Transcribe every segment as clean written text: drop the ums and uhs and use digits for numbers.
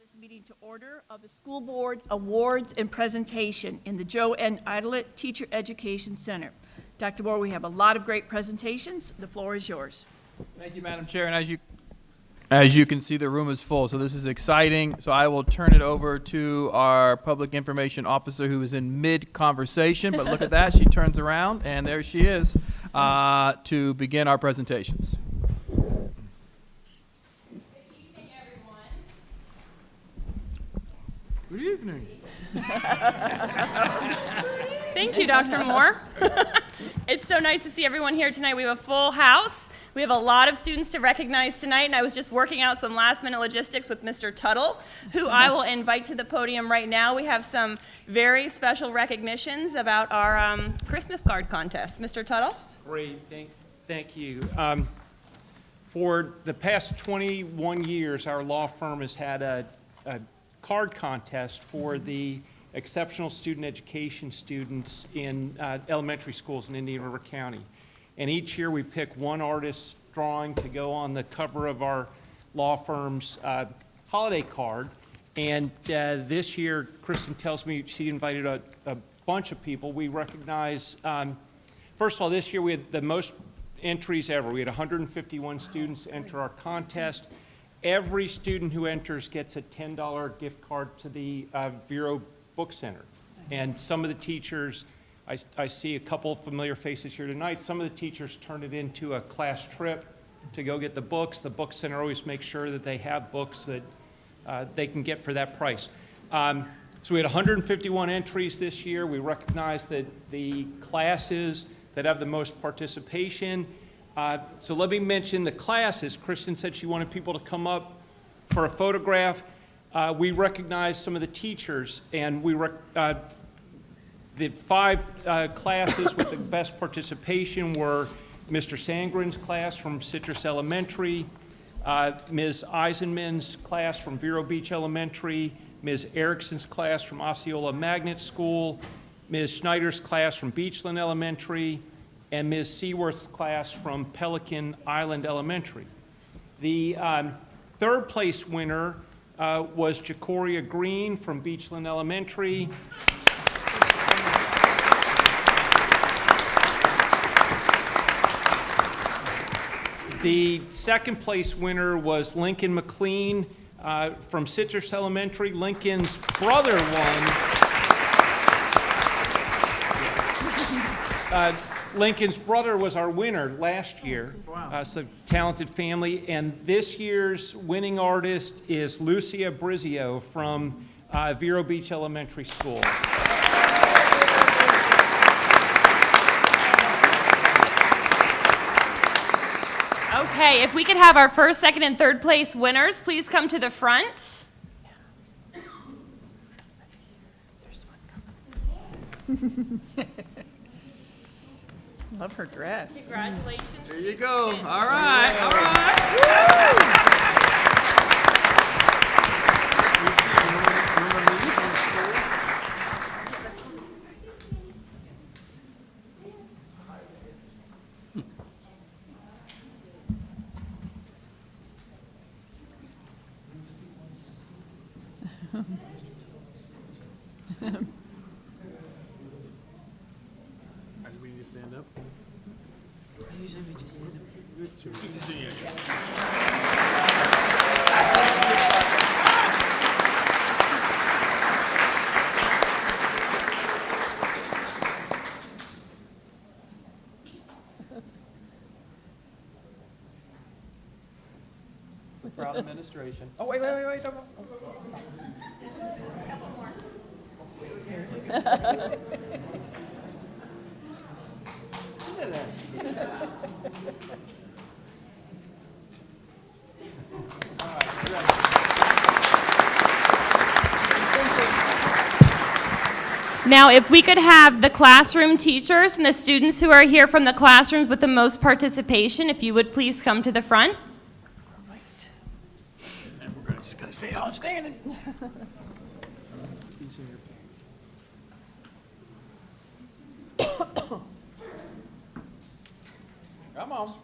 this meeting to order of the School Board Awards and Presentation in the Joe N. Idlet Teacher Education Center. Dr. Moore, we have a lot of great presentations. The floor is yours. Thank you, Madam Chair. And as you can see, the room is full, so this is exciting. So I will turn it over to our Public Information Officer, who is in mid-conversation, but look at that, she turns around, and there she is, to begin our presentations. Good evening. Thank you, Dr. Moore. It's so nice to see everyone here tonight. We have a full house. We have a lot of students to recognize tonight, and I was just working out some last-minute logistics with Mr. Tuttle, who I will invite to the podium right now. We have some very special recognitions about our Christmas card contest. Mr. Tuttle? Great, thank you. For the past 21 years, our law firm has had a card contest for the exceptional student education students in elementary schools in Indian River County. And each year we pick one artist drawing to go on the cover of our law firm's holiday card. And this year, Kristen tells me she invited a bunch of people. We recognize, first of all, this year we had the most entries ever. We had 151 students enter our contest. Every student who enters gets a $10 gift card to the Vero Book Center. And some of the teachers, I see a couple of familiar faces here tonight, some of the teachers turn it into a class trip to go get the books. The Book Center always makes sure that they have books that they can get for that price. So we had 151 entries this year. We recognize that the classes that have the most participation. So let me mention the classes. Kristen said she wanted people to come up for a photograph. We recognize some of the teachers, and the 5 classes with the best participation were Mr. Sangren's class from Citrus Elementary, Ms. Eisenman's class from Vero Beach Elementary, Ms. Erickson's class from Osceola Magnet School, Ms. Schneider's class from Beachland Elementary, and Ms. Seaworth's class from Pelican Island Elementary. The third place winner was Jacoria Green from Beachland Elementary. The second place winner was Lincoln McLean from Citrus Elementary. Lincoln's brother won. Lincoln's brother was our winner last year. Wow. So talented family. And this year's winning artist is Lucia Brizio from Vero Beach Elementary School. Okay, if we could have our first, second, and third place winners, please come to the front. Love her dress. Congratulations. There you go. All right, all right. We need to stand up. Usually we just stand Proud administration. Oh, wait, don't go. Now, if we could have the classroom teachers and the students who are here from the classrooms with the most participation, if you would please come to the front. And we're just going to stay on standing. Come on.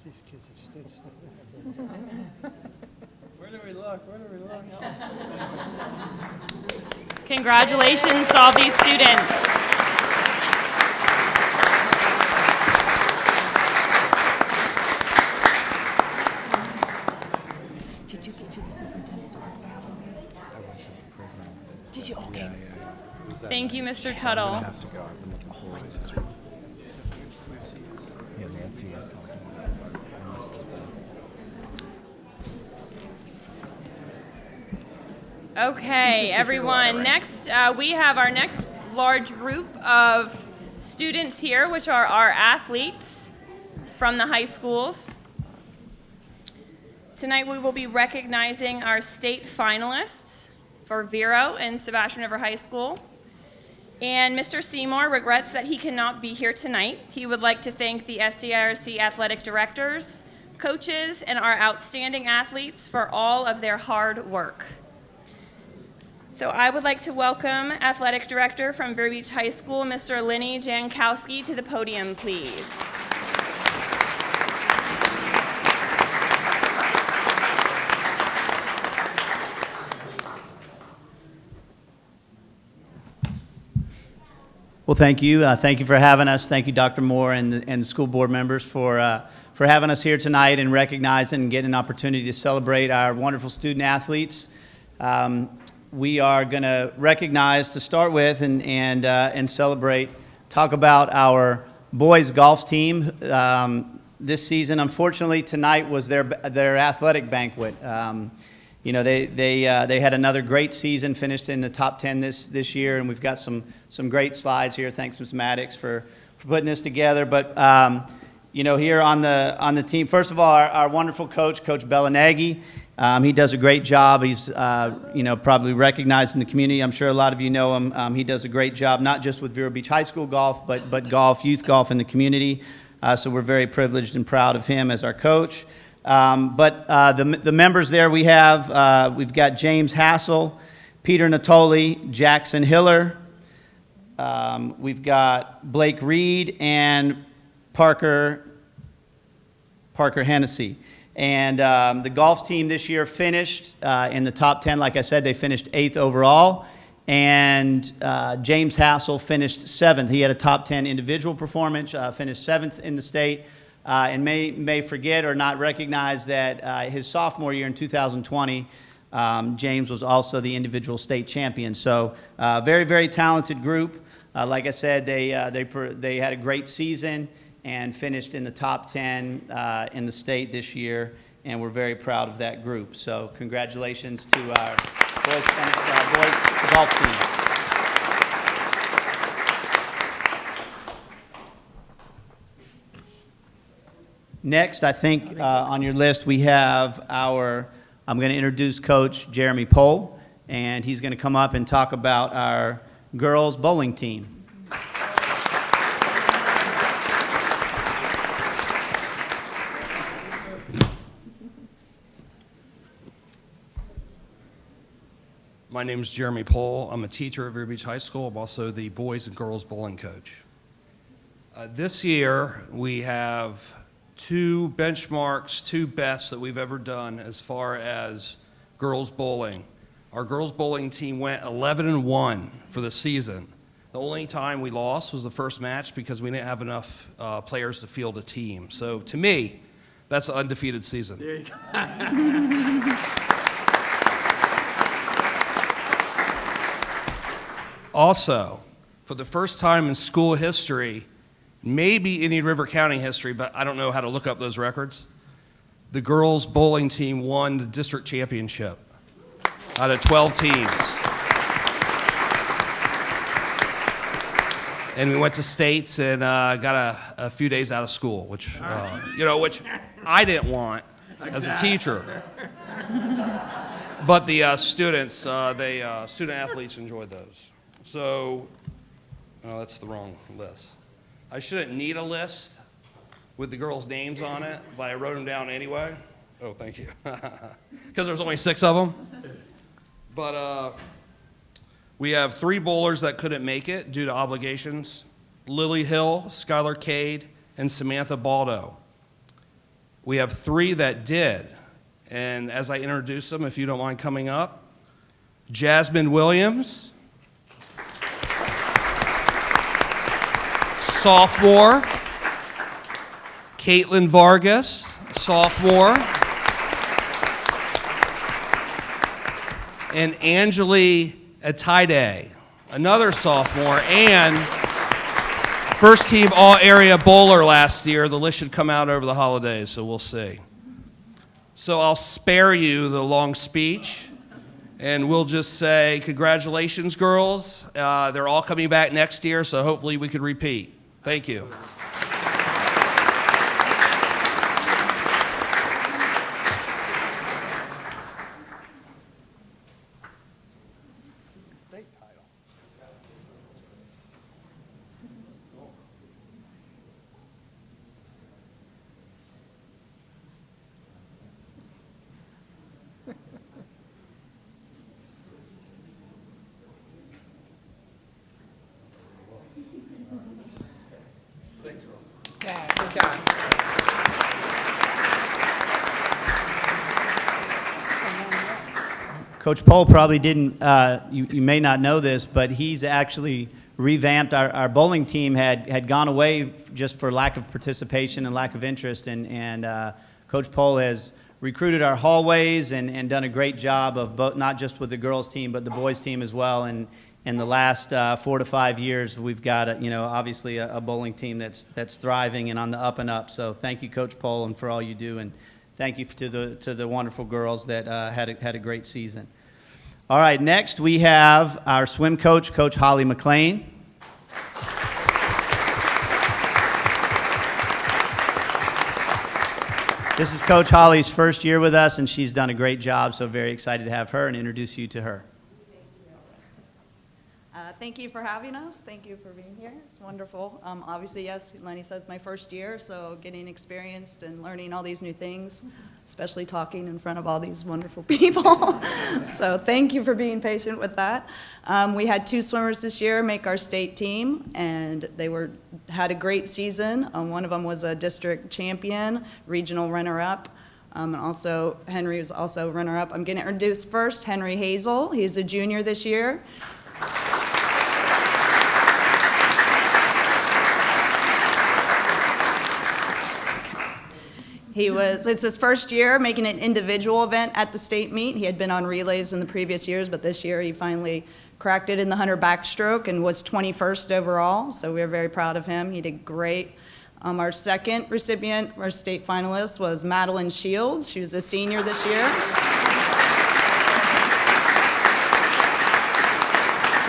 These kids have stood still. Where do we look? Where do we look? Congratulations to all these students. Did you get to the superintendent's office? I went to the prison. Did you? Okay. Thank you, Mr. Tuttle. I have to go. I've been at the whole history. Yeah, Nancy is talking about it. I missed it though. Okay, everyone. Next, we have our next large group of students here, which are our athletes from the high schools. Tonight we will be recognizing our state finalists for Vero and Sebastian River High School. And Mr. Seymour regrets that he cannot be here tonight. He would like to thank the SDIRC athletic directors, coaches, and our outstanding athletes for all of their hard work. So I would like to welcome Athletic Director from Vero Beach High School, Mr. Lenny Jankowski, to the podium, please. Well, thank you. Thank you for having us. Thank you, Dr. Moore and the school board members for having us here tonight and recognizing and getting an opportunity to celebrate our wonderful student athletes. We are going to recognize to start with and celebrate, talk about our boys golf team. This season, unfortunately, tonight was their athletic banquet. You know, they had another great season, finished in the top 10 this year, and we've got some great slides here. Thanks, Ms. Maddox, for putting this together. But you know, here on the team, first of all, our wonderful coach, Coach Bellinaghi. He does a great job. He's you know, probably recognized in the community. I'm sure a lot of you know him. He does a great job, not just with Vero Beach High School golf, but golf, youth golf in the community. So we're very privileged and proud of him as our coach. But the members there we have, we've got James Hassel, Peter Natoli, Jackson Hiller. We've got Blake Reed and Parker Hennessy. And the golf team this year finished in the top 10. Like I said, they finished 8th overall. And James Hassel finished 7th. He had a top 10 individual performance, finished 7th in the state. And may forget or not recognize that his sophomore year in 2020, James was also the individual state champion. So very, very talented group. Like I said, they had a great season and finished in the top 10 in the state this year, and we're very proud of that group. So congratulations to our boys golf team. Next, I think on your list we have I'm going to introduce Coach Jeremy Pohl, and he's going to come up and talk about our girls bowling team. My name is Jeremy Pohl. I'm a teacher at Vero Beach High School. I'm also the boys and girls bowling coach. This year, we have 2 benchmarks, 2 bests that we've ever done as far as girls bowling. Our girls bowling team went 11-1 for the season. The only time we lost was the first match because we didn't have enough players to field a team. So to me, that's an undefeated season. There you go. Also, for the first time in school history, maybe Indian River County history, but I don't know how to look up those records, the girls bowling team won the district championship out of 12 teams. And we went to states and got a few days out of school, which, which I didn't want as a teacher. But the student athletes enjoyed those. So, that's the wrong list. I shouldn't need a list with the girls' names on it, but I wrote them down anyway. Oh, thank you. Because there's only 6 of them. But we have 3 bowlers that couldn't make it due to obligations: Lily Hill, Skylar Cade, and Samantha Baldo. We have 3 that did. And as I introduce them, if you don't mind coming up, Jasmine Williams, sophomore. Caitlin Vargas, sophomore. And Angeli Ataide, another sophomore, and first team all-area bowler last year. The list should come out over the holidays, so we'll see. So I'll spare you the long speech, and we'll just say congratulations, girls. They're all coming back next year, so hopefully we could repeat. Thank you. Coach Pohl probably didn't, you may not know this, but he's actually revamped our bowling team had gone away just for lack of participation and lack of interest, and Coach Pohl has recruited our hallways and done a great job of both, not just with the girls team, but the boys team as well. And in the last 4 to 5 years, we've got, obviously a bowling team that's thriving and on the up and up. So thank you, Coach Pohl, and for all you do, and thank you to the wonderful girls that had a great season. All right, next we have our swim coach, Coach Holly McLean. This is Coach Holly's first year with us, and she's done a great job, so very excited to have her and introduce you to her. Thank you for having us. Thank you for being here. It's wonderful. Obviously, yes, Lenny says my first year, so getting experienced and learning all these new things, especially talking in front of all these wonderful people. So thank you for being patient with that. We had 2 swimmers this year make our state team, and they had a great season. One of them was a district champion, regional runner-up. And also, Henry was also runner-up. I'm going to introduce first Henry Hazel. He's a junior this year. It's his first year making an individual event at the state meet. He had been on relays in the previous years, but this year he finally cracked it in the 100 backstroke and was 21st overall, so we are very proud of him. He did great. Our second recipient, our state finalist, was Madeline Shields. She was a senior this year.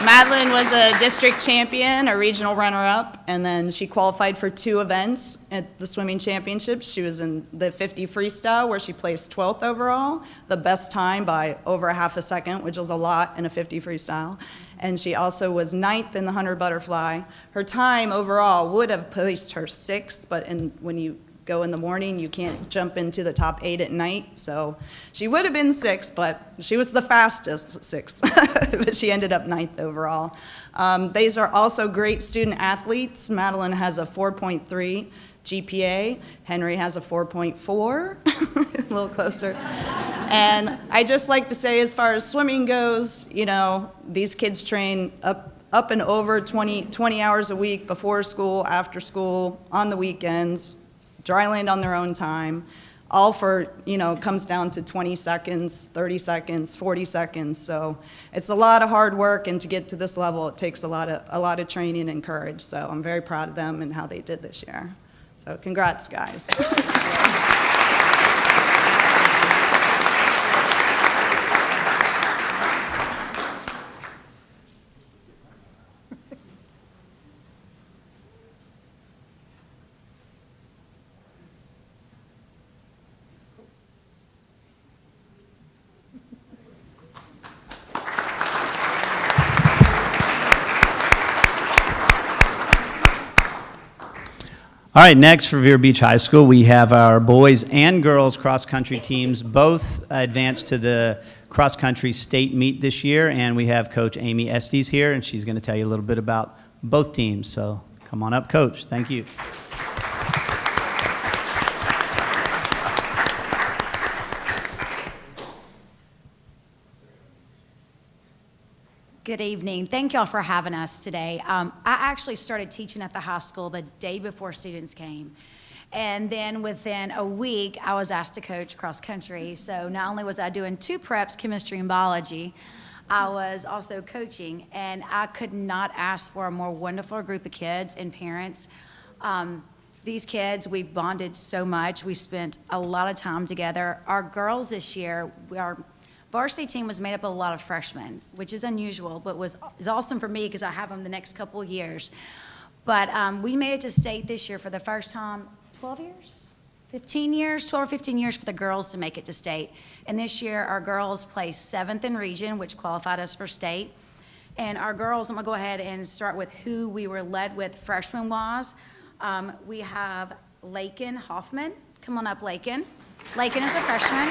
Madeline was a district champion, a regional runner-up, and then she qualified for 2 events at the swimming championships. She was in the 50 freestyle, where she placed 12th overall, the best time by over a half a second, which is a lot in a 50 freestyle. And she also was 9th in the 100 butterfly. Her time overall would have placed her 6th, but when you go in the morning, you can't jump into the top 8 at night. So she would have been 6th, but she was the fastest 6th. But she ended up 9th overall. These are also great student athletes. Madeline has a 4.3 GPA. Henry has a 4.4, a little closer. And I just like to say, as far as swimming goes, these kids train up and over 20 hours a week, before school, after school, on the weekends, dry land on their own time, all for, comes down to 20 seconds, 30 seconds, 40 seconds. So it's a lot of hard work, and to get to this level, it takes a lot of training and courage. So I'm very proud of them and how they did this year. So congrats, guys. All right, next for Vero Beach High School, we have our boys and girls cross-country teams, both advanced to the cross-country state meet this year, and we have Coach Amy Estes here, and she's going to tell you a little bit about both teams. So come on up, Coach. Thank you. Good evening. Thank y'all for having us today. I actually started teaching at the high school the day before students came. And then within a week, I was asked to coach cross country. So not only was I doing 2 preps, chemistry and biology, I was also coaching. And I could not ask for a more wonderful group of kids and parents. These kids, we've bonded so much. We spent a lot of time together. Our girls this year, our varsity team was made up of a lot of freshmen, which is unusual, but is awesome for me because I have them the next couple of years. But we made it to state this year for the first time, 12 years? 15 years, 12 or 15 years for the girls to make it to state. And this year, our girls placed 7th in region, which qualified us for state. And our girls, I'm gonna go ahead and start with who we were led with freshman-wise. We have Lakin Hoffman. Come on up, Lakin. Lakin is a freshman.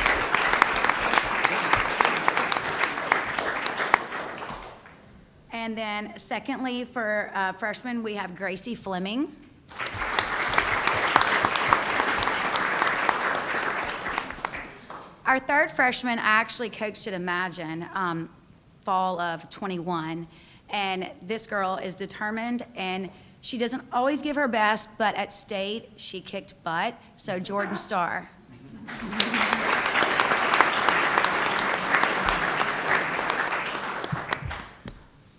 And then secondly, for freshmen, we have Gracie Fleming. Our third freshman, I actually coached at Imagine, fall of 21. And this girl is determined, and she doesn't always give her best, but at state, she kicked butt. So Jordan Starr.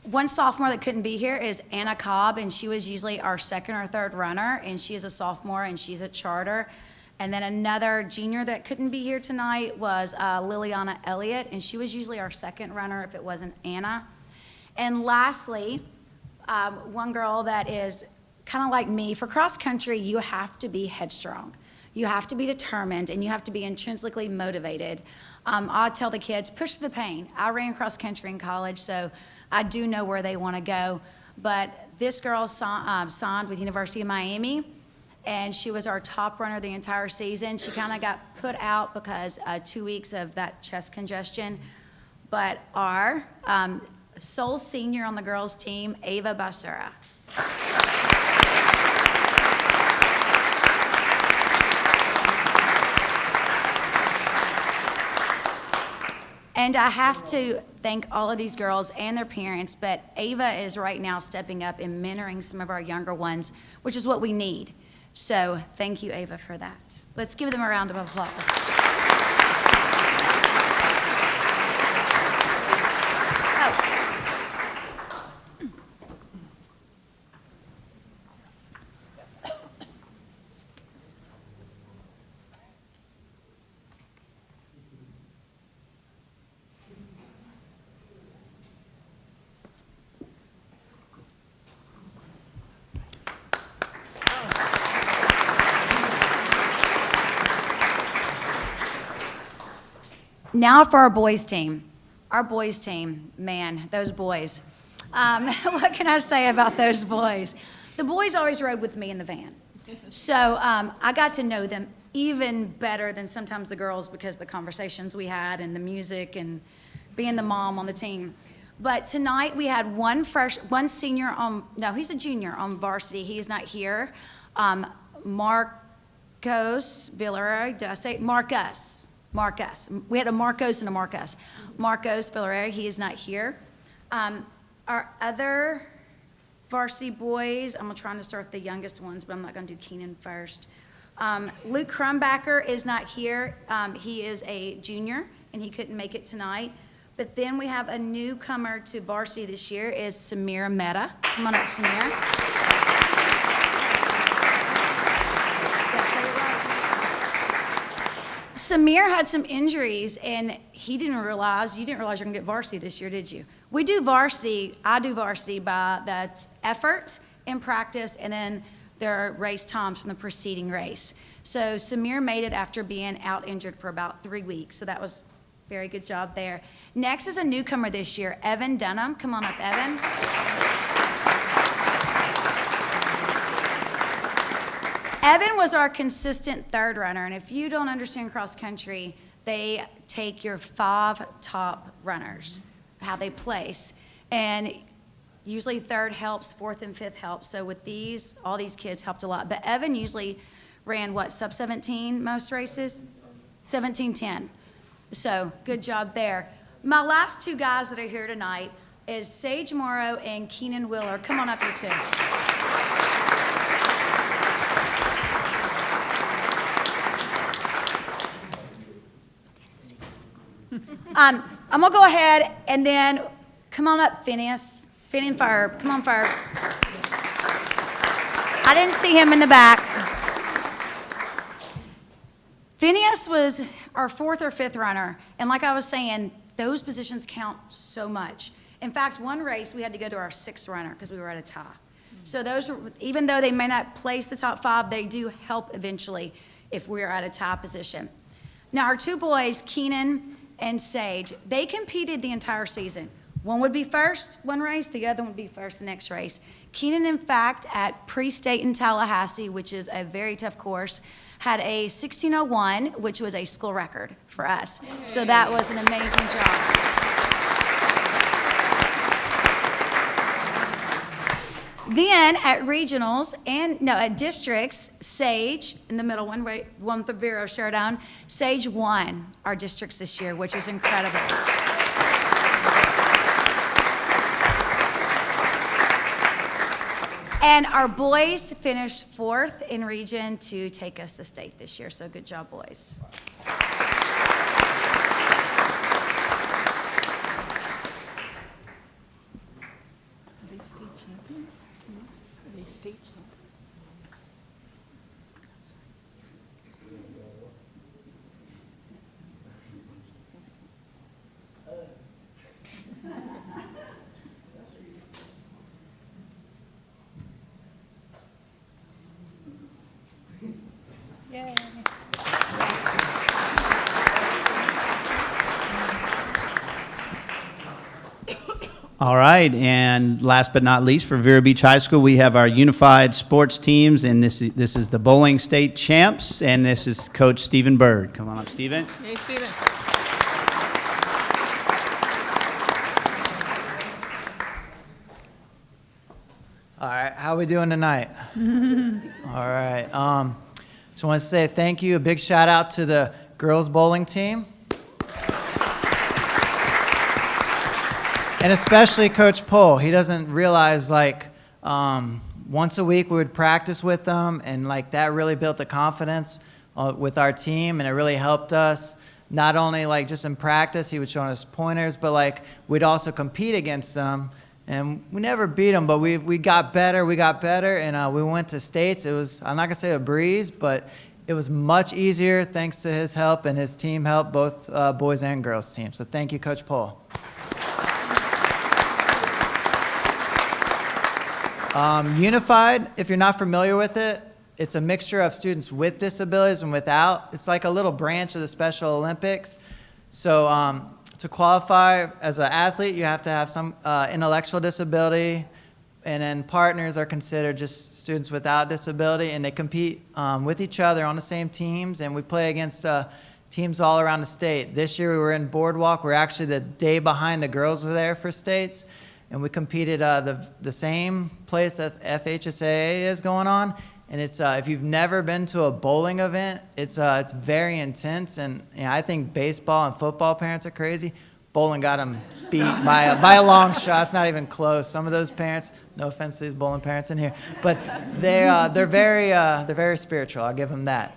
One sophomore that couldn't be here is Anna Cobb, and she was usually our second or third runner, and she is a sophomore, and she's at charter. And then another junior that couldn't be here tonight was Liliana Elliott, and she was usually our second runner if it wasn't Anna. And lastly, one girl that is kind of like me, for cross country, you have to be headstrong. You have to be determined, and you have to be intrinsically motivated. I tell the kids, push the pain. I ran cross country in college, so I do know where they want to go. But this girl signed with University of Miami, and she was our top runner the entire season. She kind of got put out because 2 weeks of that chest congestion. But our sole senior on the girls' team, Ava Basura. And I have to thank all of these girls and their parents, but Ava is right now stepping up and mentoring some of our younger ones, which is what we need. So thank you, Ava, for that. Let's give them a round of applause. Now for our boys team. Our boys team, man, those boys. What can I say about those boys? The boys always rode with me in the van. So I got to know them even better than sometimes the girls because of the conversations we had and the music and being the mom on the team. But tonight we had one senior on, no, he's a junior on varsity. He is not here. Marcos Villarreal, did I say? Marcus. We had a Marcos and a Marcus. Marcos Villarreal, he is not here. Our other varsity boys, I'm trying to start with the youngest ones, but I'm not going to do Keenan first. Luke Crumbacker is not here. He is a junior, and he couldn't make it tonight. But then we have a newcomer to varsity this year is Samir Mehta. Come on up, Samir. Samir had some injuries, and he didn't realize, you didn't realize you're going to get varsity this year, did you? We do varsity, I do varsity by that effort in practice, and then there are race times from the preceding race. So Samir made it after being out injured for about 3 weeks, so that was a very good job there. Next is a newcomer this year, Evan Dunham. Come on up, Evan. Evan was our consistent third runner, and if you don't understand cross country, they take your 5 top runners, how they place, and usually third helps, fourth and fifth helps. So with these, all these kids helped a lot. But Evan usually ran what, sub 17 most races? 17:10. So good job there. My last 2 guys that are here tonight, is Sage Morrow and Keenan Wheeler. Come on up here too. I'm gonna go ahead and then, come on up, Phineas. Phineas Fire, come on, Fire. I didn't see him in the back. Phineas was our 4th or 5th runner, and like I was saying, those positions count so much. In fact, one race, we had to go to our 6th runner because we were at a tie. So those, even though they may not place the top 5, they do help eventually if we're at a tie position. Now, our 2 boys, Keenan and Sage, they competed the entire season. One would be first one race, the other would be first the next race. Keenan, in fact, at pre-state in Tallahassee, which is a very tough course, had a 1601, which was a school record for us. So that was an amazing job. Then at regionals at districts, Sage, in the middle one, right, one with the Vero showdown, Sage won our districts this year, which was incredible. And our boys finished 4th in region to take us to state this year, so good job, boys. Are they state champions? Are they state champions? All right, and last but not least, for Vero Beach High School, we have our unified sports teams, and this is the bowling state champs, and this is Coach Stephen Bird. Come on up, Stephen. Hey, Stephen. All right, how we doing tonight? All right, just want to say thank you, a big shout out to the girls bowling team. And especially Coach Pohl. He doesn't realize, like, once a week we would practice with them, and like that really built the confidence with our team, and it really helped us. Not only like just in practice, he would show us pointers, but like we'd also compete against them, and we never beat them, but we got better, and we went to states. It was, I'm not gonna say a breeze, but it was much easier thanks to his help, and his team helped both boys and girls teams. So thank you, Coach Pohl. Unified, if you're not familiar with it, it's a mixture of students with disabilities and without. It's like a little branch of the Special Olympics. So to qualify as an athlete, you have to have some intellectual disability, and then partners are considered just students without disability, and they compete with each other on the same teams, and we play against teams all around the state. This year we were in Boardwalk. We're actually the day behind the girls were there for states. And we competed the same place that FHSAA is going on, and it's if you've never been to a bowling event, it's very intense, and I think baseball and football parents are crazy. Bowling got them beat by a long shot. It's not even close. Some of those parents, no offense to these bowling parents in here, but they're very spiritual. I'll give them that.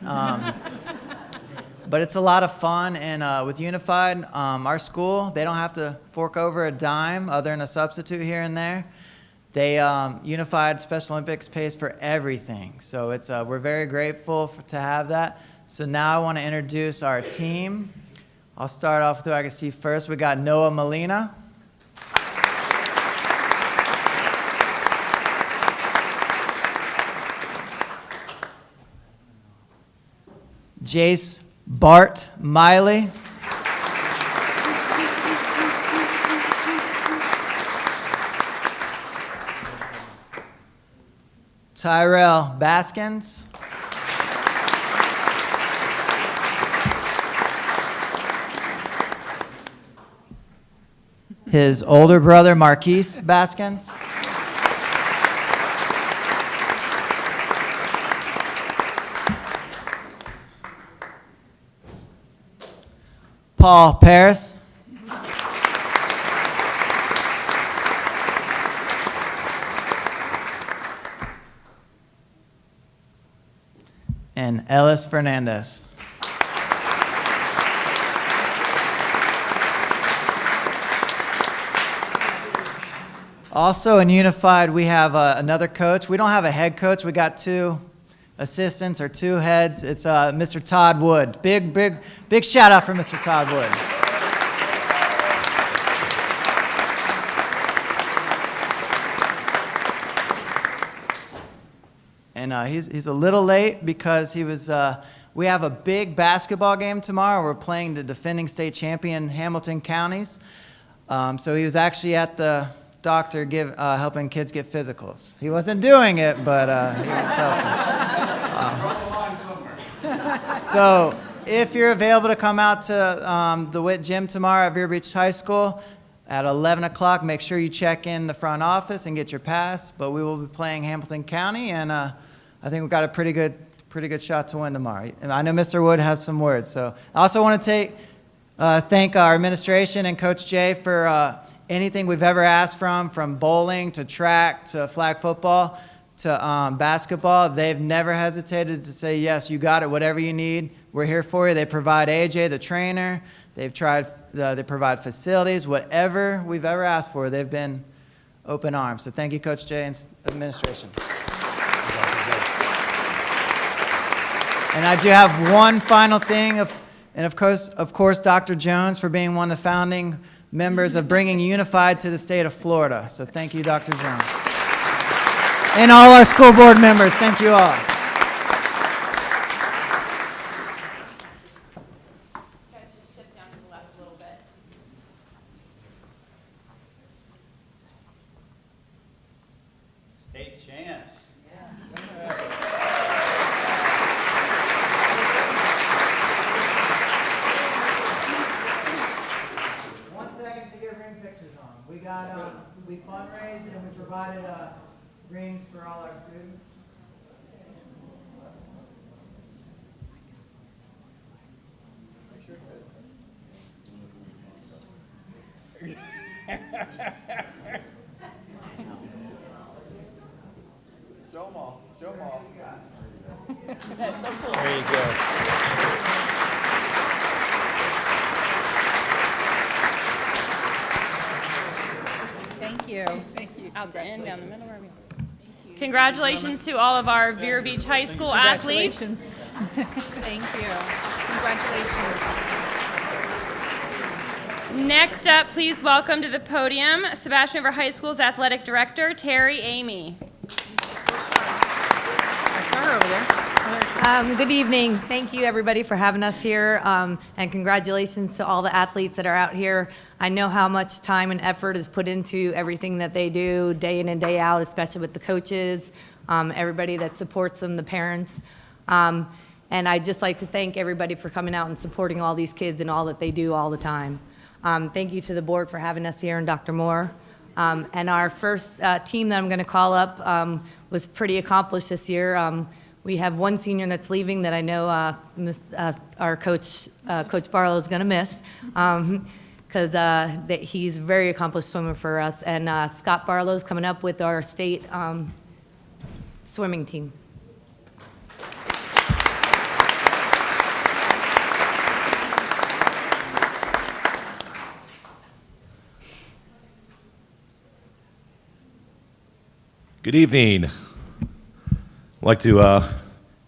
But it's a lot of fun, and with Unified, our school, they don't have to fork over a dime other than a substitute here and there. They Unified Special Olympics pays for everything, so it's we're very grateful to have that. So now I want to introduce our team. I'll start off with who I can see first. We got Noah Molina. Jace Bart Miley. Tyrell Baskins. His older brother, Marquise Baskins. Paul Paris. and Ellis Fernandez. Also in Unified, we have another coach. We don't have a head coach. We got 2 assistants or 2 heads. It's Mr. Todd Wood. Big shout out for Mr. Todd Wood. And he's a little late because he was. We have a big basketball game tomorrow. We're playing the defending state champion Hamilton Counties. So he was actually at the doctor helping kids get physicals. He wasn't doing it, but he was helping. So if you're available to come out to the WIT gym tomorrow at Vero Beach High School at 11 o'clock, make sure you check in the front office and get your pass. But we will be playing Hamilton County, and I think we've got a pretty good shot to win tomorrow. And I know Mr. Wood has some words. So I also want to thank our administration and Coach Jay for anything we've ever asked from bowling to track to flag football to basketball. They've never hesitated to say, yes, you got it, whatever you need, we're here for you. They provide AJ, the trainer. They provide facilities. Whatever we've ever asked for, they've been open arms. So thank you, Coach Jay and administration. And I do have one final thing, and of course, Dr. Jones for being one of the founding members of bringing Unified to the state of Florida. So thank you, Dr. Jones. And all our school board members, thank you all. State champs. We fundraised and we provided rings for all our students. Show them off. Show them off. That's so cool. There you go. Thank you. Thank you. Out the end, down the middle. Where are we? Congratulations to all of our Vero Beach High School athletes. Congratulations. Thank you. Congratulations. Next up, please welcome to the podium Sebastian River High School's Athletic Director, Terry Amy. I saw her over there. Good evening. Thank you, everybody, for having us here, and congratulations to all the athletes that are out here. I know how much time and effort is put into everything that they do day in and day out, especially with the coaches, everybody that supports them, the parents. And I'd just like to thank everybody for coming out and supporting all these kids and all that they do all the time. Thank you to the board for having us here and Dr. Moore. And our first team that I'm going to call up was pretty accomplished this year. We have one senior that's leaving that I know our coach, Coach Barlow, is going to miss because he's a very accomplished swimmer for us. And Scott Barlow is coming up with our state swimming team. Good evening. I'd like to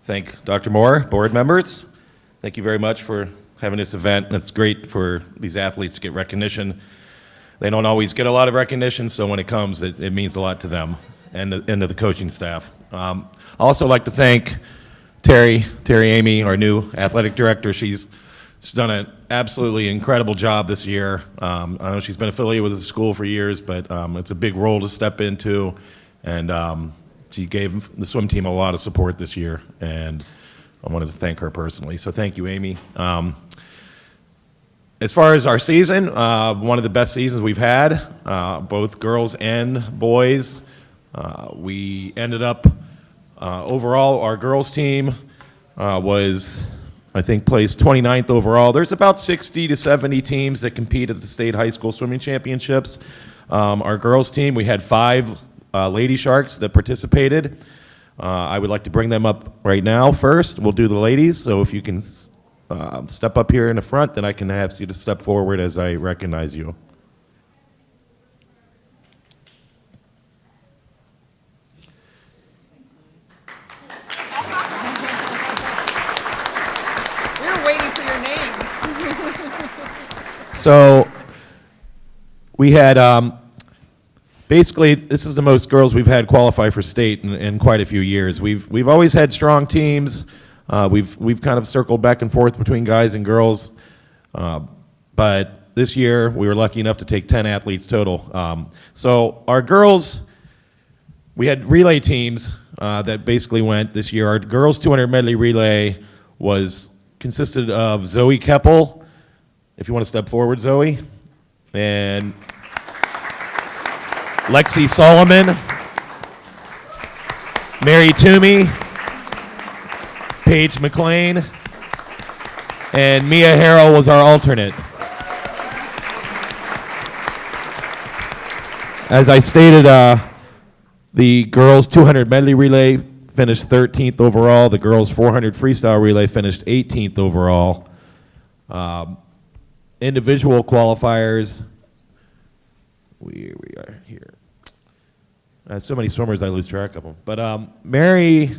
thank Dr. Moore, board members. Thank you very much for having this event. It's great for these athletes to get recognition. They don't always get a lot of recognition, so when it comes, it means a lot to them and to the coaching staff. I'd also like to thank Terry Amy, our new athletic director. She's done an absolutely incredible job this year. I know she's been affiliated with the school for years, but it's a big role to step into. And she gave the swim team a lot of support this year, and I wanted to thank her personally. So thank you, Amy. As far as our season, one of the best seasons we've had, both girls and boys. We ended up, overall, our girls team was, I think, placed 29th overall. There's about 60 to 70 teams that compete at the state high school swimming championships. Our girls team, we had 5 Lady Sharks that participated. I would like to bring them up right now first. We'll do the ladies, so if you can step up here in the front, then I can ask you to step forward as I recognize you. We were waiting for your names. So we had, basically, this is the most girls we've had qualify for state in quite a few years. We've always had strong teams. We've kind of circled back and forth between guys and girls. But this year, we were lucky enough to take 10 athletes total. So our girls, we had relay teams that basically went this year. Our girls 200 medley relay consisted of Zoe Keppel. If you want to step forward, Zoe. And Lexi Solomon, Mary Toomey, Paige McLean, and Mia Harrell was our alternate. As I stated, the girls 200 medley relay finished 13th overall. The girls 400 freestyle relay finished 18th overall. Individual qualifiers, we are here. So many swimmers, I lose track of them. But Mary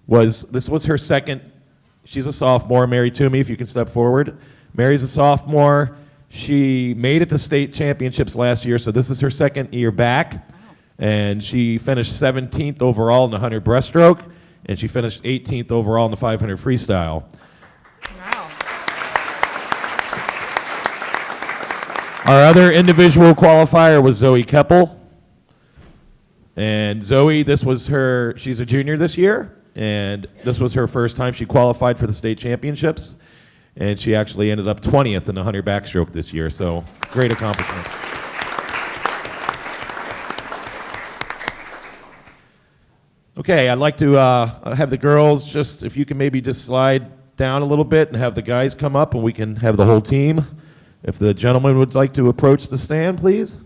this was her second, she's a sophomore. Mary Toomey, if you can step forward. Mary's a sophomore. She made it to state championships last year, so this is her second year back. And she finished 17th overall in the 100 breaststroke, and she finished 18th overall in the 500 freestyle. Wow. Our other individual qualifier was Zoe Keppel. And Zoe, she's a junior this year, and this was her first time she qualified for the state championships. And she actually ended up 20th in the 100 backstroke this year, so great accomplishment. Okay, I'd like to have the girls if you can maybe just slide down a little bit and have the guys come up and we can have the whole team. If the gentleman would like to approach the stand, please.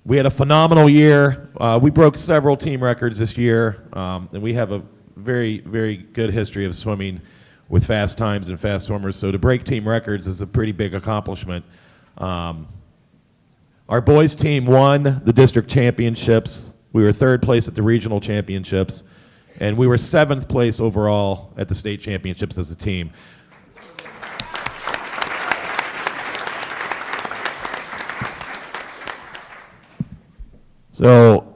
We had a phenomenal year. We broke several team records this year, and we have a very, very good history of swimming with fast times and fast swimmers. So to break team records is a pretty big accomplishment. Our boys team won the district championships. We were third place at the regional championships, and we were 7th place overall at the state championships as a team. So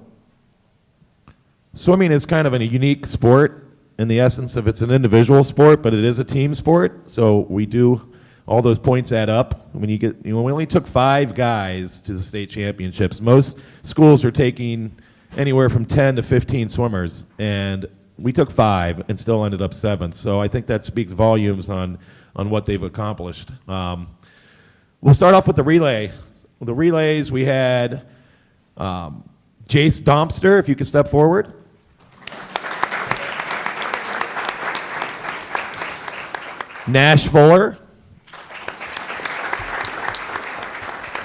swimming is kind of a unique sport in the essence of it's an individual sport, but it is a team sport. So we do, all those points add up. When we only took 5 guys to the state championships. Most schools are taking anywhere from 10 to 15 swimmers, and we took 5 and still ended up 7th. So I think that speaks volumes on what they've accomplished. We'll start off with the relay. The relays, we had Jace Dompster, if you could step forward. Nash Fuller.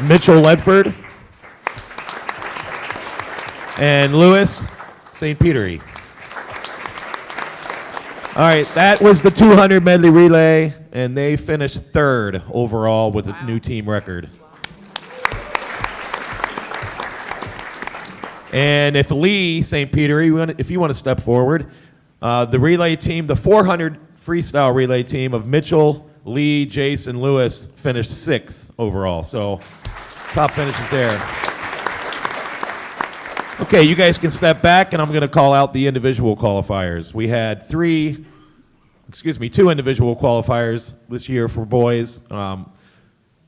Mitchell Ledford. And Lewis St. Petery. All right, that was the 200 medley relay, and they finished 3rd overall with a new team record. And if Lee St. Petery, if you want to step forward, the relay team, the 400 freestyle relay team of Mitchell, Lee, Jace, and Lewis finished 6th overall. So top finishes there. Okay, you guys can step back, and I'm going to call out the individual qualifiers. We had 2 individual qualifiers this year for boys.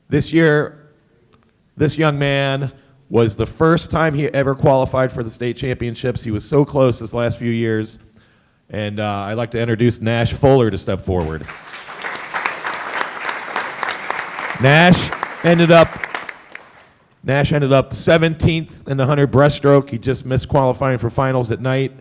This year, this young man was the first time he ever qualified for the state championships. He was so close this last few years. And I'd like to introduce Nash Fuller to step forward. Nash ended up 17th in the 100 breaststroke. He just missed qualifying for finals at night.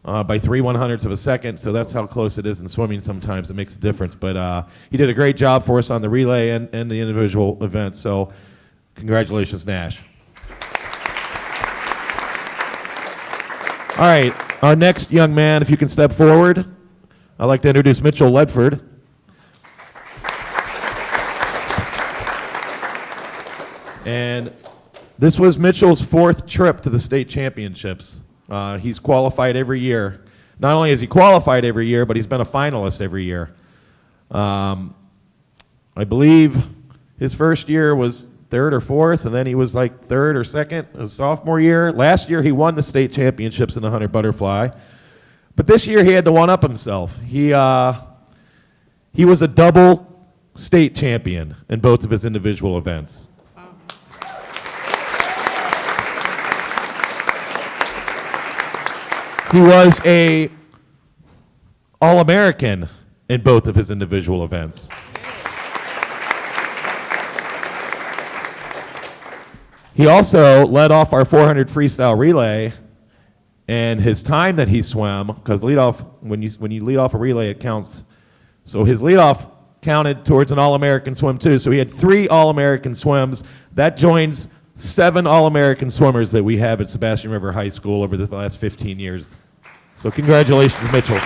by 3/100ths of a second, so that's how close it is in swimming sometimes. It makes a difference. But he did a great job for us on the relay and the individual events, so congratulations, Nash. All right, our next young man, if you can step forward, I'd like to introduce Mitchell Ledford. And this was Mitchell's 4th trip to the state championships. He's qualified every year. Not only has he qualified every year, but he's been a finalist every year. I believe his first year was 3rd or 4th, and then he was like 3rd or 2nd his sophomore year. Last year he won the state championships in the 100 butterfly. But this year he had to one-up himself. He was a double state champion in both of his individual events. He was a All-American in both of his individual events. He also led off our 400 freestyle relay, and his time that he swam, because leadoff, when you lead off a relay, it counts. So his leadoff counted towards an All-American swim too. So he had 3 All-American swims. That joins 7 All-American swimmers that we have at Sebastian River High School over the last 15 years. So congratulations, Mitchell.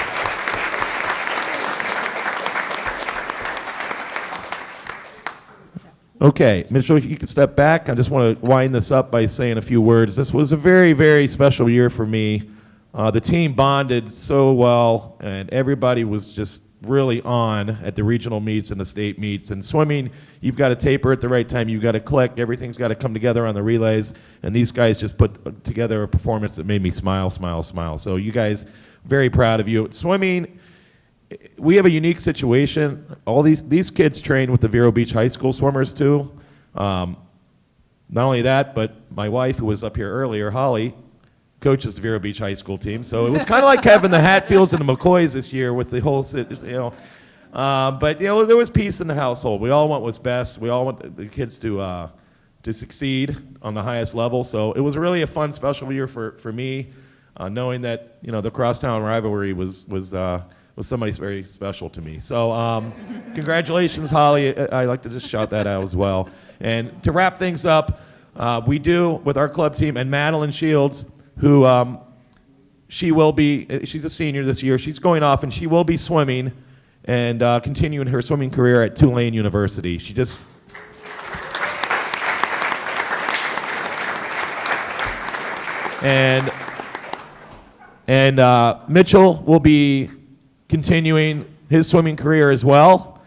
Okay, Mitchell, if you could step back. I just want to wind this up by saying a few words. This was a very, very special year for me. The team bonded so well, and everybody was just really on at the regional meets and the state meets. And swimming, you've got to taper at the right time. You've got to click. Everything's got to come together on the relays. And these guys just put together a performance that made me smile, smile, smile. So you guys, very proud of you. Swimming, we have a unique situation. All these kids train with the Vero Beach High School swimmers too. Not only that, but my wife, who was up here earlier, Holly, coaches the Vero Beach High School team. So it was kind of like having the Hatfields and the McCoys this year with the whole, but there was peace in the household. We all want what's best. We all want the kids to succeed on the highest level. So it was really a fun, special year for me, knowing that the crosstown rivalry was somebody very special to me. So congratulations, Holly. I like to just shout that out as well. And to wrap things up, we do with our club team and Madeline Shields, who she's a senior this year. She's going off and she will be swimming and continuing her swimming career at Tulane University. She just and Mitchell will be continuing his swimming career as well.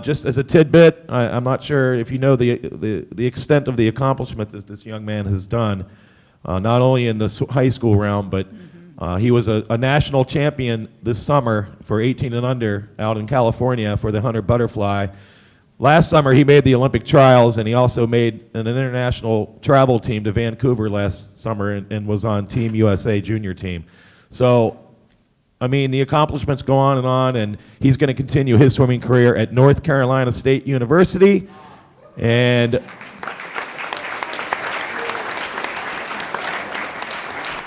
Just as a tidbit, I'm not sure if you know the extent of the accomplishment that this young man has done, not only in the high school realm, but he was a national champion this summer for 18 and under out in California for the 100 butterfly. Last summer he made the Olympic trials, and he also made an international travel team to Vancouver last summer and was on Team USA junior team. So I mean, the accomplishments go on, and he's going to continue his swimming career at North Carolina State University. And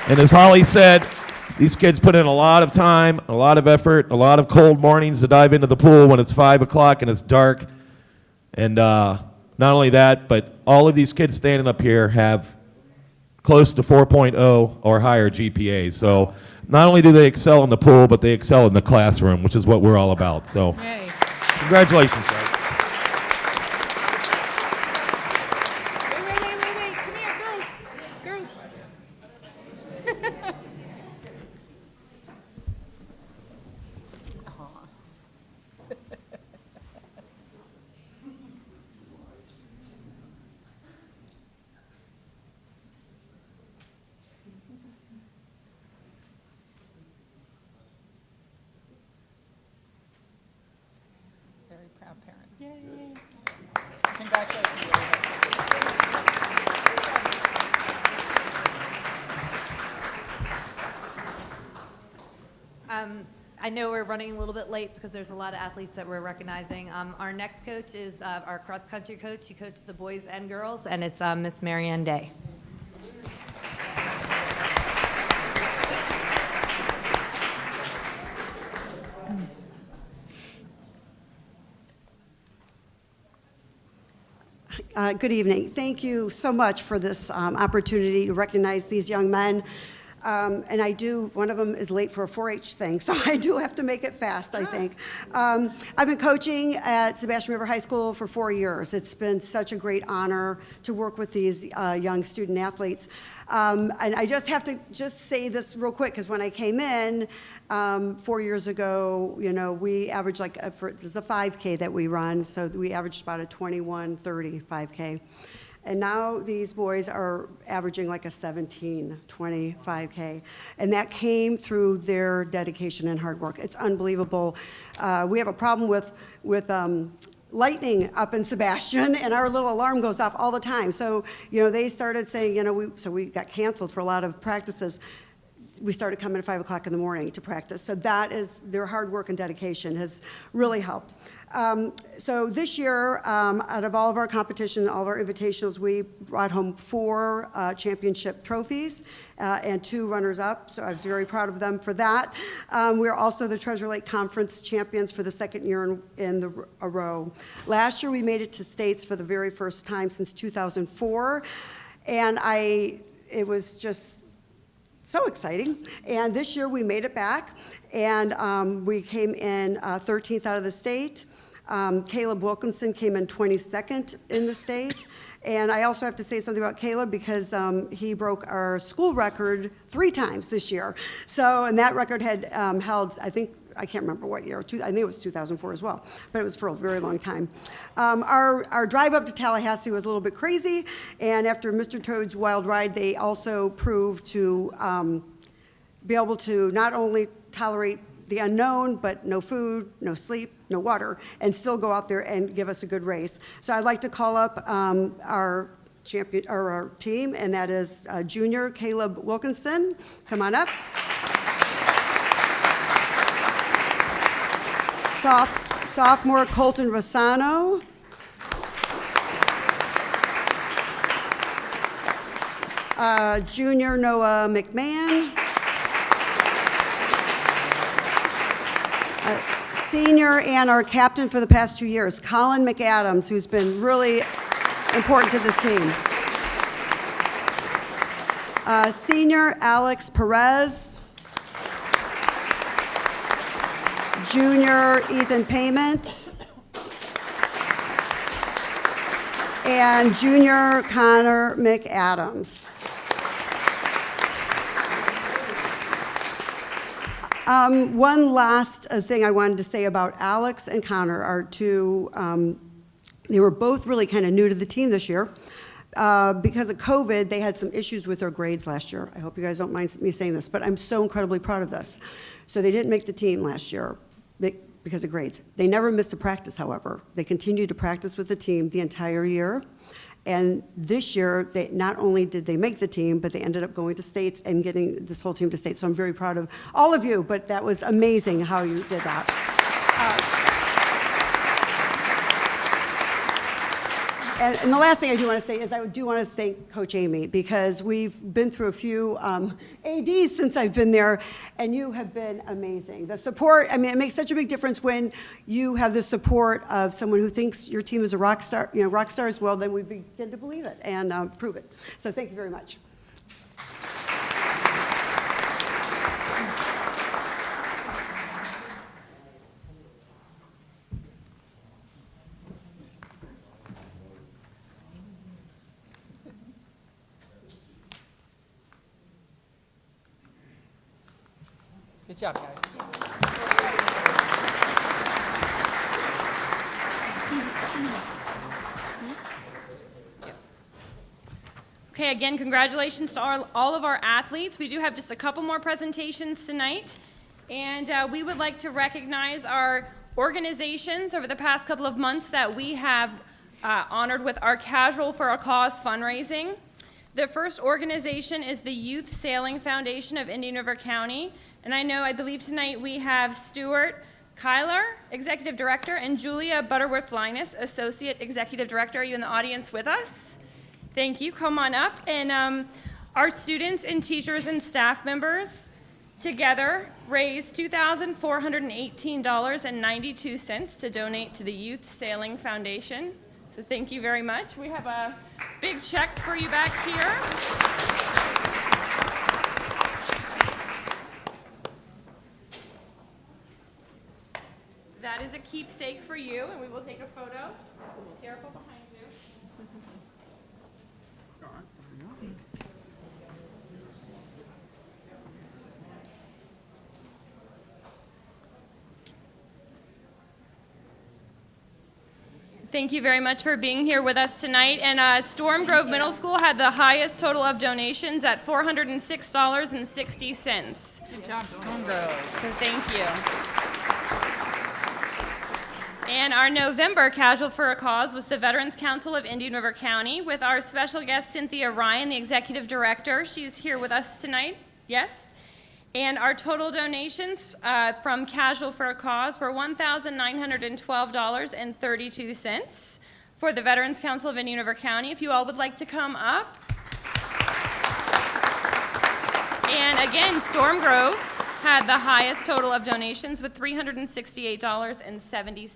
as Holly said, these kids put in a lot of time, a lot of effort, a lot of cold mornings to dive into the pool when it's 5 o'clock and it's dark. And not only that, but all of these kids standing up here have close to 4.0 or higher GPAs. So not only do they excel in the pool, but they excel in the classroom, which is what we're all about. So Yay. congratulations, guys. Wait. Come here, girls. Very proud parents. Yay. Congratulations, everybody. I know we're running a little bit late because there's a lot of athletes that we're recognizing. Our next coach is our cross-country coach. She coaches the boys and girls, and it's Miss Marianne Day. Good evening. Thank you so much for this opportunity to recognize these young men. And one of them is late for a 4-H thing, so I do have to make it fast, I think. I've been coaching at Sebastian River High School for 4 years. It's been such a great honor to work with these young student athletes. And I just have to say this real quick, because when I came in 4 years ago, we averaged there's a 5K that we run, so we averaged about a 21:30 5K. And now these boys are averaging like a 17:20 5K. And that came through their dedication and hard work. It's unbelievable. We have a problem with lightning up in Sebastian, and our little alarm goes off all the time. So, they started saying, we got canceled for a lot of practices. We started coming at 5 o'clock in the morning to practice. So that is, their hard work and dedication has really helped. So this year, out of all of our competition, all of our invitationals, we brought home 4 championship trophies and 2 runners-up. So I was very proud of them for that. We're also the Treasure Lake Conference champions for the 2nd year in a row. Last year, we made it to states for the very first time since 2004, and it was just so exciting. And this year, we made it back, and we came in 13th out of the state. Caleb Wilkinson came in 22nd in the state. And I also have to say something about Caleb because he broke our school record 3 times this year. And that record had held, I can't remember what year, I think it was 2004 as well, but it was for a very long time. Our drive up to Tallahassee was a little bit crazy, and after Mr. Toad's Wild Ride, they also proved to be able to not only tolerate the unknown, but no food, no sleep, no water, and still go out there and give us a good race. So I'd like to call up our champion, or our team, and that is junior Caleb Wilkinson. Come on up. Sophomore Colton Rossano. Junior Noah McMahon. Senior and our captain for the past 2 years, Colin McAdams, who's been really important to this team. Senior Alex Perez. Junior Ethan Payment. And junior Connor McAdams. One last thing I wanted to say about Alex and Connor are they were both really kind of new to the team this year. Because of COVID, they had some issues with their grades last year. I hope you guys don't mind me saying this, but I'm so incredibly proud of this. So they didn't make the team last year because of grades. They never missed a practice, however. They continued to practice with the team the entire year. And this year, not only did they make the team, but they ended up going to states and getting this whole team to states. So I'm very proud of all of you, but that was amazing how you did that. And the last thing I do want to say is I do want to thank Coach Amy, because we've been through a few ADs since I've been there, and you have been amazing. The support, it makes such a big difference when you have the support of someone who thinks your team is a rock star, rock stars. Well, then we begin to believe it and prove it. So thank you very much. Good job, guys. Okay, again, congratulations to all of our athletes. We do have just a couple more presentations tonight, and we would like to recognize our organizations over the past couple of months that we have honored with our Casual for a Cause fundraising. The first organization is the Youth Sailing Foundation of Indian River County. And I believe tonight we have Stuart Kyler, Executive Director, and Julia Butterworth-Linus, Associate Executive Director. Are you in the audience with us? Thank you. Come on up. And our students and teachers and staff members together raised $2,418.92 to donate to the Youth Sailing Foundation. So thank you very much. We have a big check for you back here. That is a keepsake for you, and we will take a photo. Careful behind you. Thank you very much for being here with us tonight. And Storm Grove Middle School had the highest total of donations at $406.60. Good job, Storm Grove. So thank you. And our November Casual for a Cause was the Veterans Council of Indian River County with our special guest Cynthia Ryan, the Executive Director. She's here with us tonight. Yes? And our total donations from Casual for a Cause were $1,912.32 for the Veterans Council of Indian River County. If you all would like to come up. And again, Storm Grove had the highest total of donations with $368.70.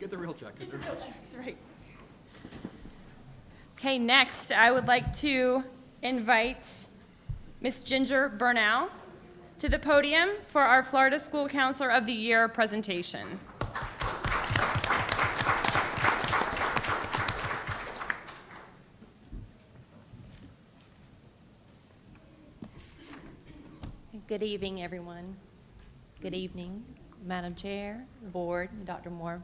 Get the real check. That's right. Okay, next I would like to invite Miss Ginger Burnell to the podium for our Florida School Counselor of the Year presentation. Good evening, everyone. Good evening, Madam Chair, the board, and Dr. Moore.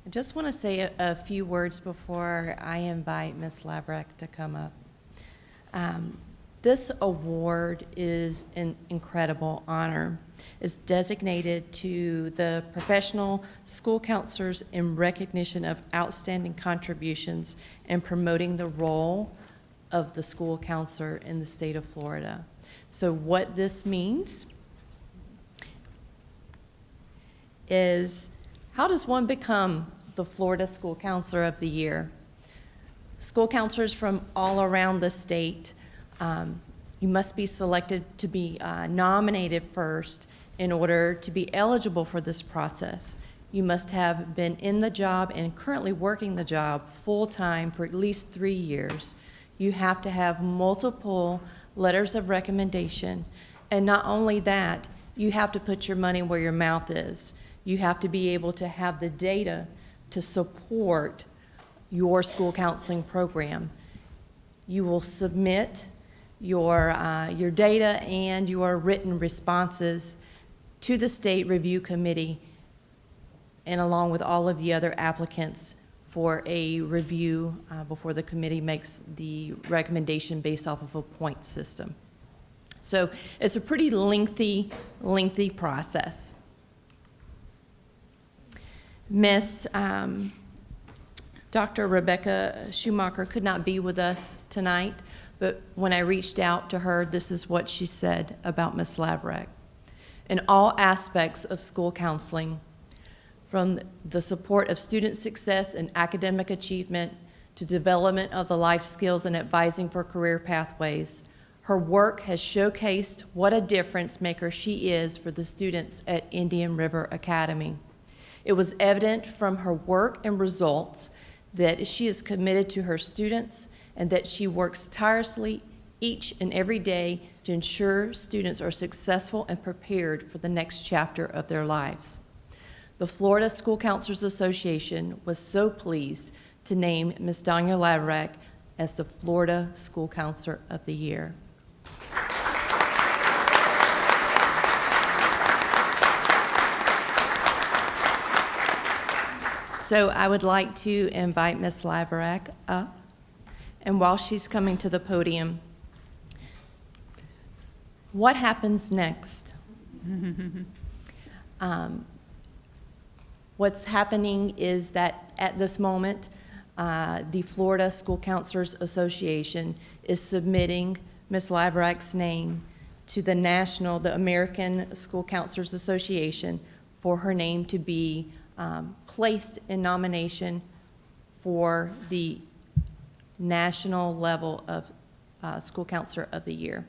I just want to say a few words before I invite Ms. Lavreck to come up. This award is an incredible honor. It's designated to the professional school counselors in recognition of outstanding contributions in promoting the role of the school counselor in the state of Florida. So what this means is, how does one become the Florida School Counselor of the Year? School counselors from all around the state, you must be selected to be nominated first in order to be eligible for this process. You must have been in the job and currently working the job full-time for at least 3 years. You have to have multiple letters of recommendation. And not only that, you have to put your money where your mouth is. You have to be able to have the data to support your school counseling program. You will submit your data and your written responses to the State Review Committee, and along with all of the other applicants for a review before the committee makes the recommendation based off of a point system. So it's a pretty lengthy process. Miss Dr. Rebecca Schumacher could not be with us tonight, but when I reached out to her, this is what she said about Miss Lavreck. In all aspects of school counseling, from the support of student success and academic achievement to development of the life skills and advising for career pathways, her work has showcased what a difference maker she is for the students at Indian River Academy. It was evident from her work and results that she is committed to her students and that she works tirelessly each and every day to ensure students are successful and prepared for the next chapter of their lives. The Florida School Counselors Association was so pleased to name Ms. Danya Lavreck as the Florida School Counselor of the Year. So I would like to invite Ms. Lavreck up, and while she's coming to the podium, what happens next? What's happening is that at this moment, the Florida School Counselors Association is submitting Ms. Laverack's name to the American School Counselors Association for her name to be placed in nomination for the national level of School Counselor of the Year.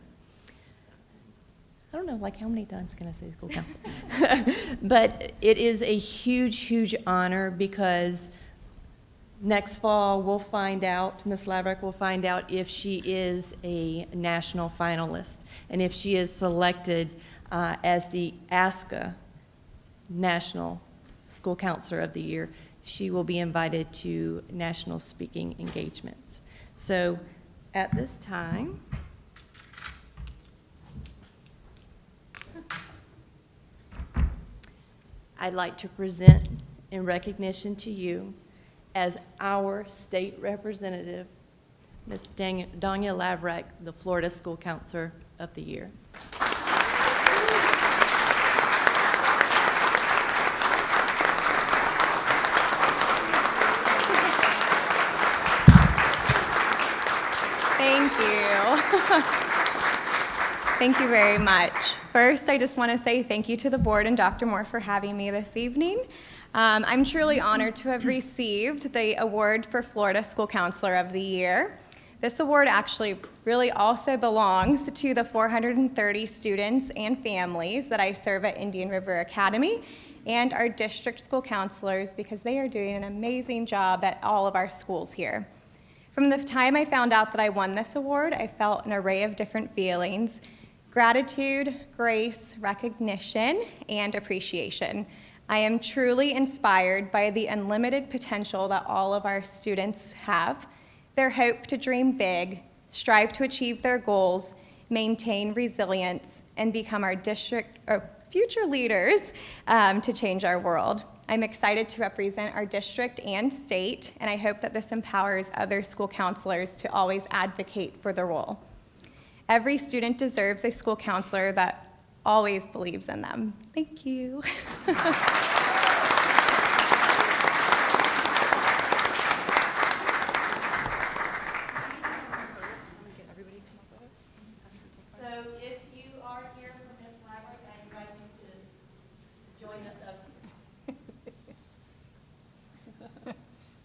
I don't know, like how many times can I say school counselor? But it is a huge, huge honor because next fall we'll find out, Ms. Laverack will find out if she is a national finalist. And if she is selected as the ASCA National School Counselor of the Year, she will be invited to national speaking engagements. So at this time, I'd like to present in recognition to you as our state representative, Ms. Danya Laverack, the Florida School Counselor of the Year. Thank you. Thank you very much. First, I just want to say thank you to the board and Dr. Moore for having me this evening. I'm truly honored to have received the award for Florida School Counselor of the Year. This award actually really also belongs to the 430 students and families that I serve at Indian River Academy and our district school counselors because they are doing an amazing job at all of our schools here. From the time I found out that I won this award, I felt an array of different feelings: gratitude, grace, recognition, and appreciation. I am truly inspired by the unlimited potential that all of our students have, their hope to dream big, strive to achieve their goals, maintain resilience, and become our district or future leaders to change our world. I'm excited to represent our district and state, and I hope that this empowers other school counselors to always advocate for the role. Every student deserves a school counselor that always believes in them. Thank you. So if you are here for Ms. Laverick, I invite you to join us up.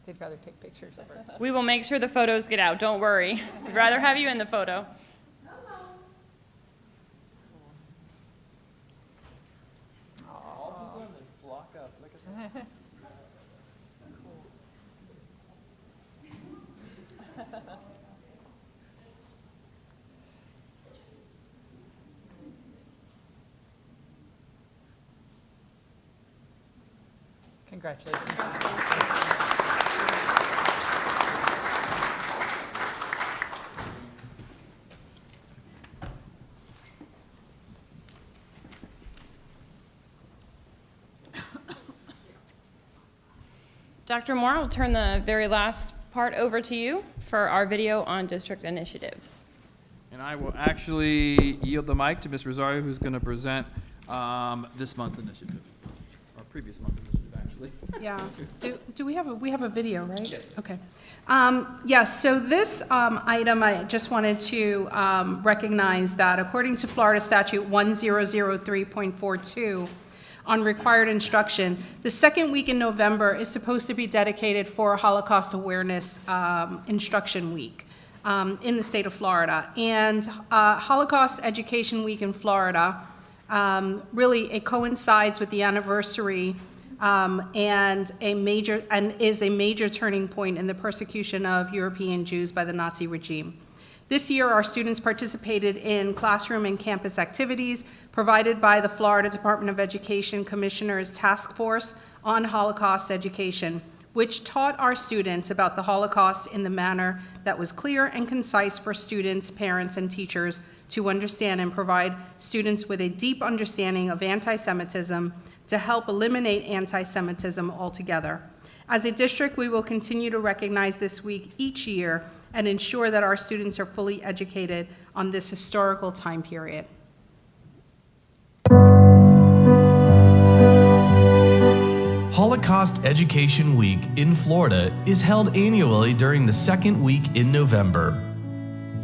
They'd rather take pictures of her. We will make sure the photos get out, don't worry. We'd rather have you in the photo. All of a sudden they flock up. Look at that. Congratulations. Dr. Moore, I'll turn the very last part over to you for our video on district initiatives. And I will actually yield the mic to Ms. Rosario, who's going to present this month's initiative, or previous month's initiative, actually. Yeah. Do we have a video, right? Yes. Okay. Yes, so this item, I just wanted to recognize that according to Florida Statute 1003.42 on required instruction, the second week in November is supposed to be dedicated for Holocaust Awareness Instruction Week in the state of Florida. And Holocaust Education Week in Florida, really it coincides with the anniversary and is a major turning point in the persecution of European Jews by the Nazi regime. This year, our students participated in classroom and campus activities provided by the Florida Department of Education Commissioner's Task Force on Holocaust Education, which taught our students about the Holocaust in the manner that was clear and concise for students, parents, and teachers to understand and provide students with a deep understanding of anti-Semitism to help eliminate anti-Semitism altogether. As a district, we will continue to recognize this week each year and ensure that our students are fully educated on this historical time period. Holocaust Holocaust Education Week in Florida is held annually during the second week in November.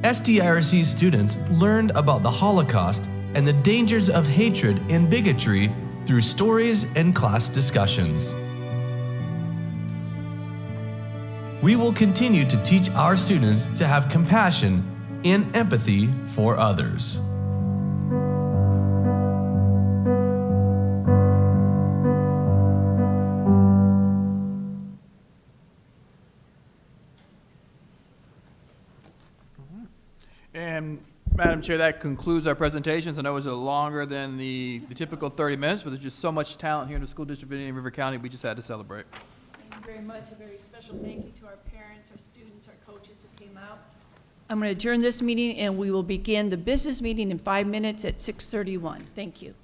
SDIRC students learned about the Holocaust and the dangers of hatred and bigotry through stories and class discussions. We will continue to teach our students to have compassion and empathy for others. And Madam Chair, that concludes our presentations. I know it was a little longer than the typical 30 minutes, but there's just so much talent here in the School District of Indian River County, we just had to celebrate. Thank you very much. A very special thank you to our parents, our students, our coaches who came out. I'm going to adjourn this meeting, and we will begin the business meeting in 5 minutes at 6:31. Thank you.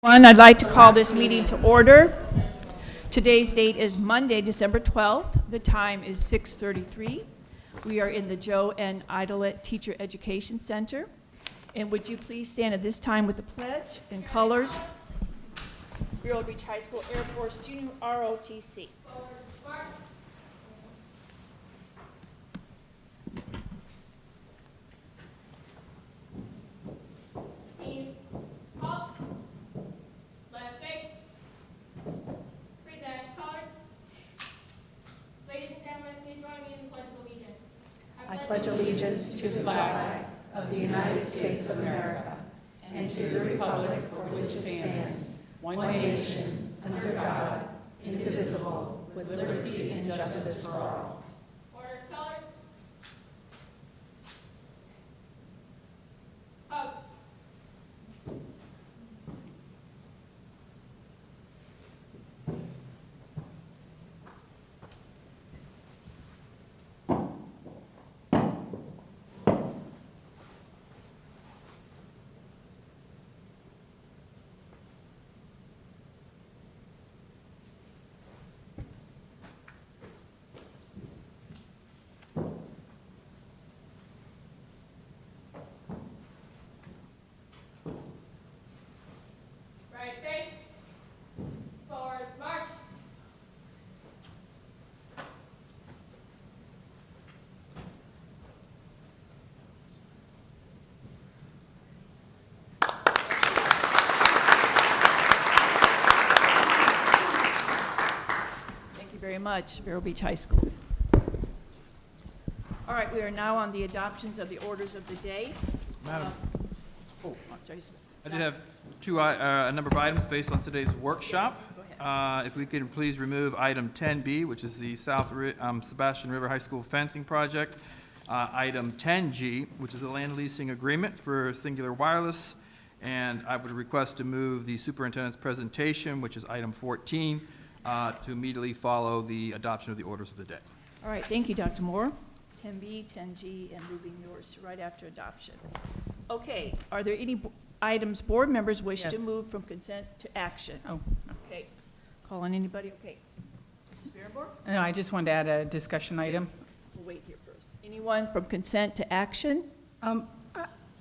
I'd like to call this meeting to order. Today's date is Monday, December 12th. The time is 6:33. We are in the Joe N. Idolet Teacher Education Center. And would you please stand at this time with the pledge and colors? Vero Beach High School Air Force Junior ROTC. Team up, left face, present colors. Ladies and gentlemen, please join me in the Pledge of Allegiance. I pledge allegiance to the flag of the United States of America and to the republic for which it stands, one nation, under God, indivisible, with liberty and justice for all. Order, colors. Pose. Right face. Forward march. Thank you very much, Vero Beach High School. All right, we are now on the adoptions of the orders of the day. Madam, Oh, I'm sorry. I did have a number of items based on today's workshop. Go ahead. If we could please remove item 10B, which is the South Sebastian River High School fencing project. Item 10G, which is the land leasing agreement for Singular Wireless. And I would request to move the superintendent's presentation, which is item 14, to immediately follow the adoption of the orders of the day. All right, thank you, Dr. Moore. 10B, 10G, and moving yours to right after adoption. Okay, are there any items board members wish to Yes. move from consent to action? Oh, Okay, call on anybody, okay. Ms. Berenborg? no, I just wanted to add a discussion item. We'll wait here first. Anyone from consent to action? I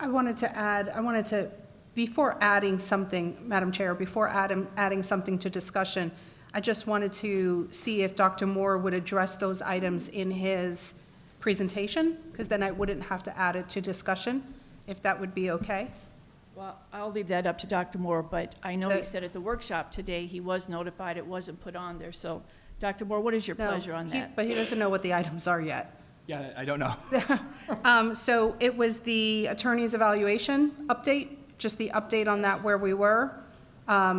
wanted to, before adding something, Madam Chair, before adding something to discussion, I just wanted to see if Dr. Moore would address those items in his presentation, because then I wouldn't have to add it to discussion, if that would be okay. Well, I'll leave that up to Dr. Moore, but I know he said at the workshop today, he was notified it wasn't put on there. So, Dr. Moore, what is your No, pleasure on that? But he doesn't know what the items are yet. Yeah, I don't know. So it was the attorney's evaluation update, just the update on that where we were.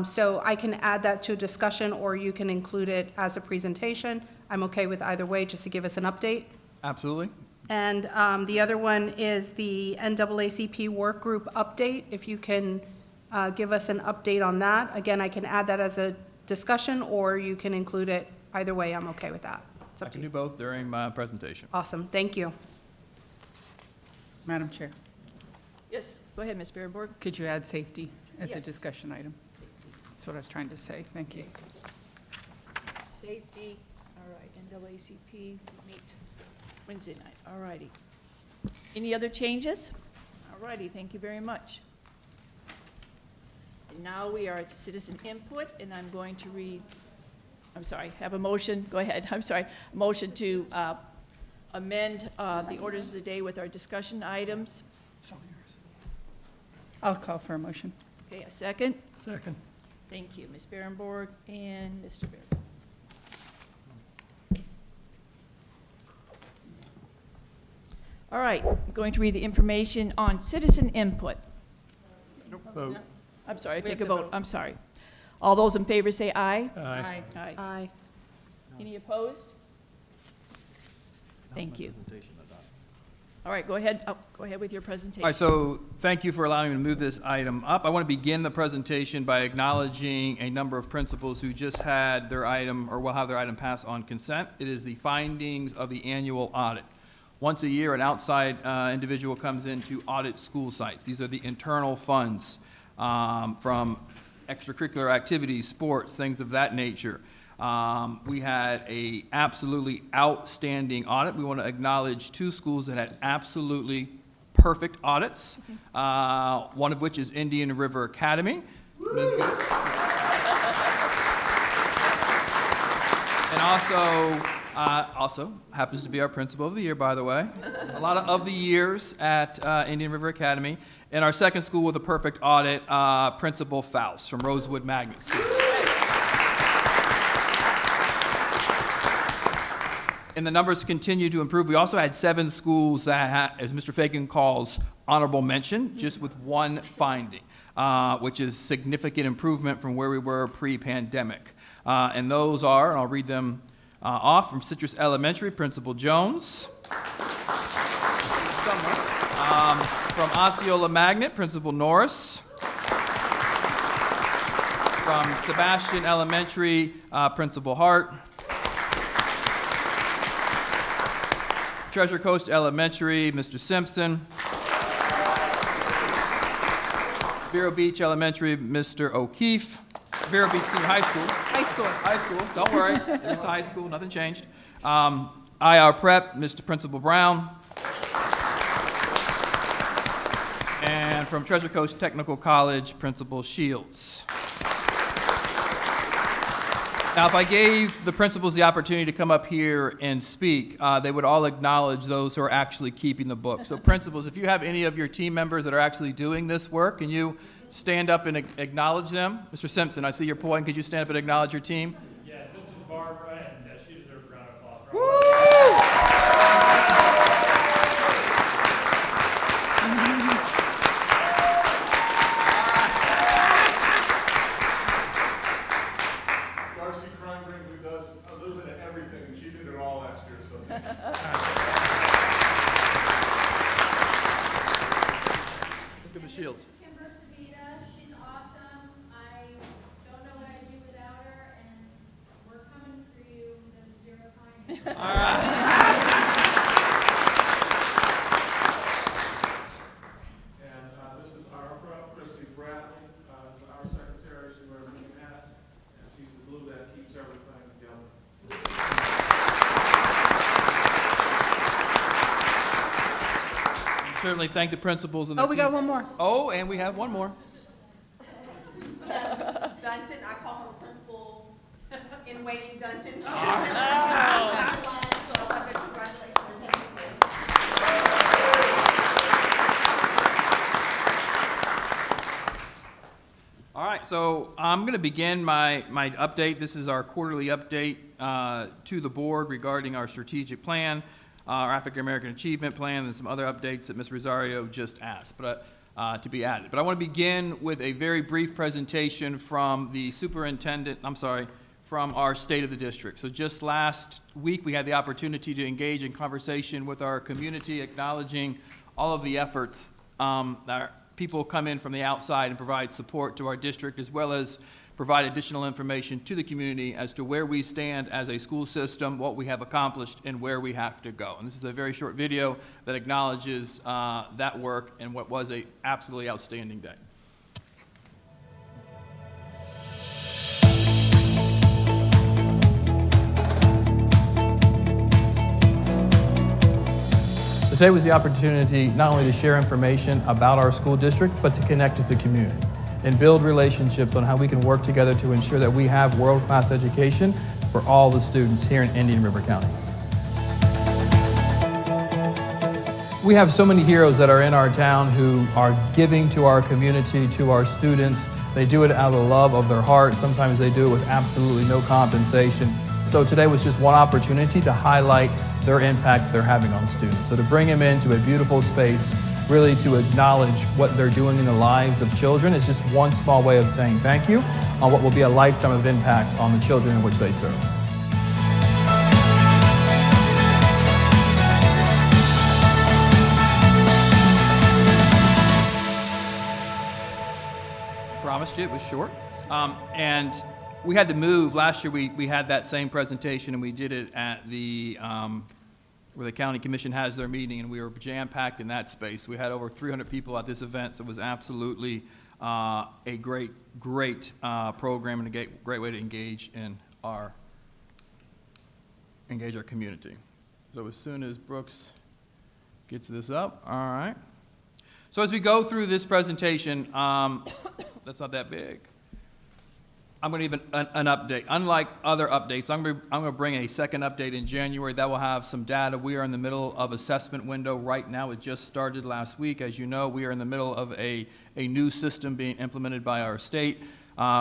So I can add that to a discussion, or you can include it as a presentation. I'm okay with either way, just to give us an update. Absolutely. And the other one is the NAACP work group update. If you can give us an update on that. Again, I can add that as a discussion, or you can include it. Either way, I'm okay with that. It's I up to can you. do both during my presentation. Awesome, thank you. Madam Chair, Yes, go ahead, Ms. Berenborg. could you add safety as a Yes. discussion item? That's what I was trying to say. Thank you. Safety, all right, NAACP, meet Wednesday night, all righty. Any other changes? All righty, thank you very much. And now we are at citizen input, and I'm going to read, I'm sorry, have a motion, go ahead, I'm sorry, motion to amend the orders of the day with our discussion items. I'll call for a motion. Okay, a second? Second. Thank you, Ms. Berenborg and Mr. Berenborg. All right, I'm going to read the information on citizen input. Vote. I'm sorry, We take have a to vote, I'm sorry. All those in favor say aye. Aye. Aye. Aye. Any opposed? Thank you. All right, go ahead with your presentation. All right, so thank you for allowing me to move this item up. I want to begin the presentation by acknowledging a number of principals who just had their item, or will have their item passed on consent. It is the findings of the annual audit. Once a year, an outside individual comes in to audit school sites. These are the internal funds from extracurricular activities, sports, things of that nature. We had a absolutely outstanding audit. We want to acknowledge 2 schools that had absolutely perfect audits, one of which is Indian River Academy. Ms. Good. And also happens to be our principal of the year, by the way. A lot of the years at Indian River Academy. And our second school with a perfect audit, Principal Faust from Rosewood Magnet School. And the numbers continue to improve. We also had 7 schools that had, as Mr. Fagan calls, honorable mention, just with 1 finding, which is significant improvement from where we were pre-pandemic. And those are, and I'll read them off, from Citrus Elementary, Principal Jones. From Osceola Magnet, Principal Norris. From Sebastian Elementary, Principal Hart. Treasure Coast Elementary, Mr. Simpson. Vero Beach Elementary, Mr. O'Keefe. Vero Beach Senior High School. High school, don't worry. There's high school, nothing changed. IR Prep, Mr. Principal Brown. And from Treasure Coast Technical College, Principal Shields. Now, if I gave the principals the opportunity to come up here and speak, they would all acknowledge those who are actually keeping the book. So principals, if you have any of your team members that are actually doing this work, can you stand up and acknowledge them? Mr. Simpson, I see your point. Could you stand up and acknowledge your team? Yes, this is Barbara, and she deserves a round of applause. Woo! Shields. She's awesome. I don't know what I'd do without her, and we're coming for you with 0 time. All right. And this is our prep, Christy Bradley, is our secretary. She wears many hats, and she's the glue that keeps everything together. Certainly thank the principals and the Oh, we got one more. Oh, and we have one more. Dunson, I call her Principal in waiting, Dunson. All right, so I'm going to begin my update. This is our quarterly update to the board regarding our strategic plan, our African American Achievement Plan, and some other updates that Ms. Rosario just asked to be added. But I want to begin with a very brief presentation from the superintendent, from our State of the District. So just last week, we had the opportunity to engage in conversation with our community, acknowledging all of the efforts that people come in from the outside and provide support to our district, as well as provide additional information to the community as to where we stand as a school system, what we have accomplished, and where we have to go. And this is a very short video that acknowledges that work and what was an absolutely outstanding day. Today was the opportunity not only to share information about our school district, but to connect as a community and build relationships on how we can work together to ensure that we have world-class education for all the students here in Indian River County. We have so many heroes that are in our town who are giving to our community, to our students. They do it out of the love of their heart. Sometimes they do it with absolutely no compensation. So today was just one opportunity to highlight their impact they're having on students. So to bring them into a beautiful space, really to acknowledge what they're doing in the lives of children is just one small way of saying thank you on what will be a lifetime of impact on the children in which they serve. Promised you it was short. And we had to move. Last year we had that same presentation and we did it at the where the county commission has their meeting, and we were jam-packed in that space. We had over 300 people at this event, so it was absolutely a great program and a great way to engage our community. So as soon as Brooks gets this up, all right. So as we go through this presentation, that's not that big. I'm going to give an update. Unlike other updates, I'm going to bring a second update in January that will have some data. We are in the middle of assessment window right now. It just started last week. As you know, we are in the middle of a new system being implemented by our state,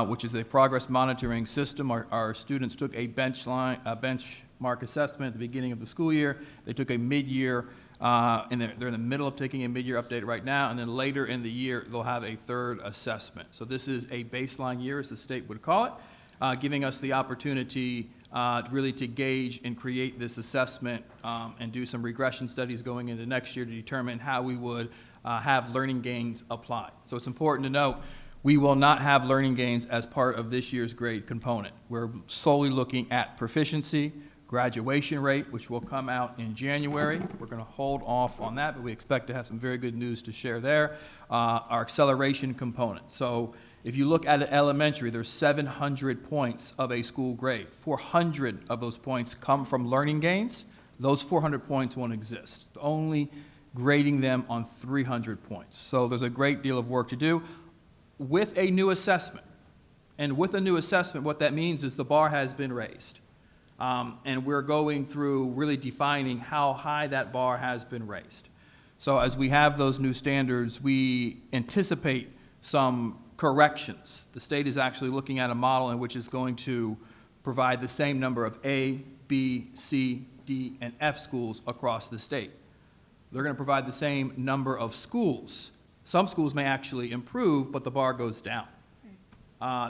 which is a progress monitoring system. Our students took a benchmark assessment at the beginning of the school year. They took a mid-year, and they're in the middle of taking a mid-year update right now, and then later in the year, they'll have a third assessment. So this is a baseline year, as the state would call it, giving us the opportunity really to gauge and create this assessment and do some regression studies going into next year to determine how we would have learning gains applied. So it's important to note, we will not have learning gains as part of this year's grade component. We're solely looking at proficiency, graduation rate, which will come out in January. We're going to hold off on that, but we expect to have some very good news to share there. Our acceleration component. So if you look at an elementary, there's 700 points of a school grade. 400 of those points come from learning gains. Those 400 points won't exist. It's only grading them on 300 points. So there's a great deal of work to do with a new assessment. And with a new assessment, what that means is the bar has been raised. And we're going through really defining how high that bar has been raised. So as we have those new standards, we anticipate some corrections. The state is actually looking at a model in which is going to provide the same number of A, B, C, D, and F schools across the state. They're going to provide the same number of schools. Some schools may actually improve, but the bar goes down,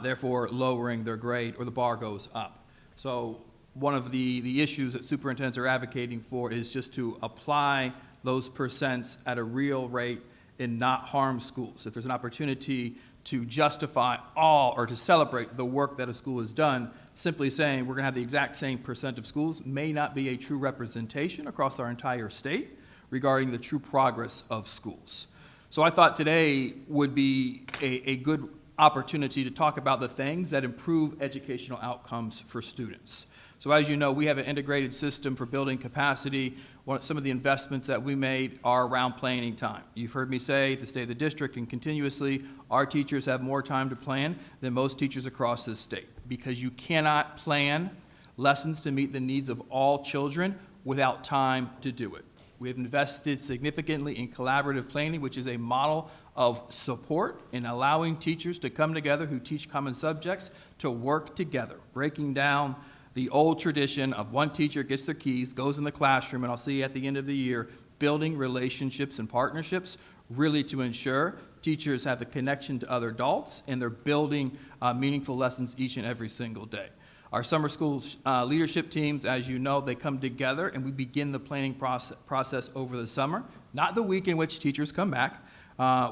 therefore lowering their grade, or the bar goes up. So one of the issues that superintendents are advocating for is just to apply those percents at a real rate and not harm schools. If there's an opportunity to justify all or to celebrate the work that a school has done, simply saying we're going to have the exact same percent of schools may not be a true representation across our entire state regarding the true progress of schools. So I thought today would be a good opportunity to talk about the things that improve educational outcomes for students. So as you know, we have an integrated system for building capacity. Some of the investments that we made are around planning time. You've heard me say at the state of the district and continuously, our teachers have more time to plan than most teachers across this state, because you cannot plan lessons to meet the needs of all children without time to do it. We have invested significantly in collaborative planning, which is a model of support in allowing teachers to come together who teach common subjects to work together, breaking down the old tradition of one teacher gets their keys, goes in the classroom, and I'll see you at the end of the year, building relationships and partnerships really to ensure teachers have the connection to other adults and they're building meaningful lessons each and every single day. Our summer school leadership teams, as you know, they come together and we begin the planning process over the summer, not the week in which teachers come back.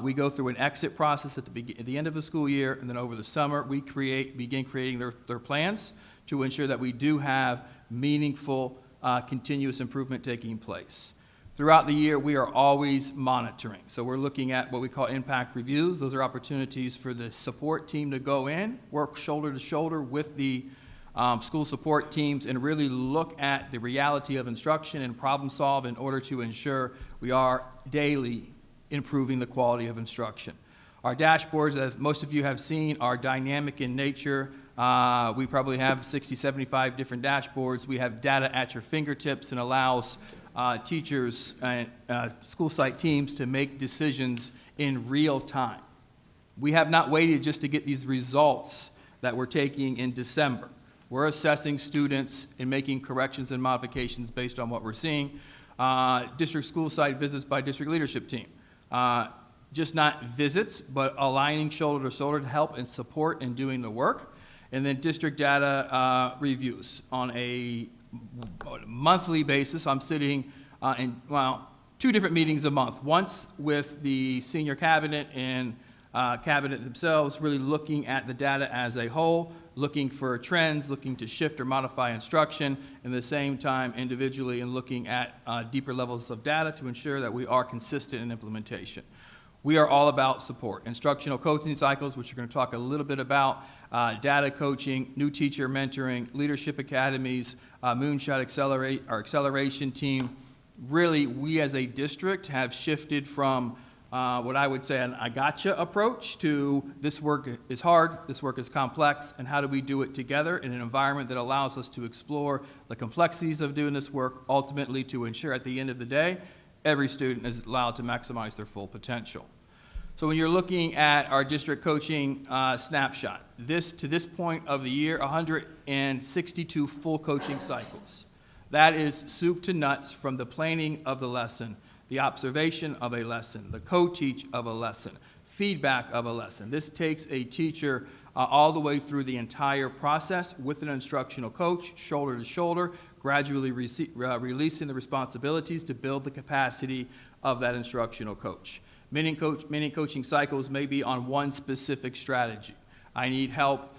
We go through an exit process at the end of the school year, and then over the summer we begin creating their plans to ensure that we do have meaningful, continuous improvement taking place. Throughout the year, we are always monitoring. So we're looking at what we call impact reviews. Those are opportunities for the support team to go in, work shoulder to shoulder with the school support teams, and really look at the reality of instruction and problem solve in order to ensure we are daily improving the quality of instruction. Our dashboards, as most of you have seen, are dynamic in nature. We probably have 60, 75 different dashboards. We have data at your fingertips and allows teachers and school site teams to make decisions in real time. We have not waited just to get these results that we're taking in December. We're assessing students and making corrections and modifications based on what we're seeing. District school site visits by district leadership team. Just not visits, but aligning shoulder to shoulder to help and support in doing the work. And then district data reviews on a monthly basis. I'm sitting in, two different meetings a month. Once with the senior cabinet and cabinet themselves, really looking at the data as a whole, looking for trends, looking to shift or modify instruction, and at the same time individually and looking at deeper levels of data to ensure that we are consistent in implementation. We are all about support. Instructional coaching cycles, which we're going to talk a little bit about, data coaching, new teacher mentoring, leadership academies, Moonshot Accelerate, our acceleration team. Really, we as a district have shifted from what I would say an I gotcha approach to this work is hard, this work is complex, and how do we do it together in an environment that allows us to explore the complexities of doing this work, ultimately to ensure at the end of the day, every student is allowed to maximize their full potential. So when you're looking at our district coaching snapshot, to this point of the year, 162 full coaching cycles. That is soup to nuts, from the planning of the lesson, the observation of a lesson, the co-teach of a lesson, feedback of a lesson. This takes a teacher all the way through the entire process with an instructional coach, shoulder to shoulder, gradually releasing the responsibilities to build the capacity of that instructional coach. Many coaching cycles may be on one specific strategy. I need help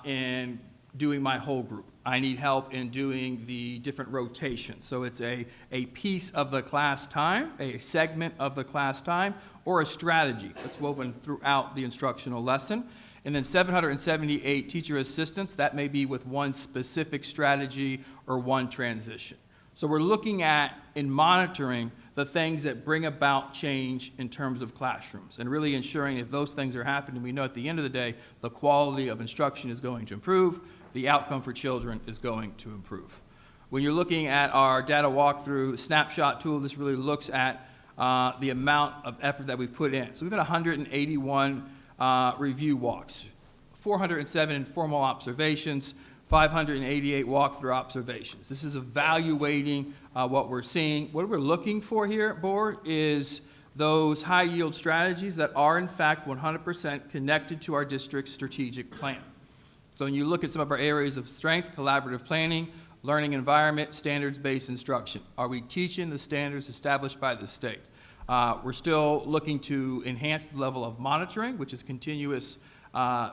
in doing my whole group. I need help in doing the different rotations. So it's a piece of the class time, a segment of the class time, or a strategy that's woven throughout the instructional lesson. And then 778 teacher assistants, that may be with one specific strategy or one transition. So we're looking at and monitoring the things that bring about change in terms of classrooms, and really ensuring if those things are happening, we know at the end of the day, the quality of instruction is going to improve, the outcome for children is going to improve. When you're looking at our data walkthrough snapshot tool, this really looks at the amount of effort that we've put in. So we've had 181 review walks, 407 informal observations, 588 walkthrough observations. This is evaluating what we're seeing. What we're looking for here at board is those high yield strategies that are in fact 100% connected to our district's strategic plan. So when you look at some of our areas of strength, collaborative planning, learning environment, standards-based instruction, are we teaching the standards established by the state? We're still looking to enhance the level of monitoring, which is continuous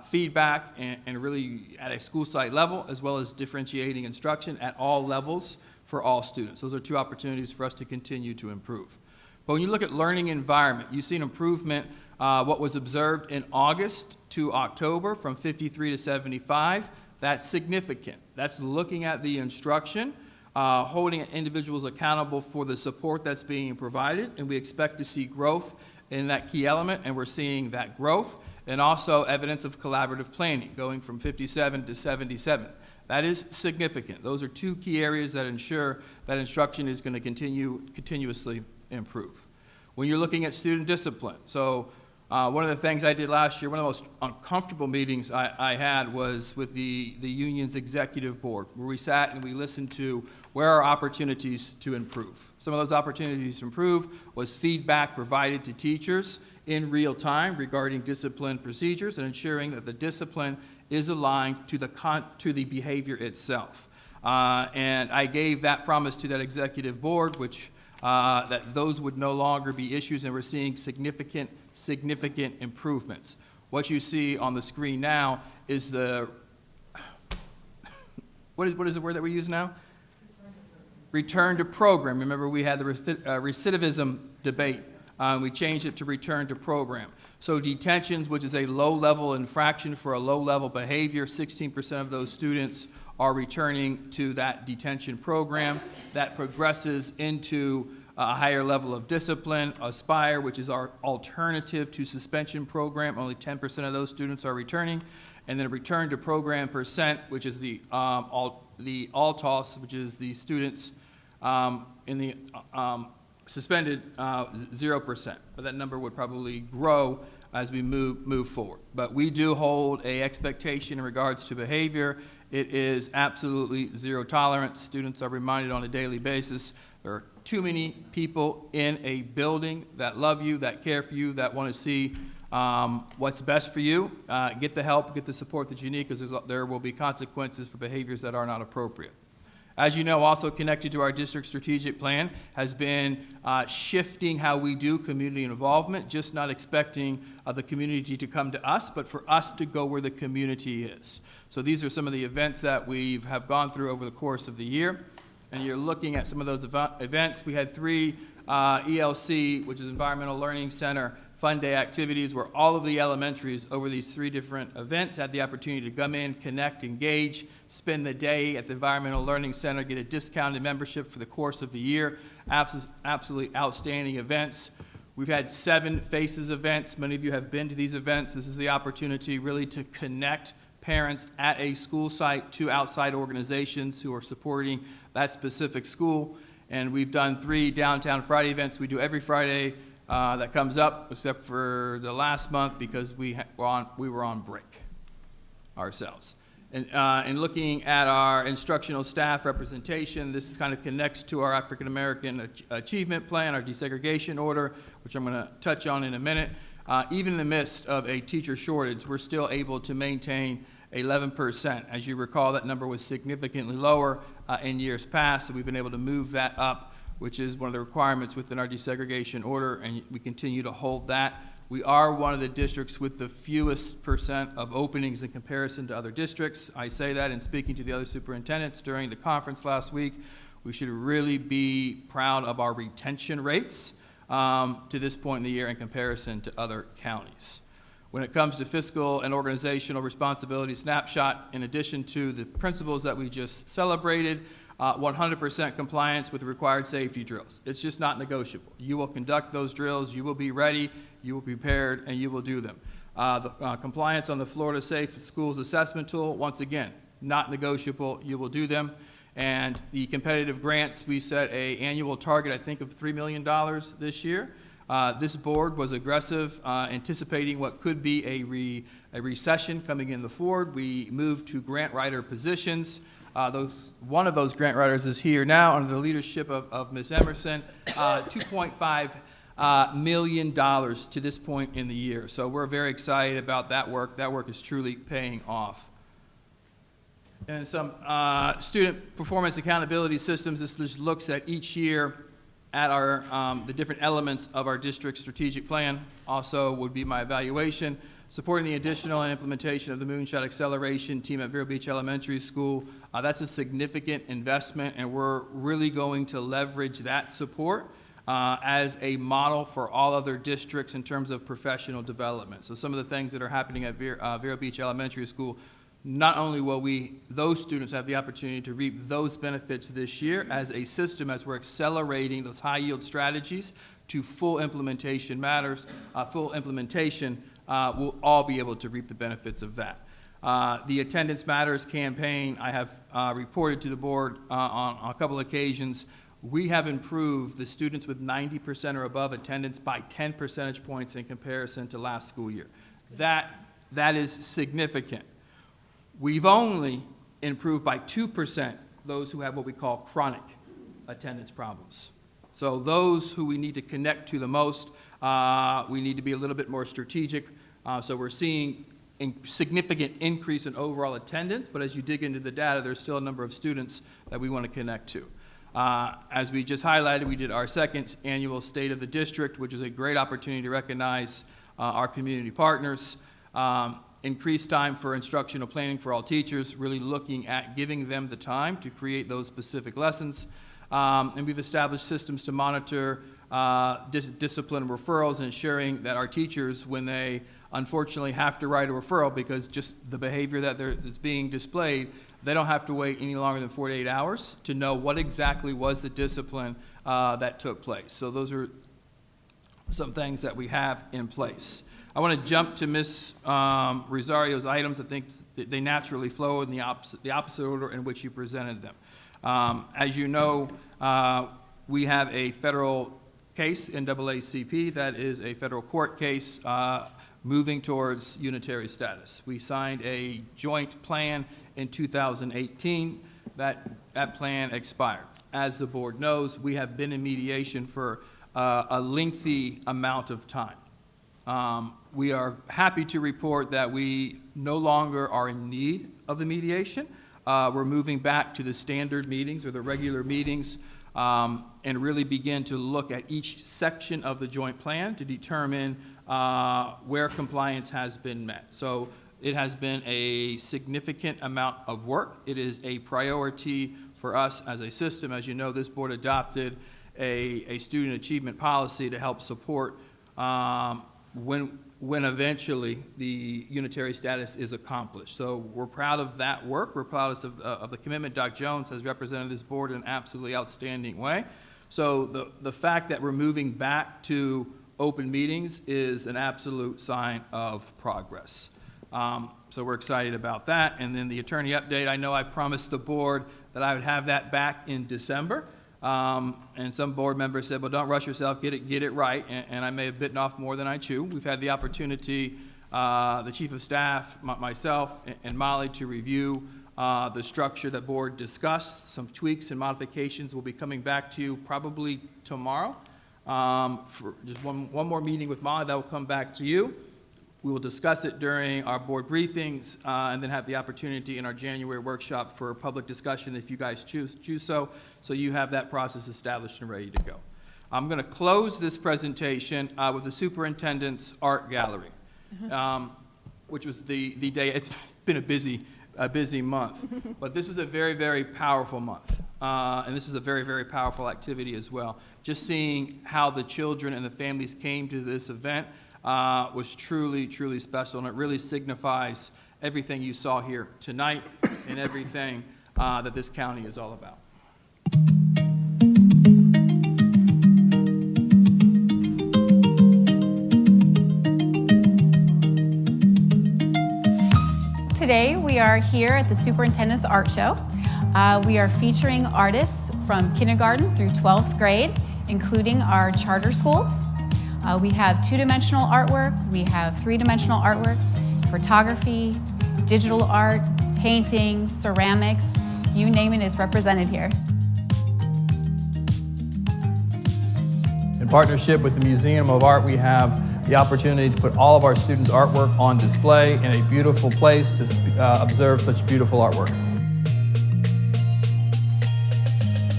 feedback and really at a school site level, as well as differentiating instruction at all levels for all students. Those are two opportunities for us to continue to improve. But when you look at learning environment, you see an improvement, what was observed in August to October from 53 to 75. That's significant. That's looking at the instruction, holding individuals accountable for the support that's being provided, and we expect to see growth in that key element, and we're seeing that growth, and also evidence of collaborative planning, going from 57 to 77. That is significant. Those are two key areas that ensure that instruction is going to continuously improve. When you're looking at student discipline, so one of the things I did last year, one of the most uncomfortable meetings I had was with the union's executive board, where we sat and we listened to where are opportunities to improve. Some of those opportunities to improve was feedback provided to teachers in real time regarding discipline procedures and ensuring that the discipline is aligned to the behavior itself. And I gave that promise to that executive board, which that those would no longer be issues, and we're seeing significant improvements. What you see on the screen now is the, what is the word that we use now? Return to program. Remember, we had the recidivism debate. We changed it to return to program. So detentions, which is a low-level infraction for a low-level behavior, 16% of those students are returning to that detention program. That progresses into a higher level of discipline. Aspire, which is our alternative to suspension program, only 10% of those students are returning. And then a return to program percent, which is the ALTOS, which is the students in the suspended 0%. But that number would probably grow as we move forward. But we do hold an expectation in regards to behavior. It is absolutely zero tolerance. Students are reminded on a daily basis there are too many people in a building that love you, that care for you, that want to see what's best for you. Get the help, get the support that you need, because there will be consequences for behaviors that are not appropriate. As you know, also connected to our district strategic plan has been shifting how we do community involvement, just not expecting the community to come to us, but for us to go where the community is. So these are some of the events that we have gone through over the course of the year. And you're looking at some of those events. We had 3 ELC, which is Environmental Learning Center, fun day activities where all of the elementaries over these 3 different events had the opportunity to come in, connect, engage, spend the day at the Environmental Learning Center, get a discounted membership for the course of the year. Absolutely outstanding events. We've had 7 Faces events. Many of you have been to these events. This is the opportunity really to connect parents at a school site to outside organizations who are supporting that specific school. And we've done 3 Downtown Friday events. We do every Friday that comes up, except for the last month because we were on break ourselves. And in looking at our instructional staff representation, this is kind of connects to our African American Achievement Plan, our desegregation order, which I'm going to touch on in a minute. Even in the midst of a teacher shortage, we're still able to maintain 11%. As you recall, that number was significantly lower in years past, so we've been able to move that up, which is one of the requirements within our desegregation order, and we continue to hold that. We are one of the districts with the fewest percent of openings in comparison to other districts. I say that in speaking to the other superintendents during the conference last week. We should really be proud of our retention rates to this point in the year in comparison to other counties. When it comes to fiscal and organizational responsibility snapshot, in addition to the principles that we just celebrated, 100% compliance with the required safety drills. It's just not negotiable. You will conduct those drills, you will be ready, you will be prepared, and you will do them. Compliance on the Florida Safe Schools Assessment Tool, once again, not negotiable, you will do them. And the competitive grants, we set an annual target, I think, of $3 million this year. This board was aggressive, anticipating what could be a recession coming in the forward. We moved to grant writer positions. One of those grant writers is here now under the leadership of Ms. Emerson, $2.5 million to this point in the year. So we're very excited about that work. That work is truly paying off. And some student performance accountability systems. This just looks at each year at our the different elements of our district strategic plan. Also would be my evaluation. Supporting the additional and implementation of the Moonshot Acceleration team at Vero Beach Elementary School. That's a significant investment, and we're really going to leverage that support as a model for all other districts in terms of professional development. So some of the things that are happening at Vero Beach Elementary School, not only will those students have the opportunity to reap those benefits this year as a system, as we're accelerating those high-yield strategies to full implementation we'll all be able to reap the benefits of that. The Attendance Matters campaign, I have reported to the board on a couple occasions. We have improved the students with 90% or above attendance by 10 percentage points in comparison to last school year. That is significant. We've only improved by 2% those who have what we call chronic attendance problems. So those who we need to connect to the most, we need to be a little bit more strategic. So we're seeing a significant increase in overall attendance, but as you dig into the data, there's still a number of students that we want to connect to. As we just highlighted, we did our 2nd annual State of the District, which is a great opportunity to recognize our community partners. Increased time for instructional planning for all teachers, really looking at giving them the time to create those specific lessons. And we've established systems to monitor discipline referrals and ensuring that our teachers, when they unfortunately have to write a referral because just the behavior that's being displayed, they don't have to wait any longer than 48 hours to know what exactly was the discipline that took place. So those are some things that we have in place. I want to jump to Ms. Rosario's items. I think they naturally flow in the opposite order in which you presented them. As you know, we have a federal case, NAACP, that is a federal court case moving towards unitary status. We signed a joint plan in 2018. That plan expired. As the board knows, we have been in mediation for a lengthy amount of time. We are happy to report that we no longer are in need of the mediation. We're moving back to the standard meetings or the regular meetings and really begin to look at each section of the joint plan to determine where compliance has been met. So it has been a significant amount of work. It is a priority for us as a system. As you know, this board adopted a student achievement policy to help support when eventually the unitary status is accomplished. So we're proud of that work. We're proud of the commitment Doc Jones has represented this board in an absolutely outstanding way. So the fact that we're moving back to open meetings is an absolute sign of progress. So we're excited about that. And then the attorney update, I know I promised the board that I would have that back in December. And some board members said, well, don't rush yourself, get it right. And I may have bitten off more than I chew. We've had the opportunity, the chief of staff, myself, and Molly to review the structure that board discussed. Some tweaks and modifications will be coming back to you probably tomorrow. For just one more meeting with Molly, that will come back to you. We will discuss it during our board briefings and then have the opportunity in our January workshop for public discussion if you guys choose so you have that process established and ready to go. I'm going to close this presentation with the superintendent's art gallery, which was the day. It's been a busy month, but this was a very, very powerful month, and this was a very, very powerful activity as well. Just seeing how the children and the families came to this event was truly, truly special, and it really signifies everything you saw here tonight and everything that this county is all about. Today we are here at the Superintendent's Art Show. We are featuring artists from kindergarten through 12th grade, including our charter schools. We have two-dimensional artwork, we have three-dimensional artwork, photography, digital art, painting, ceramics, you name it is represented here. In partnership with the Museum of Art, we have the opportunity to put all of our students' artwork on display in a beautiful place to observe such beautiful artwork.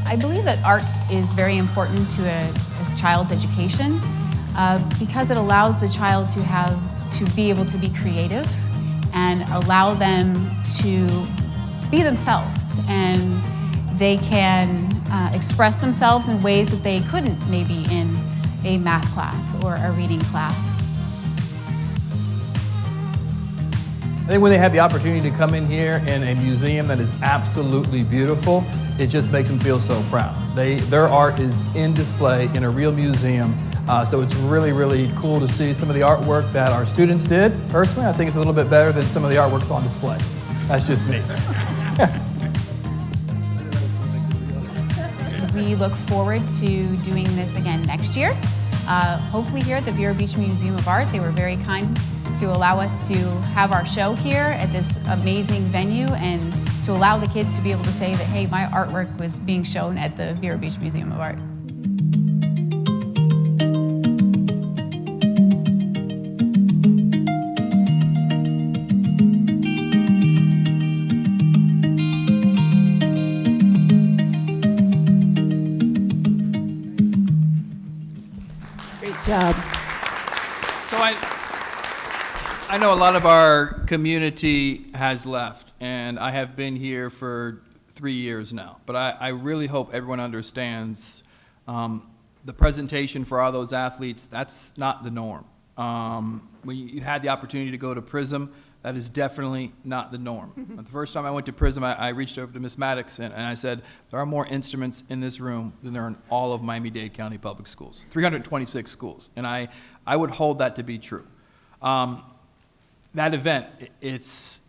I believe that art is very important to a child's education because it allows the child to be able to be creative and allow them to be themselves, and they can express themselves in ways that they couldn't maybe in a math class or a reading class. I think when they have the opportunity to come in here in a museum that is absolutely beautiful, it just makes them feel so proud. Their art is in display in a real museum, so it's really, really cool to see some of the artwork that our students did. Personally, I think it's a little bit better than some of the artworks on display. That's just me. We look forward to doing this again next year. Hopefully here at the Vero Beach Museum of Art, they were very kind to allow us to have our show here at this amazing venue and to allow the kids to be able to say that, hey, my artwork was being shown at the Vero Beach Museum of Art. Great job. So I know a lot of our community has left, and I have been here for 3 years now, but I really hope everyone understands the presentation for all those athletes, that's not the norm. When you had the opportunity to go to Prism, that is definitely not the norm. The first time I went to Prism, I reached over to Ms. Maddox and I said, there are more instruments in this room than there are in all of Miami-Dade County Public Schools, 326 schools, and I would hold that to be true. That event, it's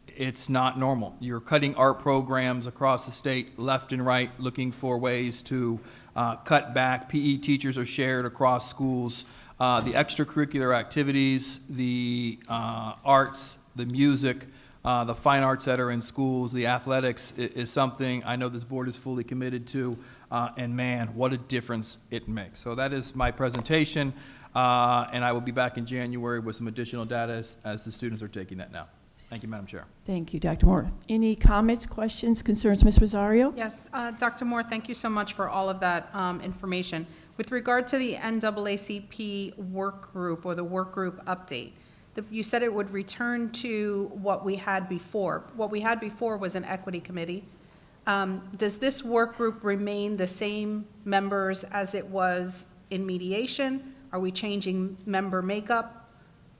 not normal. You're cutting art programs across the state left and right, looking for ways to cut back. PE teachers are shared across schools. The extracurricular activities, the arts, the music, the fine arts that are in schools, the athletics is something I know this board is fully committed to, and man, what a difference it makes. So that is my presentation. And I will be back in January with some additional data as the students are taking that now. Thank you, Madam Chair. Thank you, Dr. Moore. Any comments, questions, concerns, Ms. Rosario? Yes, Dr. Moore, thank you so much for all of that information. With regard to the NAACP work group or the work group update, you said it would return to what we had before. What we had before was an equity committee. Does this work group remain the same members as it was in mediation? Are we changing member makeup?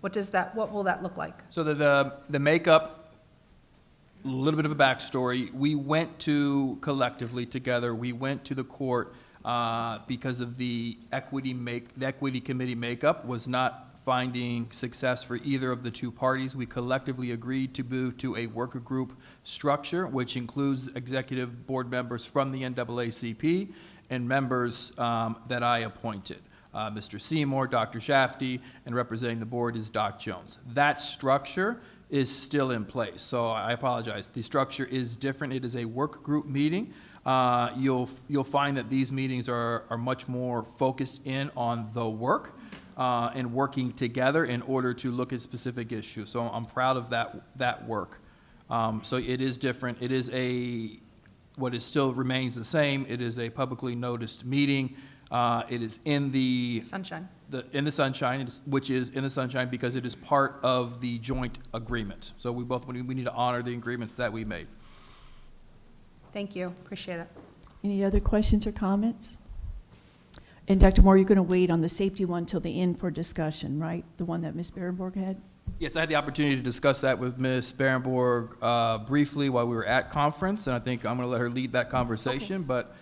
What will that look like? So the makeup, a little bit of a backstory. We went to, collectively together, we went to the court because of the equity committee makeup was not finding success for either of the two parties. We collectively agreed to move to a worker group structure, which includes executive board members from the NAACP and members that I appointed. Mr. Seymour, Dr. Shafty, and representing the board is Doc Jones. That structure is still in place, so I apologize. The structure is different. It is a work group meeting. You'll find that these meetings are much more focused in on the work and working together in order to look at specific issues. So I'm proud of that work. So it is different. It is what is still remains the same. It is a publicly noticed meeting. It is in the Sunshine. In the sunshine, which is in the sunshine because it is part of the joint agreement. So we need to honor the agreements that we made. Thank you. Appreciate it. Any other questions or comments? And Dr. Moore, you're going to wait on the safety one till the end for discussion, right? The one that Ms. Berenborg had? Yes, I had the opportunity to discuss that with Ms. Berenborg briefly while we were at conference, and I think I'm going to let her lead that conversation, but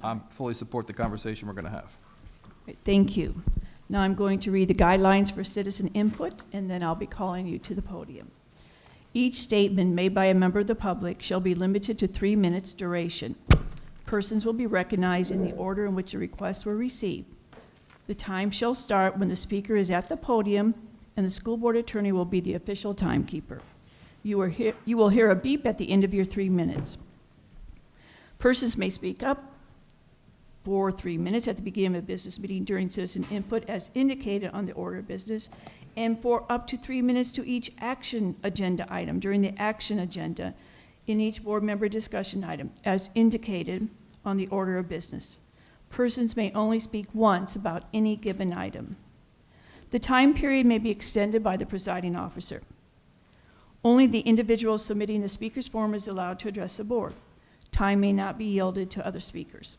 I fully support the conversation we're going to have. Great, thank you. Now I'm going to read the guidelines for citizen input, and then I'll be calling you to the podium. Each statement made by a member of the public shall be limited to 3 minutes duration. Persons will be recognized in the order in which the requests were received. The time shall start when the speaker is at the podium, and the school board attorney will be the official timekeeper. You will hear a beep at the end of your 3 minutes. Persons may speak up for 3 minutes at the beginning of a business meeting during citizen input as indicated on the order of business, and for up to 3 minutes to each action agenda item during the action agenda in each board member discussion item as indicated on the order of business. Persons may only speak once about any given item. The time period may be extended by the presiding officer. Only the individual submitting the speaker's form is allowed to address the board. Time may not be yielded to other speakers.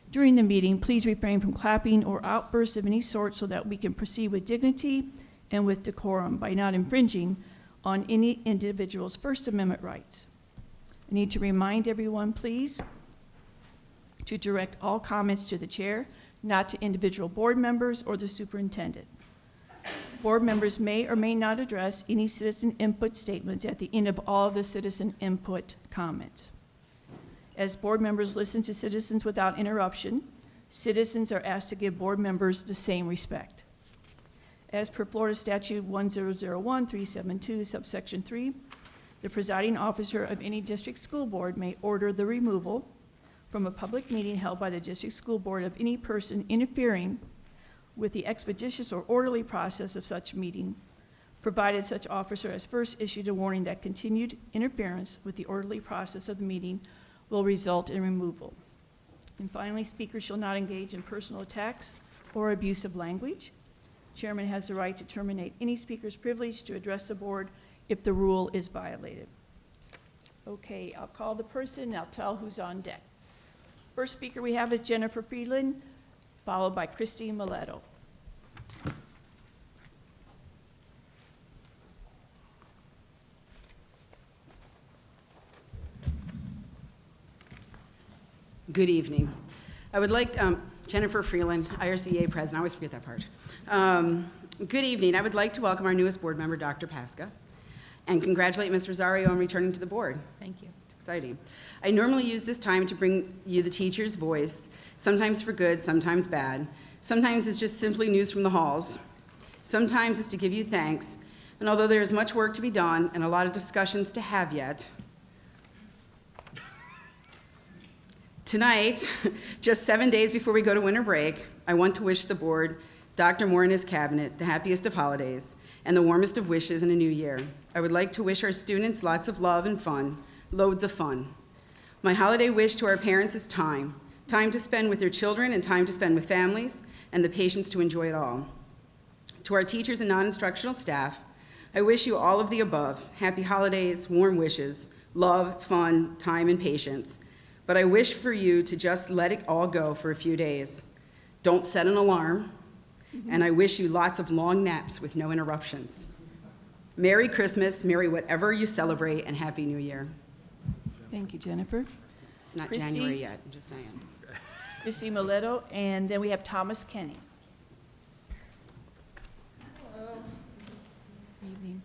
During the meeting, please refrain from clapping or outbursts of any sort so that we can proceed with dignity and with decorum by not infringing on any individual's First Amendment rights. I need to remind everyone, please, to direct all comments to the chair, not to individual board members or the superintendent. Board members may or may not address any citizen input statements at the end of all of the citizen input comments. As board members listen to citizens without interruption, citizens are asked to give board members the same respect. As per Florida Statute 1001372, subsection 3, the presiding officer of any district school board may order the removal from a public meeting held by the district school board of any person interfering with the expeditious or orderly process of such meeting, provided such officer has first issued a warning that continued interference with the orderly process of the meeting will result in removal. And finally, speakers shall not engage in personal attacks or abusive language. Chairman has the right to terminate any speaker's privilege to address the board if the rule is violated. Okay, I'll call the person and I'll tell who's on deck. First speaker we have is Jennifer Friedland, followed by Christine Mileto. Good evening. I would like, Jennifer Freeland, IRCA president, I always forget that part. Good evening. I would like to welcome our newest board member, Dr. Pasca, and congratulate Ms. Rosario on returning to the board. Thank you. It's exciting. I normally use this time to bring you the teacher's voice, sometimes for good, sometimes bad. Sometimes it's just simply news from the halls. Sometimes it's to give you thanks. And although there is much work to be done and a lot of discussions to have yet, tonight, just 7 days before we go to winter break, I want to wish the board, Dr. Moore and his cabinet, the happiest of holidays and the warmest of wishes in a new year. I would like to wish our students lots of love and fun, loads of fun. My holiday wish to our parents is time to spend with their children and time to spend with families and the patience to enjoy it all. To our teachers and non-instructional staff, I wish you all of the above, happy holidays, warm wishes, love, fun, time, and patience. But I wish for you to just let it all go for a few days. Don't set an alarm. And I wish you lots of long naps with no interruptions. Merry Christmas, Merry whatever you celebrate, and Happy New Year. Thank you, Jennifer. It's not Christy? January yet, I'm just saying. Christy Mileto, and then we have Thomas Kenny. Evening.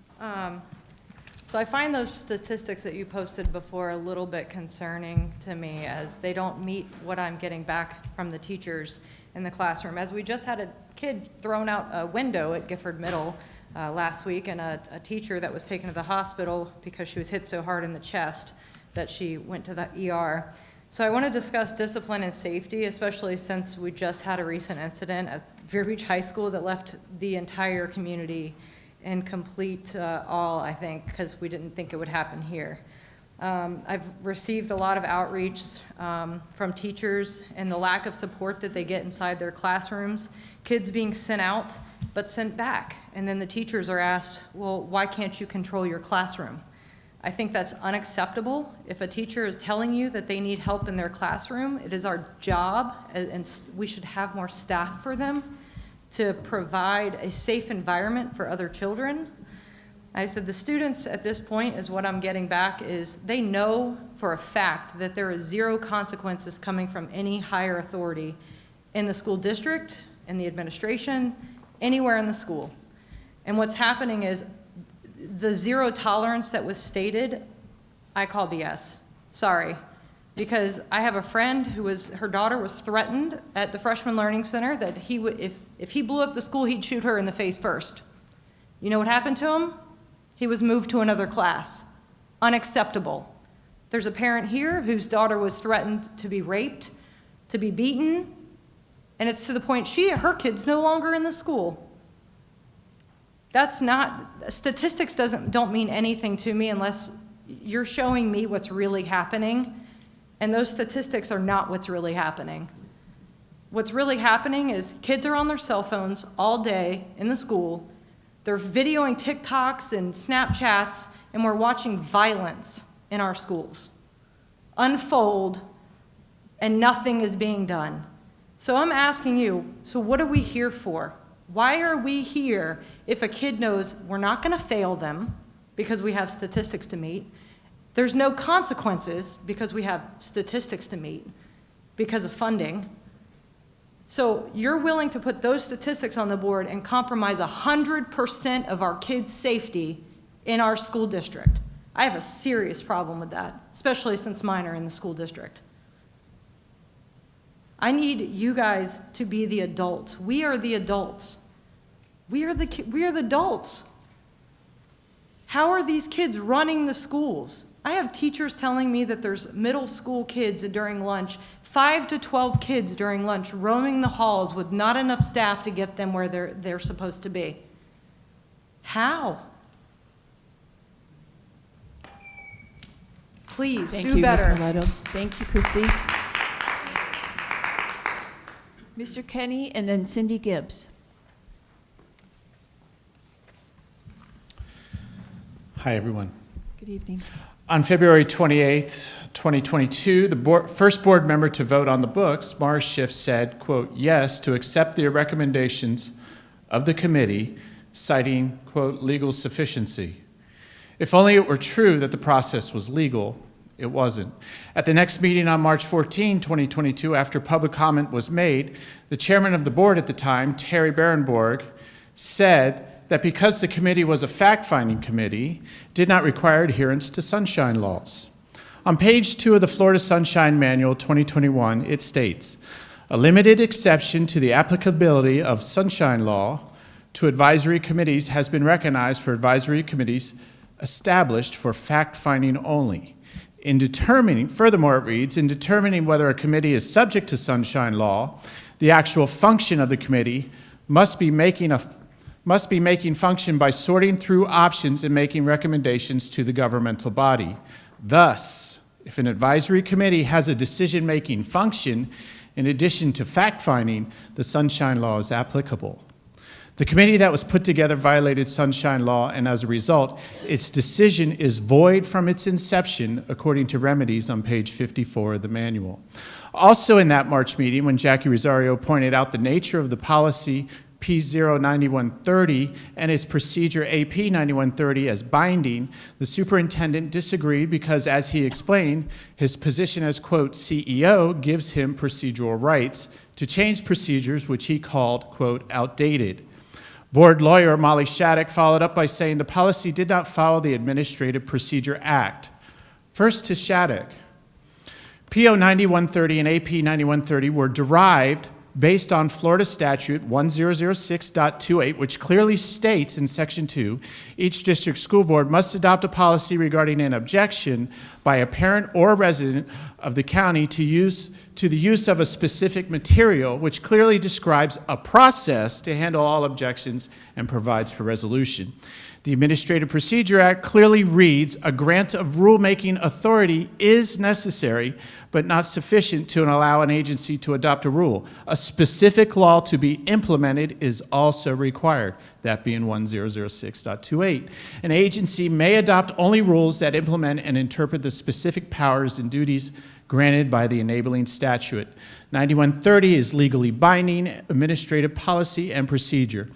So I find those statistics that you posted before a little bit concerning to me, as they don't meet what I'm getting back from the teachers in the classroom. As we just had a kid thrown out a window at Gifford Middle last week, and a teacher that was taken to the hospital because she was hit so hard in the chest that she went to the ER. So I want to discuss discipline and safety, especially since we just had a recent incident at Vero Beach High School that left the entire community in complete awe, I think, because we didn't think it would happen here. I've received a lot of outreach from teachers and the lack of support that they get inside their classrooms, kids being sent out but sent back. And then the teachers are asked, well, why can't you control your classroom? I think that's unacceptable. If a teacher is telling you that they need help in their classroom, it is our job, and we should have more staff for them, to provide a safe environment for other children. I said the students at this point, is what I'm getting back, is they know for a fact that there is zero consequences coming from any higher authority in the school district, in the administration, anywhere in the school. And what's happening is the zero tolerance that was stated, I call BS. Sorry. Because I have a friend who her daughter was threatened at the Freshman Learning Center that he would, if he blew up the school, he'd shoot her in the face first. You know what happened to him? He was moved to another class. Unacceptable. There's a parent here whose daughter was threatened to be raped, to be beaten, and it's to the point her kid's no longer in the school. That's not, statistics don't mean anything to me unless you're showing me what's really happening. And those statistics are not what's really happening. What's really happening is kids are on their cell phones all day in the school. They're videoing TikToks and Snapchats, and we're watching violence in our schools unfold, and nothing is being done. So I'm asking you, so what are we here for? Why are we here if a kid knows we're not going to fail them because we have statistics to meet? There's no consequences because we have statistics to meet because of funding. So you're willing to put those statistics on the board and compromise 100% of our kids' safety in our school district. I have a serious problem with that, especially since mine are in the school district. I need you guys to be the adults. We are the adults. We are the adults. How are these kids running the schools? I have teachers telling me that there's middle school kids during lunch, 5 to 12 kids during lunch roaming the halls with not enough staff to get them where they're supposed to be. How? Please, do better. Thank you, Ms. Mileto. Thank you, Christy. Mr. Kenny, and then Cindy Gibbs. Hi, everyone. Good evening. On February 28th, 2022, the first board member to vote on the books, Mara Schiff, said, quote, yes, to accept the recommendations of the committee, citing, quote, legal sufficiency. If only it were true that the process was legal, it wasn't. At the next meeting on March 14, 2022, after public comment was made, the chairman of the board at the time, Terry Berenborg, said that because the committee was a fact-finding committee, did not require adherence to sunshine laws. On page 2 of the Florida Sunshine Manual 2021, it states, a limited exception to the applicability of sunshine law to advisory committees has been recognized for advisory committees established for fact-finding only. In determining, furthermore it reads, in determining whether a committee is subject to sunshine law, the actual function of the committee must be making function by sorting through options and making recommendations to the governmental body. Thus, if an advisory committee has a decision-making function in addition to fact-finding, the sunshine law is applicable. The committee that was put together violated sunshine law, and as a result, its decision is void from its inception, according to remedies on page 54 of the manual. Also in that March meeting, when Jackie Rosario pointed out the nature of the policy P09130 and its procedure AP 9130 as binding, the superintendent disagreed because, as he explained, his position as, quote, CEO gives him procedural rights to change procedures which he called, quote, outdated. Board lawyer Molly Shattuck followed up by saying the policy did not follow the Administrative Procedure Act. First to Shattuck. PO 9130 and AP 9130 were derived based on Florida Statute 1006.28, which clearly states in Section 2, each district school board must adopt a policy regarding an objection by a parent or resident of the county to the use of a specific material, which clearly describes a process to handle all objections and provides for resolution. The Administrative Procedure Act clearly reads, a grant of rulemaking authority is necessary, but not sufficient to allow an agency to adopt a rule. A specific law to be implemented is also required, that being 1006.28. An agency may adopt only rules that implement and interpret the specific powers and duties granted by the enabling statute. 9130 is legally binding administrative policy and procedure.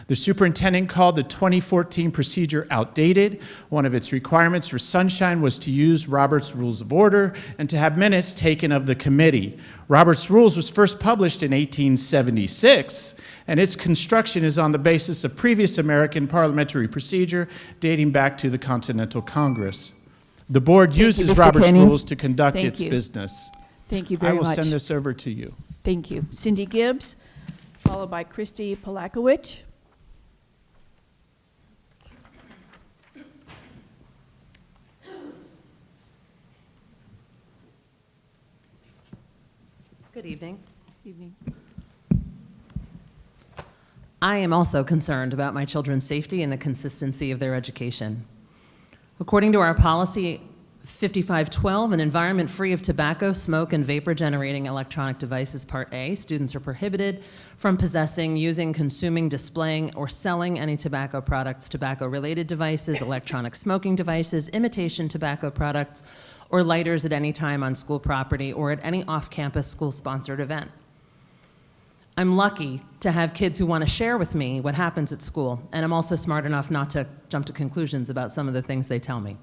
The superintendent called the 2014 procedure outdated. One of its requirements for Sunshine was to use Robert's Rules of Order and to have minutes taken of the committee. Robert's Rules was first published in 1876, and its construction is on the basis of previous American parliamentary procedure dating back to the Continental Congress. The board uses Mr. Robert's Kenny. Rules to conduct Thank its you. business. Thank you very I will much. send this over to you. Thank you. Cindy Gibbs, followed by Christy Polakowicz. Good evening. Evening. I am also concerned about my children's safety and the consistency of their education. According to our policy 5512, an environment free of tobacco, smoke, and vapor-generating electronic devices, Part A, students are prohibited from possessing, using, consuming, displaying, or selling any tobacco products, tobacco-related devices, electronic smoking devices, imitation tobacco products, or lighters at any time on school property or at any off-campus school-sponsored event. I'm lucky to have kids who want to share with me what happens at school, and I'm also smart enough not to jump to conclusions about some of the things they tell me.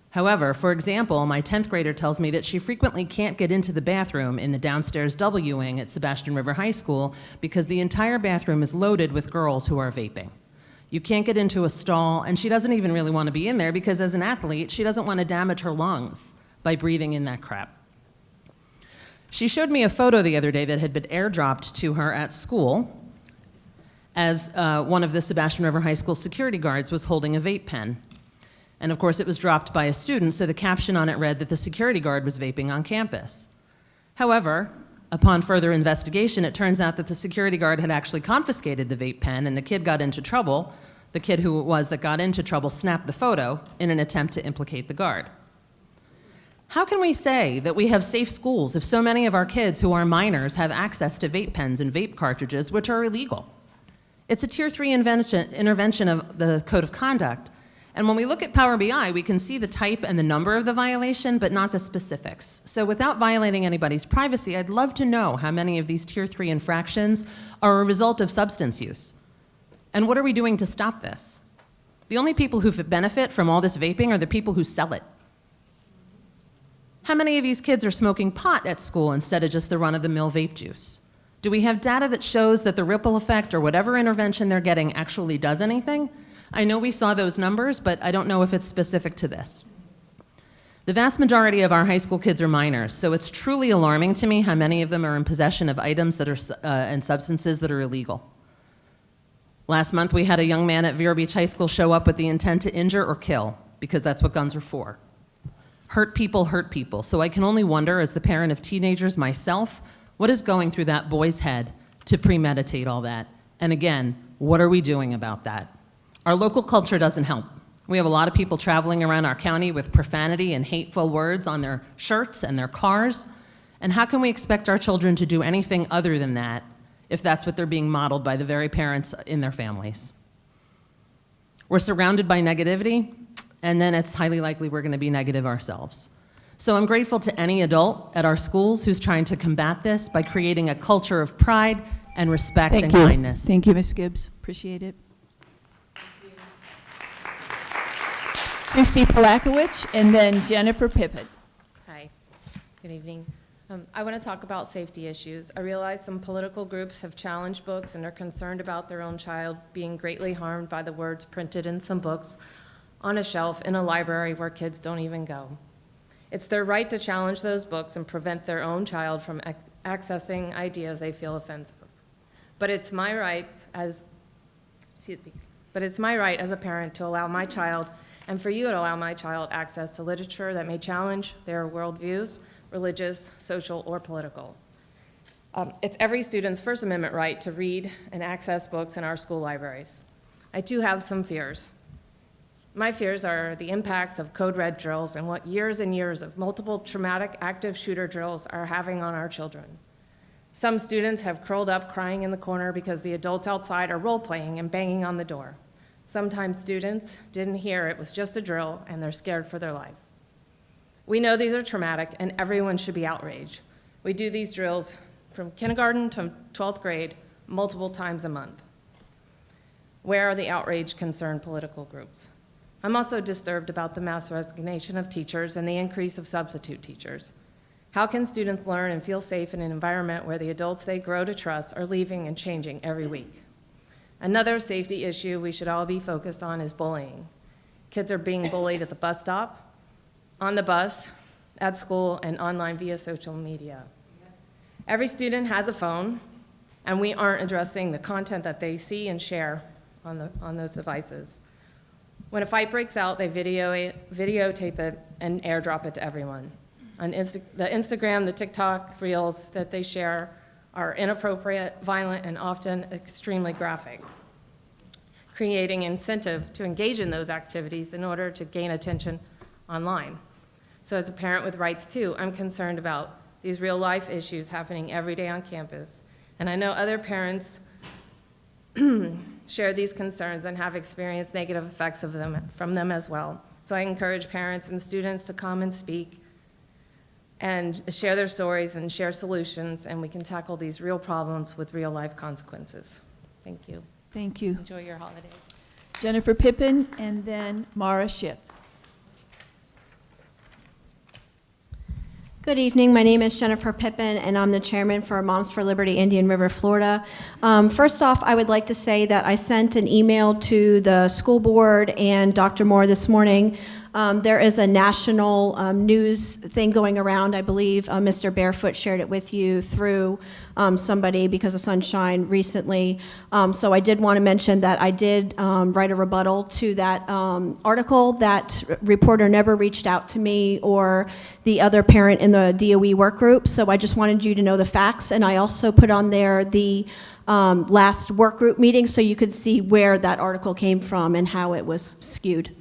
However, for example, my 10th grader tells me that she frequently can't get into the bathroom in the downstairs W wing at Sebastian River High School because the entire bathroom is loaded with girls who are vaping. You can't get into a stall, and she doesn't even really want to be in there because as an athlete, she doesn't want to damage her lungs by breathing in that crap. She showed me a photo the other day that had been airdropped to her at school as one of the Sebastian River High School security guards was holding a vape pen. And of course, it was dropped by a student, so the caption on it read that the security guard was vaping on campus. However, upon further investigation, it turns out that the security guard had actually confiscated the vape pen, and the kid got into trouble. The kid who it was that got into trouble snapped the photo in an attempt to implicate the guard. How can we say that we have safe schools if so many of our kids who are minors have access to vape pens and vape cartridges, which are illegal? It's a Tier 3 intervention of the Code of Conduct. And when we look at Power BI, we can see the type and the number of the violation, but not the specifics. So without violating anybody's privacy, I'd love to know how many of these Tier 3 infractions are a result of substance use. And what are we doing to stop this? The only people who benefit from all this vaping are the people who sell it. How many of these kids are smoking pot at school instead of just the run-of-the-mill vape juice? Do we have data that shows that the ripple effect or whatever intervention they're getting actually does anything? I know we saw those numbers, but I don't know if it's specific to this. The vast majority of our high school kids are minors, so it's truly alarming to me how many of them are in possession of items that are and substances that are illegal. Last month, we had a young man at Vero Beach High School show up with the intent to injure or kill, because that's what guns are for. Hurt people, so I can only wonder, as the parent of teenagers myself, what is going through that boy's head to premeditate all that? And again, what are we doing about that? Our local culture doesn't help. We have a lot of people traveling around our county with profanity and hateful words on their shirts and their cars. And how can we expect our children to do anything other than that if that's what they're being modeled by the very parents in their families? We're surrounded by negativity, and then it's highly likely we're going to be negative ourselves. So I'm grateful to any adult at our schools who's trying to combat this by creating a culture of pride, and respect Thank and you. kindness. Thank you, Ms. Gibbs. Appreciate it. Christy Polakowicz, and then Jennifer Pippin. Hi, good evening. I want to talk about safety issues. I realize some political groups have challenged books and are concerned about their own child being greatly harmed by the words printed in some books on a shelf in a library where kids don't even go. It's their right to challenge those books and prevent their own child from accessing ideas they feel offensive. But it's my right as a parent to allow my child, and for you to allow my child, access to literature that may challenge their worldviews, religious, social, or political. It's every student's First Amendment right to read and access books in our school libraries. I do have some fears. My fears are the impacts of code red drills and what years and years of multiple traumatic active shooter drills are having on our children. Some students have curled up crying in the corner because the adults outside are role-playing and banging on the door. Sometimes students didn't hear it was just a drill and they're scared for their life. We know these are traumatic and everyone should be outraged. We do these drills from kindergarten to 12th grade multiple times a month. Where are the outraged, concerned political groups? I'm also disturbed about the mass resignation of teachers and the increase of substitute teachers. How can students learn and feel safe in an environment where the adults they grow to trust are leaving and changing every week? Another safety issue we should all be focused on is bullying. Kids are being bullied at the bus stop, on the bus, at school, and online via social media. Every student has a phone, and we aren't addressing the content that they see and share on those devices. When a fight breaks out, they videotape it and airdrop it to everyone. On the Instagram, the TikTok reels that they share are inappropriate, violent, and often extremely graphic, creating incentive to engage in those activities in order to gain attention online. So as a parent with rights too, I'm concerned about these real life issues happening every day on campus. And I know other parents share these concerns and have experienced negative effects from them as well. So I encourage parents and students to come and speak and share their stories and share solutions, and we can tackle these real problems with real life consequences. Thank you. Thank you. Enjoy your holidays. Jennifer Pippin, and then Mara Schiff. Good evening. My name is Jennifer Pippin, and I'm the chairman for Moms for Liberty Indian River, Florida. First off, I would like to say that I sent an email to the school board and Dr. Moore this morning. There is a national news thing going around. I believe Mr. Barefoot shared it with you through somebody because of Sunshine recently. So I did want to mention that I did write a rebuttal to that article. That reporter never reached out to me or the other parent in the DOE work group. So I just wanted you to know the facts. And I also put on there the last work group meeting so you could see where that article came from and how it was skewed.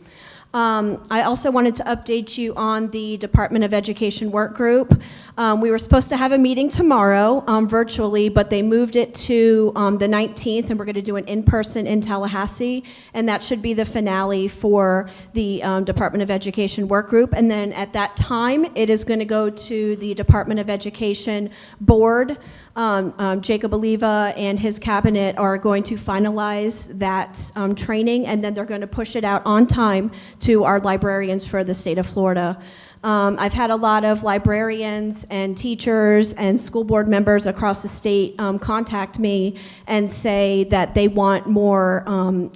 I also wanted to update you on the Department of Education work group. We were supposed to have a meeting tomorrow virtually, but they moved it to the 19th, and we're going to do an in-person in Tallahassee, and that should be the finale for the Department of Education work group. And then at that time, it is going to go to the Department of Education board. Jacob Oliva and his cabinet are going to finalize that training, and then they're going to push it out on time to our librarians for the state of Florida. I've had a lot of librarians and teachers and school board members across the state contact me and say that they want more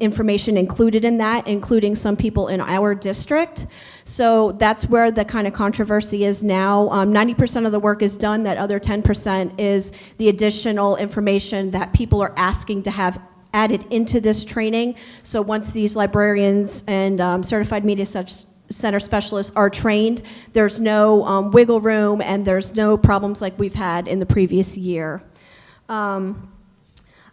information included in that, including some people in our district. So that's where the kind of controversy is now. 90% of the work is done. That other 10% is the additional information that people are asking to have added into this training. So once these librarians and certified media center specialists are trained, there's no wiggle room and there's no problems like we've had in the previous year.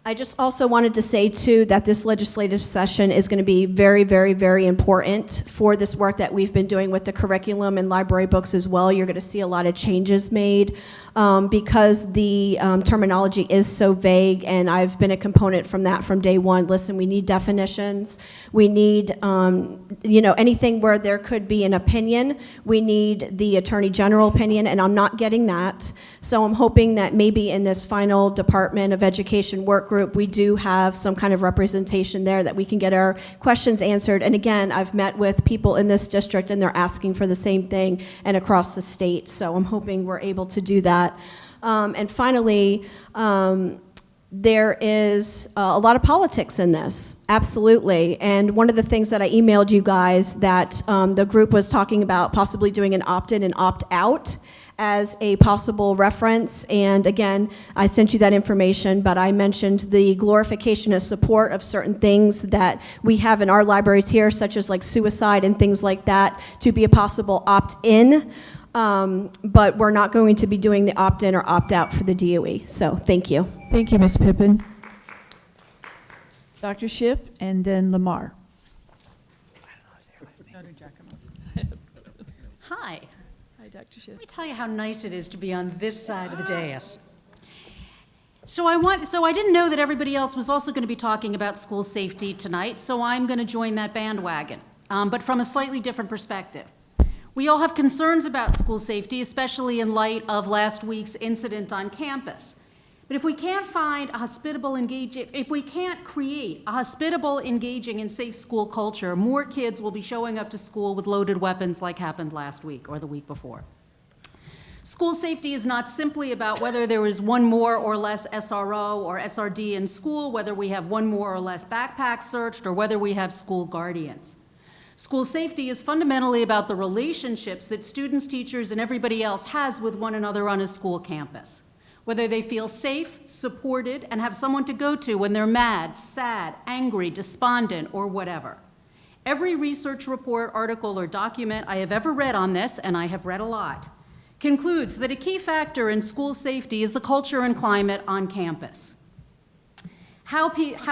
I just also wanted to say, too, that this legislative session is going to be very, very, very important for this work that we've been doing with the curriculum and library books as well. You're going to see a lot of changes made because the terminology is so vague, and I've been a component from that from day one. Listen, we need definitions. We need, anything where there could be an opinion. We need the Attorney General opinion, and I'm not getting that. So I'm hoping that maybe in this final Department of Education work group, we do have some kind of representation there that we can get our questions answered. And again, I've met with people in this district, and they're asking for the same thing and across the state. So I'm hoping we're able to do that. And finally, there is a lot of politics in this, absolutely. And one of the things that I emailed you guys that the group was talking about possibly doing an opt-in and opt-out as a possible reference. And again, I sent you that information, but I mentioned the glorification of support of certain things that we have in our libraries here, such as like suicide and things like that, to be a possible opt-in. But we're not going to be doing the opt-in or opt-out for the DOE. So thank you. Thank you, Ms. Pippin. Dr. Schiff, and then Lamar. Hi. Hi, Dr. Schiff. Let me tell you how nice it is to be on this side of the dais. So I didn't know that everybody else was also going to be talking about school safety tonight, so I'm going to join that bandwagon, but from a slightly different perspective. We all have concerns about school safety, especially in light of last week's incident on campus. But if we can't find a if we can't create a hospitable, engaging, and safe school culture, more kids will be showing up to school with loaded weapons like happened last week or the week before. School safety is not simply about whether there is one more or less SRO or SRD in school, whether we have one more or less backpack searched, or whether we have school guardians. School safety is fundamentally about the relationships that students, teachers, and everybody else has with one another on a school campus. Whether they feel safe, supported, and have someone to go to when they're mad, sad, angry, despondent, or whatever. Every research report, article, or document I have ever read on this, and I have read a lot, concludes that a key factor in school safety is the culture and climate on campus. How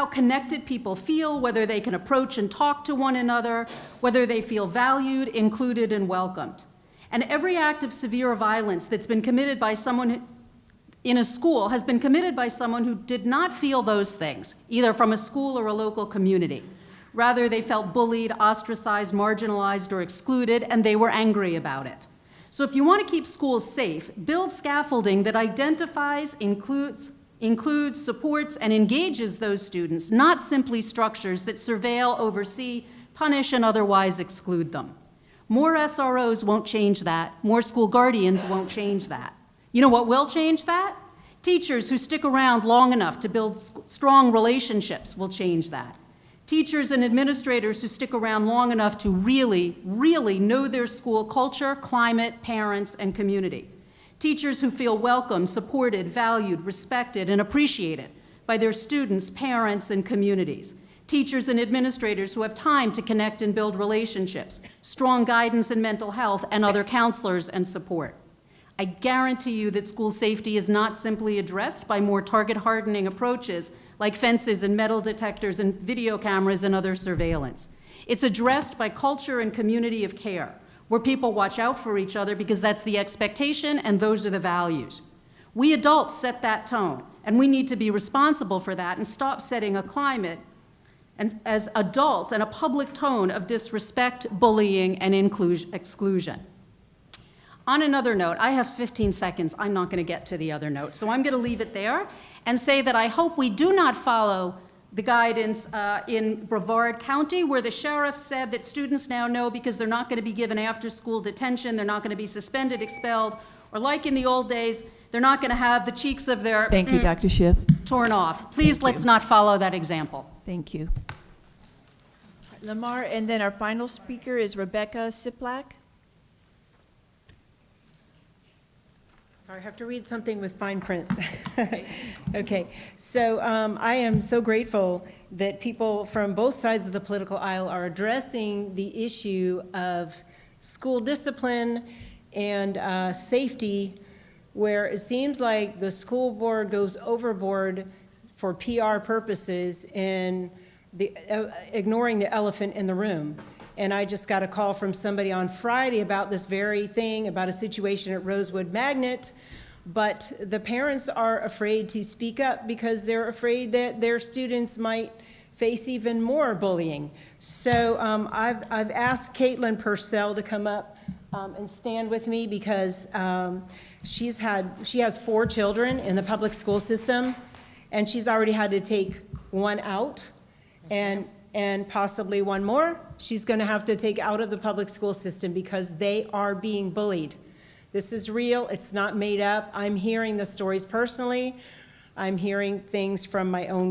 connected people feel, whether they can approach and talk to one another, whether they feel valued, included, and welcomed. And every act of severe violence that's been committed by someone in a school has been committed by someone who did not feel those things, either from a school or a local community. Rather, they felt bullied, ostracized, marginalized, or excluded, and they were angry about it. So if you want to keep schools safe, build scaffolding that identifies, includes, supports, and engages those students, not simply structures that surveil, oversee, punish, and otherwise exclude them. More SROs won't change that. More school guardians won't change that. You know what will change that? Teachers who stick around long enough to build strong relationships will change that. Teachers and administrators who stick around long enough to really, really know their school culture, climate, parents, and community. Teachers who feel welcome, supported, valued, respected, and appreciated by their students, parents, and communities. Teachers and administrators who have time to connect and build relationships, strong guidance in mental health, and other counselors and support. I guarantee you that school safety is not simply addressed by more target-hardening approaches like fences and metal detectors and video cameras and other surveillance. It's addressed by culture and community of care, where people watch out for each other because that's the expectation and those are the values. We adults set that tone, and we need to be responsible for that and stop setting a climate and as adults and a public tone of disrespect, bullying, and exclusion. On another note, I have 15 seconds. I'm not going to get to the other note, so I'm going to leave it there and say that I hope we do not follow the guidance in Brevard County, where the sheriff said that students now know because they're not going to be given after-school detention, they're not going to be suspended, expelled, or like in the old days, they're not going to have the cheeks of their Thank you, Dr. Schiff. torn off. Please let's not follow that example. Thank you. Lamar, and then our final speaker is Rebecca Siplak. Sorry, I have to read something with fine print. Okay, so I am so grateful that people from both sides of the political aisle are addressing the issue of school discipline and safety, where it seems like the school board goes overboard for PR purposes in ignoring the elephant in the room. And I just got a call from somebody on Friday about this very thing, about a situation at Rosewood Magnet but the parents are afraid to speak up because they're afraid that their students might face even more bullying. So I've asked Caitlin Purcell to come up and stand with me because she has 4 children in the public school system, and she's already had to take one out, and possibly one more she's going to have to take out of the public school system because they are being bullied. This is real. It's not made up. I'm hearing the stories personally. I'm hearing things from my own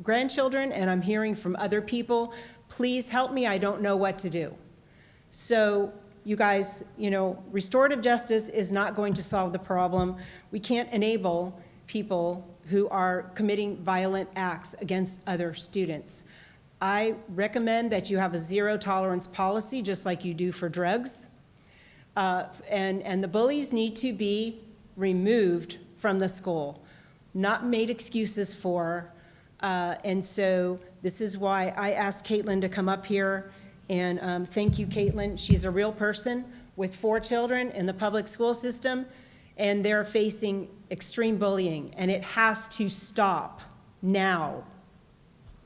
grandchildren, and I'm hearing from other people. Please help me. I don't know what to do. So you guys, restorative justice is not going to solve the problem. We can't enable people who are committing violent acts against other students. I recommend that you have a zero tolerance policy, just like you do for drugs. And the bullies need to be removed from the school, not made excuses for. And so this is why I asked Caitlin to come up here. And thank you, Caitlin. She's a real person with 4 children in the public school system, and they're facing extreme bullying, and it has to stop now.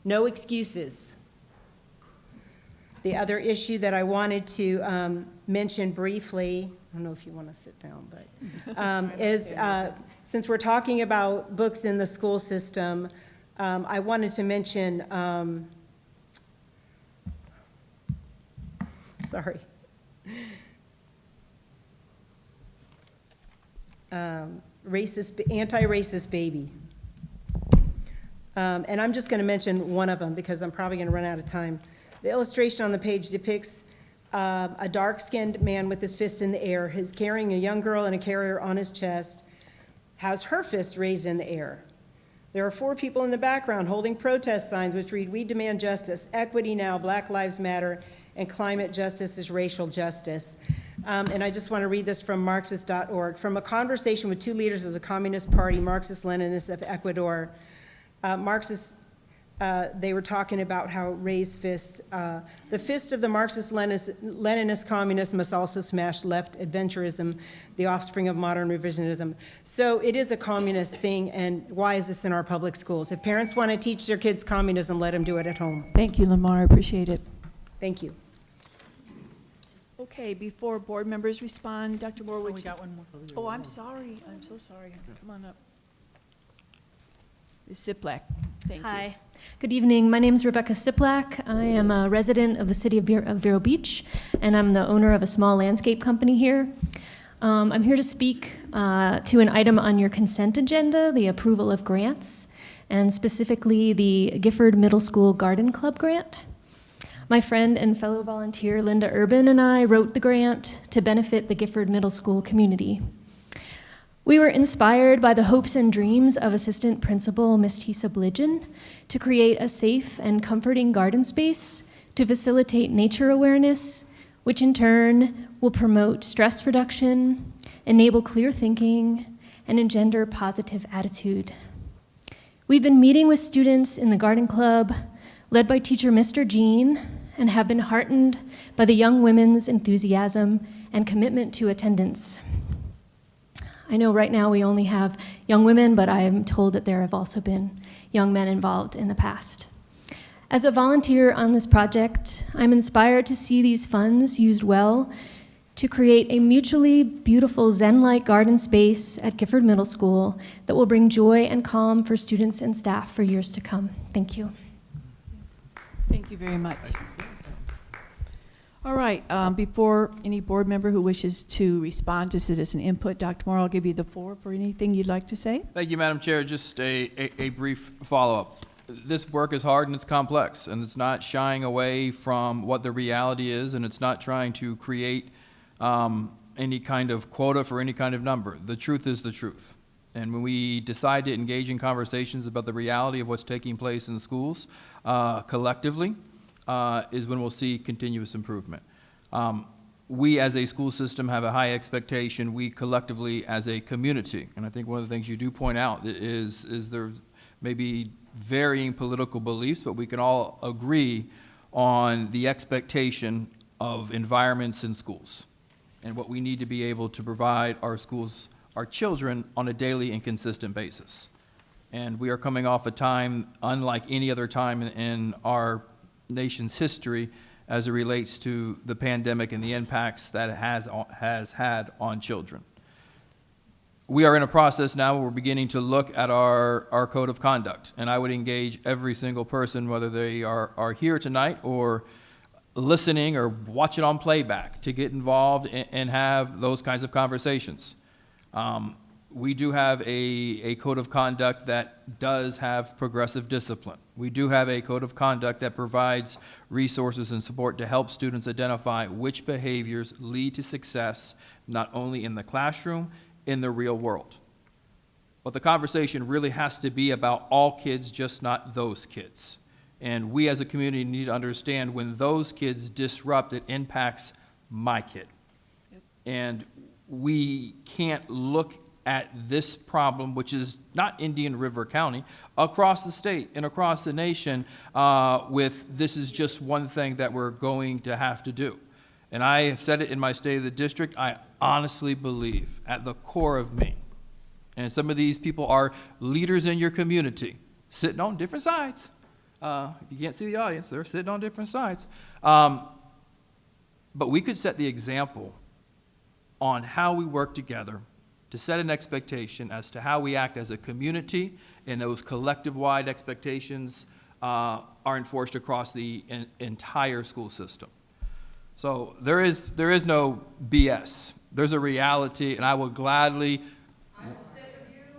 No excuses. The other issue that I wanted to mention briefly, I don't know if you want to sit down, but is since we're talking about books in the school system, I wanted to mention, sorry. Anti-racist baby. And I'm just going to mention one of them because I'm probably going to run out of time. The illustration on the page depicts a dark-skinned man with his fist in the air. He's carrying a young girl in a carrier on his chest, has her fist raised in the air. There are 4 people in the background holding protest signs which read, "We demand justice, equity now, Black Lives Matter, and climate justice is racial justice." And I just want to read this from Marxist.org. From a conversation with 2 leaders of the Communist Party, Marxist-Leninists of Ecuador, they were talking about how raised fists, the fist of the Marxist-Leninist communists must also smash left adventurism, the offspring of modern revisionism. So it is a communist thing, and why is this in our public schools? If parents want to teach their kids communism, let them do it at home. Thank you, Lamar. I appreciate it. Thank you. Okay, before board members respond, Dr. Moore, would We you? got one more. Oh, I'm sorry. I'm so sorry. Come on up. Ms. Siplak, thank you. Hi. Good evening. My name is Rebecca Siplak. I am a resident of the city of Vero Beach, and I'm the owner of a small landscape company here. I'm here to speak to an item on your consent agenda, the approval of grants, and specifically the Gifford Middle School Garden Club grant. My friend and fellow volunteer Linda Urban and I wrote the grant to benefit the Gifford Middle School community. We were inspired by the hopes and dreams of Assistant Principal Ms. Tisa Bligin to create a safe and comforting garden space to facilitate nature awareness, which in turn will promote stress reduction, enable clear thinking, and engender positive attitude. We've been meeting with students in the garden club, led by teacher Mr. Jean, and have been heartened by the young women's enthusiasm and commitment to attendance. I know right now we only have young women, but I am told that there have also been young men involved in the past. As a volunteer on this project, I'm inspired to see these funds used well to create a mutually beautiful Zen-like garden space at Gifford Middle School that will bring joy and calm for students and staff for years to come. Thank you. Thank you very much. All right, before any board member who wishes to respond to citizen input, Dr. Moore, I'll give you the floor for anything you'd like to say. Thank you, Madam Chair. Just a brief follow-up. This work is hard and it's complex, and it's not shying away from what the reality is, and it's not trying to create any kind of quota for any kind of number. The truth is the truth. And when we decide to engage in conversations about the reality of what's taking place in schools collectively, is when we'll see continuous improvement. We as a school system have a high expectation, we collectively as a community, and I think one of the things you do point out is there may be varying political beliefs, but we can all agree on the expectation of environments in schools and what we need to be able to provide our schools our children on a daily and consistent basis. And we are coming off a time unlike any other time in our nation's history as it relates to the pandemic and the impacts that it has had on children. We are in a process now where we're beginning to look at our code of conduct, and I would engage every single person, whether they are here tonight or listening or watching on playback, to get involved and have those kinds of conversations. We do have a code of conduct that does have progressive discipline. We do have a code of conduct that provides resources and support to help students identify which behaviors lead to success, not only in the classroom, in the real world. But the conversation really has to be about all kids, just not those kids. And we as a community need to understand when those kids disrupt, it impacts my kid. Yep. And we can't look at this problem, which is not Indian River County, across the state and across the nation with this is just one thing that we're going to have to do. And I have said it in my State of the District, I honestly believe at the core of me, and some of these people are leaders in your community, sitting on different sides. You can't see the audience, they're sitting on different sides. But we could set the example on how we work together to set an expectation as to how we act as a community, and those collective-wide expectations are enforced across the entire school system. So there is no BS. There's a reality, and I will gladly.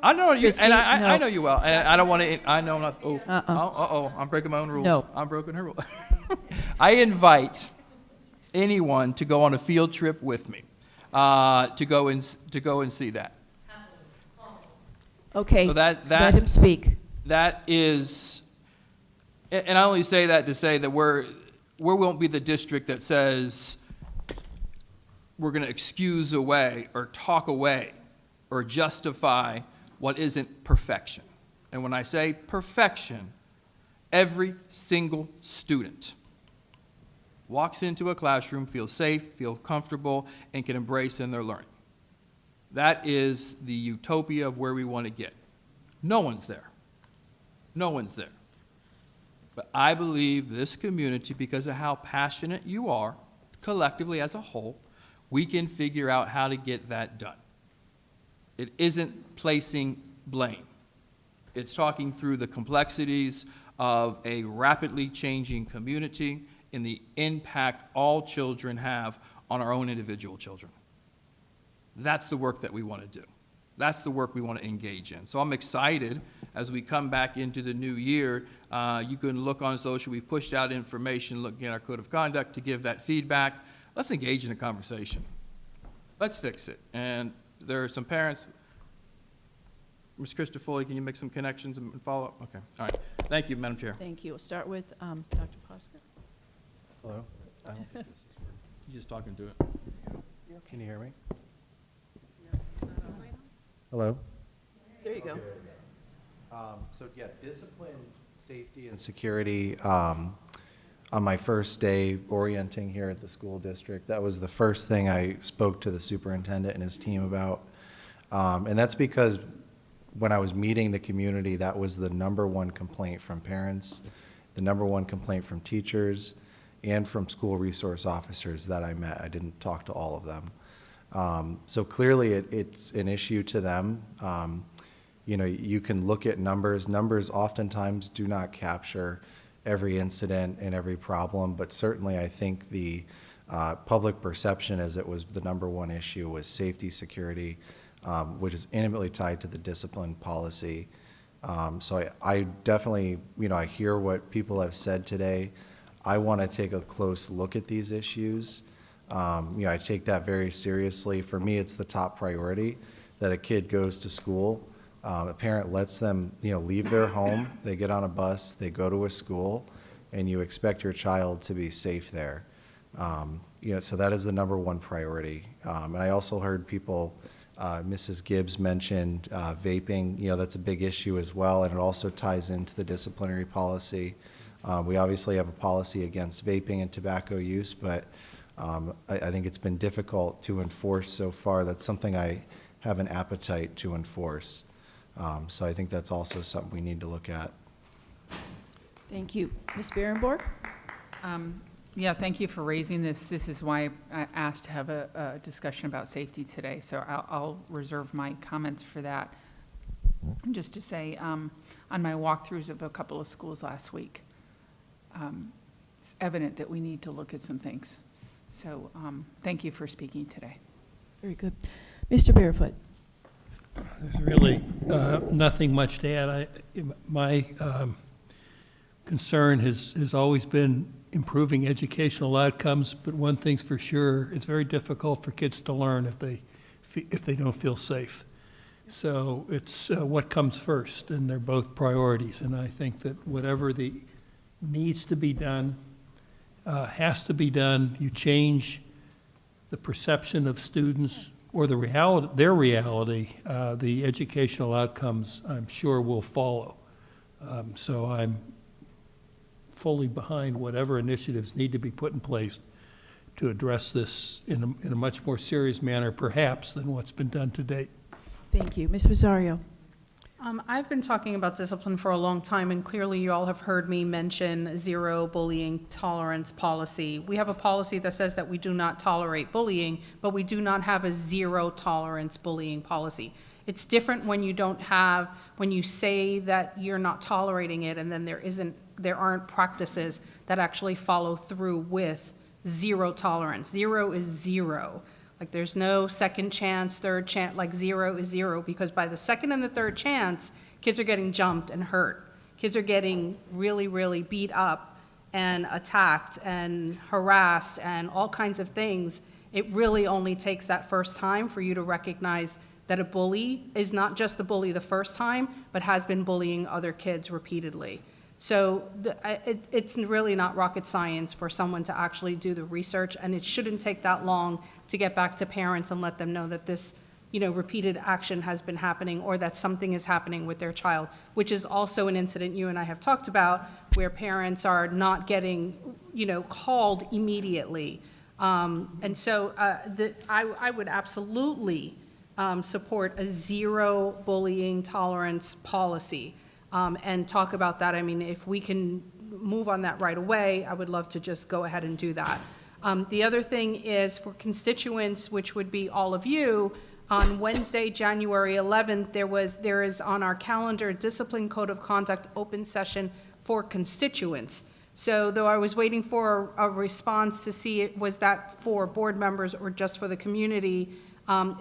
I know you, and I know you well, and I don't want to. I know I'm not. Oh, I'm breaking my own rules. No. I'm breaking her rule. I invite anyone to go on a field trip with me, to go and see that. Okay, So that let him speak. That is, and I only say that to say that we won't be the district that says we're going to excuse away or talk away or justify what isn't perfection. And when I say perfection, every single student walks into a classroom, feels safe, feels comfortable, and can embrace in their learning. That is the utopia of where we want to get. No one's there. No one's there. But I believe this community, because of how passionate you are, collectively as a whole, we can figure out how to get that done. It isn't placing blame. It's talking through the complexities of a rapidly changing community and the impact all children have on our own individual children. That's the work that we want to do. That's the work we want to engage in. So I'm excited as we come back into the new year. You can look on social. We've pushed out information looking at our code of conduct to give that feedback. Let's engage in a conversation. Let's fix it. And there are some parents. Ms. Christopher, can you make some connections and follow up? Okay. All right. Thank you, Madam Chair. Thank you. We'll start with Dr. Posner. Hello? I don't think this is working. You're just talking to it. Can you hear me? Hello? There you go. So yeah, discipline, safety, and security. On my first day orienting here at the school district, that was the first thing I spoke to the superintendent and his team about. And that's because when I was meeting the community, that was the #1 complaint from parents, the #1 complaint from teachers, and from school resource officers that I met. I didn't talk to all of them. So clearly it's an issue to them. You know, you can look at numbers. Numbers oftentimes do not capture every incident and every problem, but certainly I think the public perception, as it was the #1 issue, was safety, security, which is intimately tied to the discipline policy. So I definitely, you know, I hear what people have said today. I want to take a close look at these issues. You know, I take that very seriously. For me, it's the top priority that a kid goes to school. A parent lets them, you know, leave their home, they get on a bus, they go to a school, and you expect your child to be safe there. You know, so that is the #1 priority. And I also heard people, Mrs. Gibbs mentioned vaping. You know, that's a big issue as well, and it also ties into the disciplinary policy. We obviously have a policy against vaping and tobacco use, but I think it's been difficult to enforce so far. That's something I have an appetite to enforce. So I think that's also something we need to look at. Thank you. Ms. Berenborg? Yeah, thank you for raising this. This is why I asked to have a discussion about safety today, so I'll reserve my comments for that. Just to say, on my walkthroughs of a couple of schools last week, it's evident that we need to look at some things. So thank you for speaking today. Very good. Mr. Barefoot? There's really nothing much to add. My concern has always been improving educational outcomes, but one thing's for sure, it's very difficult for kids to learn if they don't feel safe. So it's what comes first, and they're both priorities. And I think that whatever needs to be done has to be done. You change the perception of students or their reality, the educational outcomes, I'm sure, will follow. So I'm fully behind whatever initiatives need to be put in place to address this in a much more serious manner, perhaps, than what's been done to date. Thank you. Ms. Rosario? I've been talking about discipline for a long time, and clearly you all have heard me mention zero bullying tolerance policy. We have a policy that says that we do not tolerate bullying, but we do not have a zero tolerance bullying policy. It's different when when you say that you're not tolerating it, and then there aren't practices that actually follow through with zero tolerance. Zero is zero. Like, there's no second chance, third chance, like zero is zero, because by the second and the third chance, kids are getting jumped and hurt. Kids are getting really, really beat up and attacked and harassed and all kinds of things. It really only takes that first time for you to recognize that a bully is not just the bully the first time, but has been bullying other kids repeatedly. So it's really not rocket science for someone to actually do the research, and it shouldn't take that long to get back to parents and let them know that this, repeated action has been happening, or that something is happening with their child, which is also an incident you and I have talked about, where parents are not getting, called immediately. And so I would absolutely support a zero bullying tolerance policy. And talk about that. I mean, if we can move on that right away, I would love to just go ahead and do that. The other thing is for constituents, which would be all of you, on Wednesday, January 11th, there is on our calendar Discipline Code of Conduct open session for constituents. So though I was waiting for a response to see was that for board members or just for the community,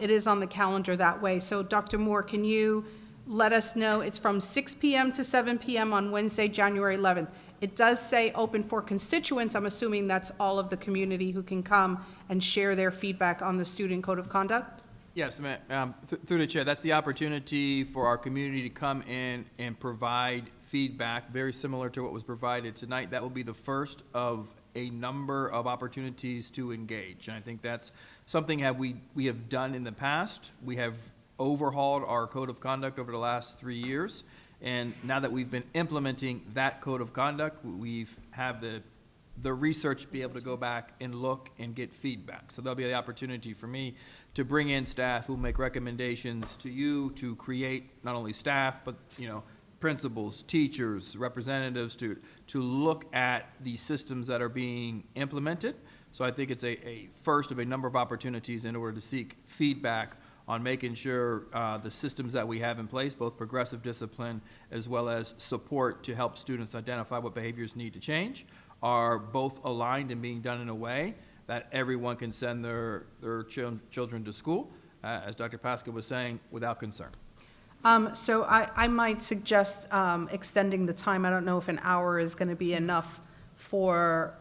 it is on the calendar that way. So Dr. Moore, can you let us know? It's from 6 p.m. to 7 p.m. on Wednesday, January 11th. It does say open for constituents. I'm assuming that's all of the community who can come and share their feedback on the student code of conduct? Yes, ma'am. Through the chair, that's the opportunity for our community to come in and provide feedback, very similar to what was provided tonight. That will be the first of a number of opportunities to engage. And I think that's something we have done in the past. We have overhauled our code of conduct over the last 3 years, and now that we've been implementing that code of conduct, we've have the research be able to go back and look and get feedback. So there'll be the opportunity for me to bring in staff who will make recommendations to you to create not only staff, but principals, teachers, representatives to look at the systems that are being implemented. So I think it's a first of a number of opportunities in order to seek feedback on making sure the systems that we have in place, both progressive discipline as well as support to help students identify what behaviors need to change, are both aligned and being done in a way that everyone can send their children to school, as Dr. Pasca was saying, without concern. So I might suggest extending the time. I don't know if an hour is going to be enough for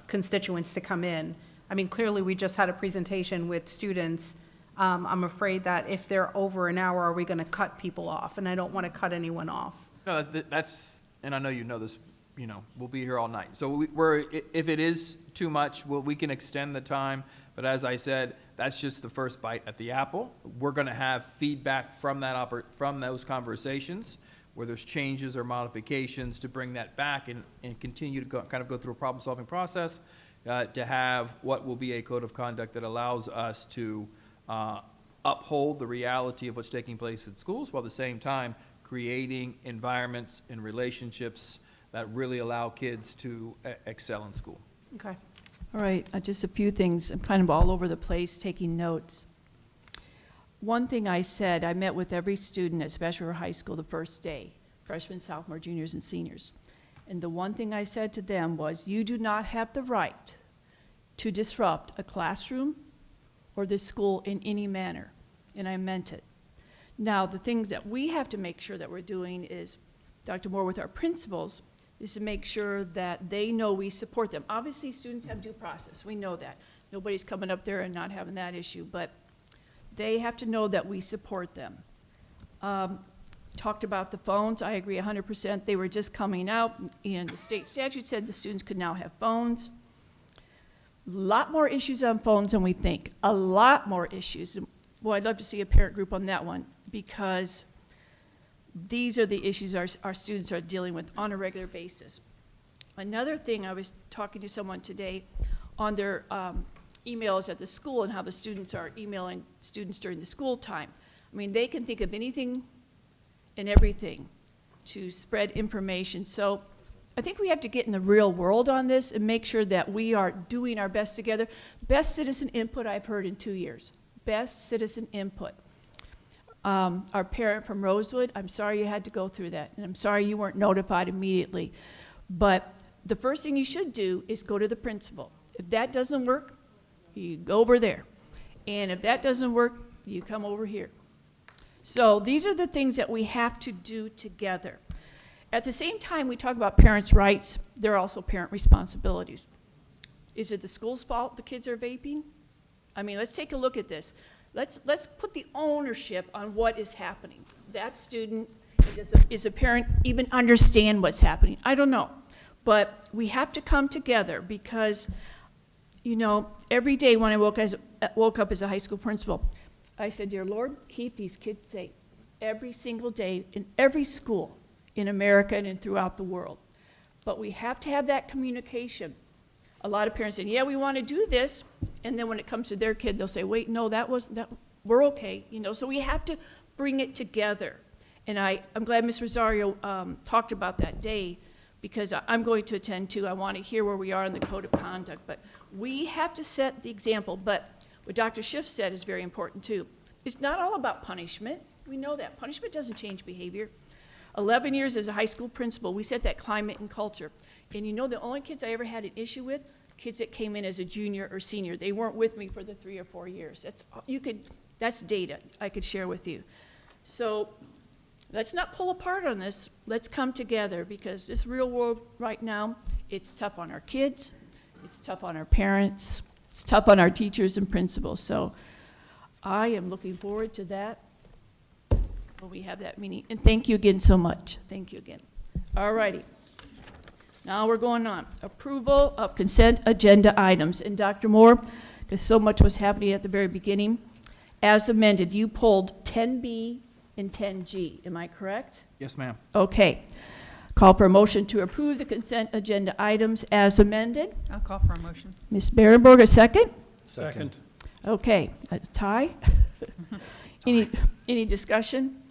constituents to come in. I mean, clearly we just had a presentation with students. I'm afraid that if they're over an hour, are we going to cut people off? And I don't want to cut anyone off. No, that's, and I know you know this, we'll be here all night. So if it is too much, we can extend the time. But as I said, that's just the first bite at the apple. We're going to have feedback from from those conversations where there's changes or modifications to bring that back and continue to go through a problem-solving process to have what will be a code of conduct that allows us to uphold the reality of what's taking place in schools, while at the same time creating environments and relationships that really allow kids to excel in school. Okay. All right, just a few things. I'm kind of all over the place taking notes. One thing I said, I met with every student at Special High School the first day, freshmen, sophomore, juniors, and seniors. And the one thing I said to them was, you do not have the right to disrupt a classroom or this school in any manner. And I meant it. Now, the things that we have to make sure that we're doing is, Dr. Moore, with our principals, is to make sure that they know we support them. Obviously, students have due process. We know that. Nobody's coming up there and not having that issue, but they have to know that we support them. Talked about the phones. I agree 100%. They were just coming out, and the state statute said the students could now have phones. A lot more issues on phones than we think. A lot more issues. Well, I'd love to see a parent group on that one, because these are the issues our students are dealing with on a regular basis. Another thing, I was talking to someone today on their emails at the school and how the students are emailing students during the school time. I mean, they can think of anything and everything to spread information. So I think we have to get in the real world on this and make sure that we are doing our best together. Best citizen input I've heard in 2 years. Best citizen input. Our parent from Rosewood, I'm sorry you had to go through that, and I'm sorry you weren't notified immediately. But the first thing you should do is go to the principal. If that doesn't work, you go over there. And if that doesn't work, you come over here. So these are the things that we have to do together. At the same time, we talk about parents' rights. There are also parent responsibilities. Is it the school's fault the kids are vaping? I mean, let's take a look at this. Let's put the ownership on what is happening. That student, is a parent even understand what's happening? I don't know. But we have to come together because, you know, every day when I woke up as a high school principal, I said, dear Lord, keep these kids safe. Every single day in every school in America and throughout the world. But we have to have that communication. A lot of parents say, yeah, we want to do this, and then when it comes to their kid, they'll say, wait, no, we're okay, you know, so we have to bring it together. And I'm glad Ms. Rosario talked about that day, because I'm going to attend too. I want to hear where we are in the code of conduct, but we have to set the example. But what Dr. Schiff said is very important too. It's not all about punishment. We know that. Punishment doesn't change behavior. 11 years as a high school principal, we set that climate and culture. And you know, the only kids I ever had an issue with, kids that came in as a junior or senior. They weren't with me for the 3 or 4 years. That's data I could share with you. So let's not pull apart on this. Let's come together, because this real world right now, it's tough on our kids, it's tough on our parents, it's tough on our teachers and principals. So I am looking forward to that when we have that meeting. And thank you again so much. Thank you again. All righty. Now we're going on. Approval of consent agenda items. And Dr. Moore, because so much was happening at the very beginning, as amended, you pulled 10B and 10G. Am I correct? Yes, ma'am. Okay. Call for a motion to approve the consent agenda items as amended. I'll call for a motion. Ms. Berenberg, a second? Second. Okay. A tie? Any discussion?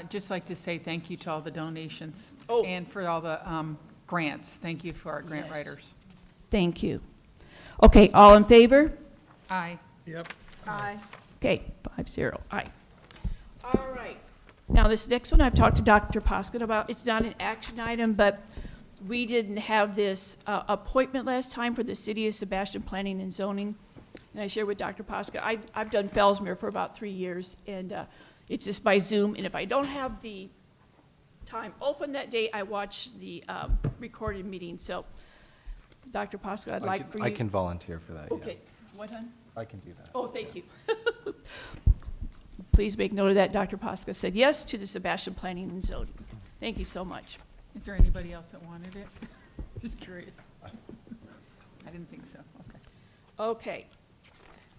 Just like to say thank you to all the donations. Oh. And for all the grants. Thank you for our grant Yes. writers. Thank you. Okay, all in favor? Aye. Yep. Aye. Okay, 5-0, aye. All right. Now, this next one I've talked to Dr. Poskin about. It's not an action item, but we didn't have this appointment last time for the City of Sebastian Planning and Zoning. And I shared with Dr. Poskin, I've done Fellsmere for about 3 years, and it's just by Zoom. And if I don't have the time open that day, I watch the recorded meeting. So, Dr. Poskin, I'd like for you. I can volunteer for that. Okay. Yeah. What, hon? I can do that. Oh, thank you. Please make note of that. Dr. Posca said yes to the Sebastian Planning and Zoning. Thank you so much. Is there anybody else that wanted it? Just curious. I didn't think so. Okay.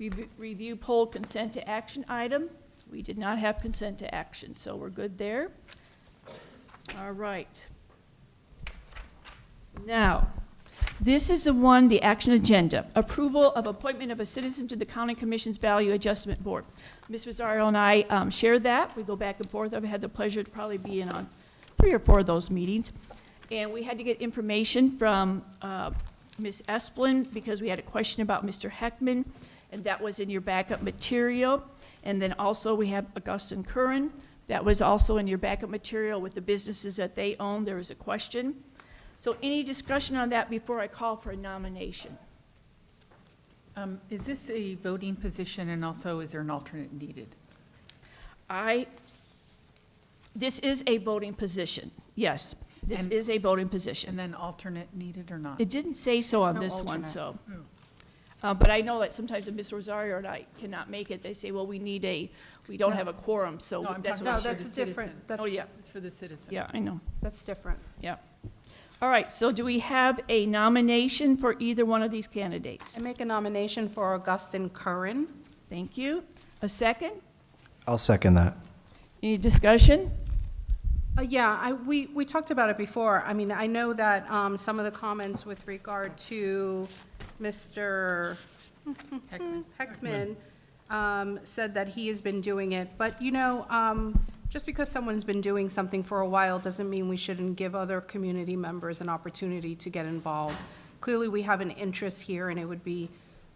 Okay. Review poll consent to action item. We did not have consent to action, so we're good there. All right. Now, This is the one, the action agenda, approval of appointment of a citizen to the County Commission's Value Adjustment Board. Ms. Rosario and I shared that. We go back and forth. I've had the pleasure to probably be in on 3 or 4 of those meetings. And we had to get information from Ms. Esplin because we had a question about Mr. Heckman, and that was in your backup material. And then also we have Augustine Curran. That was also in your backup material with the businesses that they own. There was a question. So any discussion on that before I call for a nomination? Is this a voting position, and also is there an alternate needed? This is a voting position, yes. This is a voting position. And then alternate needed or not? It didn't say so on No this one, alternate. so. But I know that sometimes if Ms. Rosario and I cannot make it, they say, well, we don't have a quorum, so that's what. No, that's different. Oh, yeah. It's for the citizen. Yeah, I know, That's different. yeah. All right, so do we have a nomination for either one of these candidates? I make a nomination for Augustine Curran. Thank you. A second? I'll second that. Any discussion? Yeah, we talked about it before. I mean, I know that some of the comments with regard to Mr. Heckman said that he has been doing it. But, you know, just because someone's been doing something for a while doesn't mean we shouldn't give other community members an opportunity to get involved. Clearly, we have an interest here, and it would be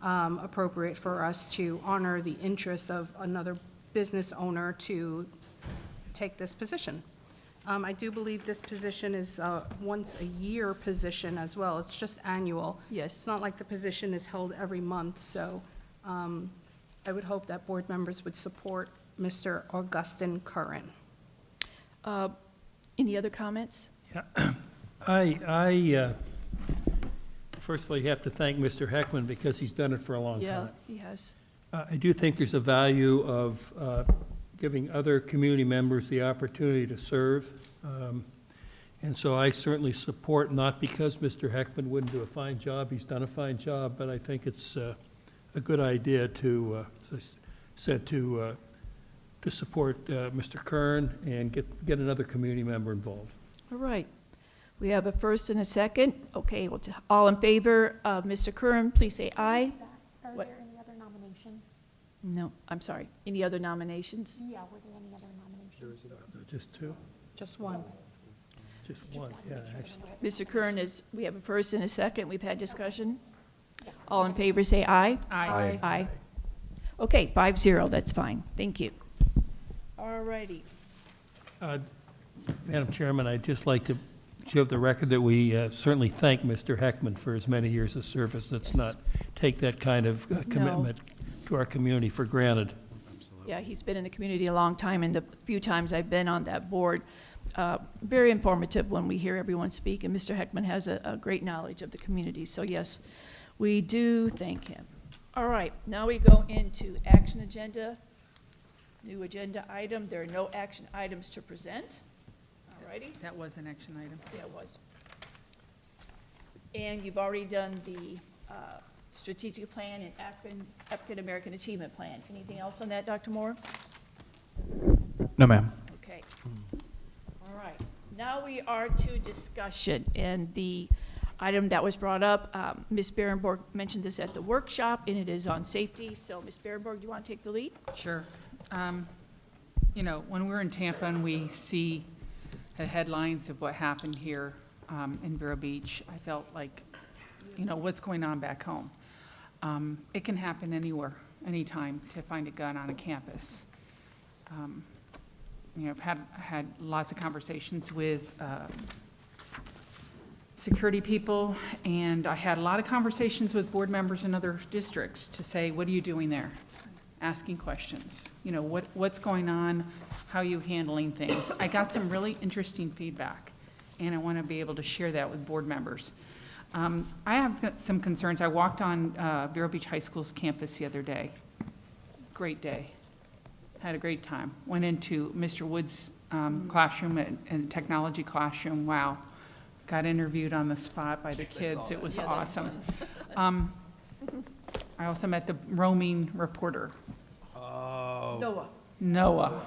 appropriate for us to honor the interest of another business owner to take this position. I do believe this position is a once-a-year position as well. It's just annual. Yes. It's not like the position is held every month, so I would hope that board members would support Mr. Augustine Curran. Any other comments? Yeah, I first of all, you have to thank Mr. Heckman because he's done it for a long time. Yeah, he has. I do think there's a value of giving other community members the opportunity to serve. And so I certainly support, not because Mr. Heckman wouldn't do a fine job, he's done a fine job, but I think it's a good idea to, as I said, to support Mr. Kern and get another community member involved. All right. We have a first and a second. Okay, well, all in favor of Mr. Curran, please say aye. Are What? there any other nominations? No, I'm sorry. Any other nominations? Yeah, were there any other nominations? Just two? Just one. Just one, yeah, actually. Mr. Curran we have a first and a second. We've had discussion. All in favor, say aye. Aye. Aye. Okay, 5-0, that's fine. Thank you. All righty. Madam Chairman, I'd just like to show the record that we certainly thank Mr. Heckman for his many years of service. Let's not take that kind of commitment to our community for granted. Yeah, he's been in the community a long time, and the few times I've been on that board, very informative when we hear everyone speak, and Mr. Heckman has a great knowledge of the community. So yes, we do thank him. All right, now we go into action agenda. New agenda item. There are no action items to present. All righty. That was an action item. Yeah, it was. And you've already done the strategic plan and African American Achievement Plan. Anything else on that, Dr. Moore? No, ma'am. Okay. All right. Now we are to discussion, and the item that was brought up, Ms. Berenborg mentioned this at the workshop, and it is on safety. So, Ms. Berenborg, do you want to take the lead? Sure. You know, when we're in Tampa and we see the headlines of what happened here in Vero Beach, I felt like, you know, what's going on back home? It can happen anywhere, anytime, to find a gun on a campus. You know, I've had lots of conversations with security people, and I had a lot of conversations with board members in other districts to say, what are you doing there? Asking questions. You know, what's going on? How are you handling things? I got some really interesting feedback, and I want to be able to share that with board members. I have got some concerns. I walked on Vero Beach High School's campus the other day. Great day. Had a great time. Went into Mr. Wood's classroom and technology classroom. Wow. Got interviewed on the spot by the kids. It was awesome. I also met the roaming reporter. Noah. Noah.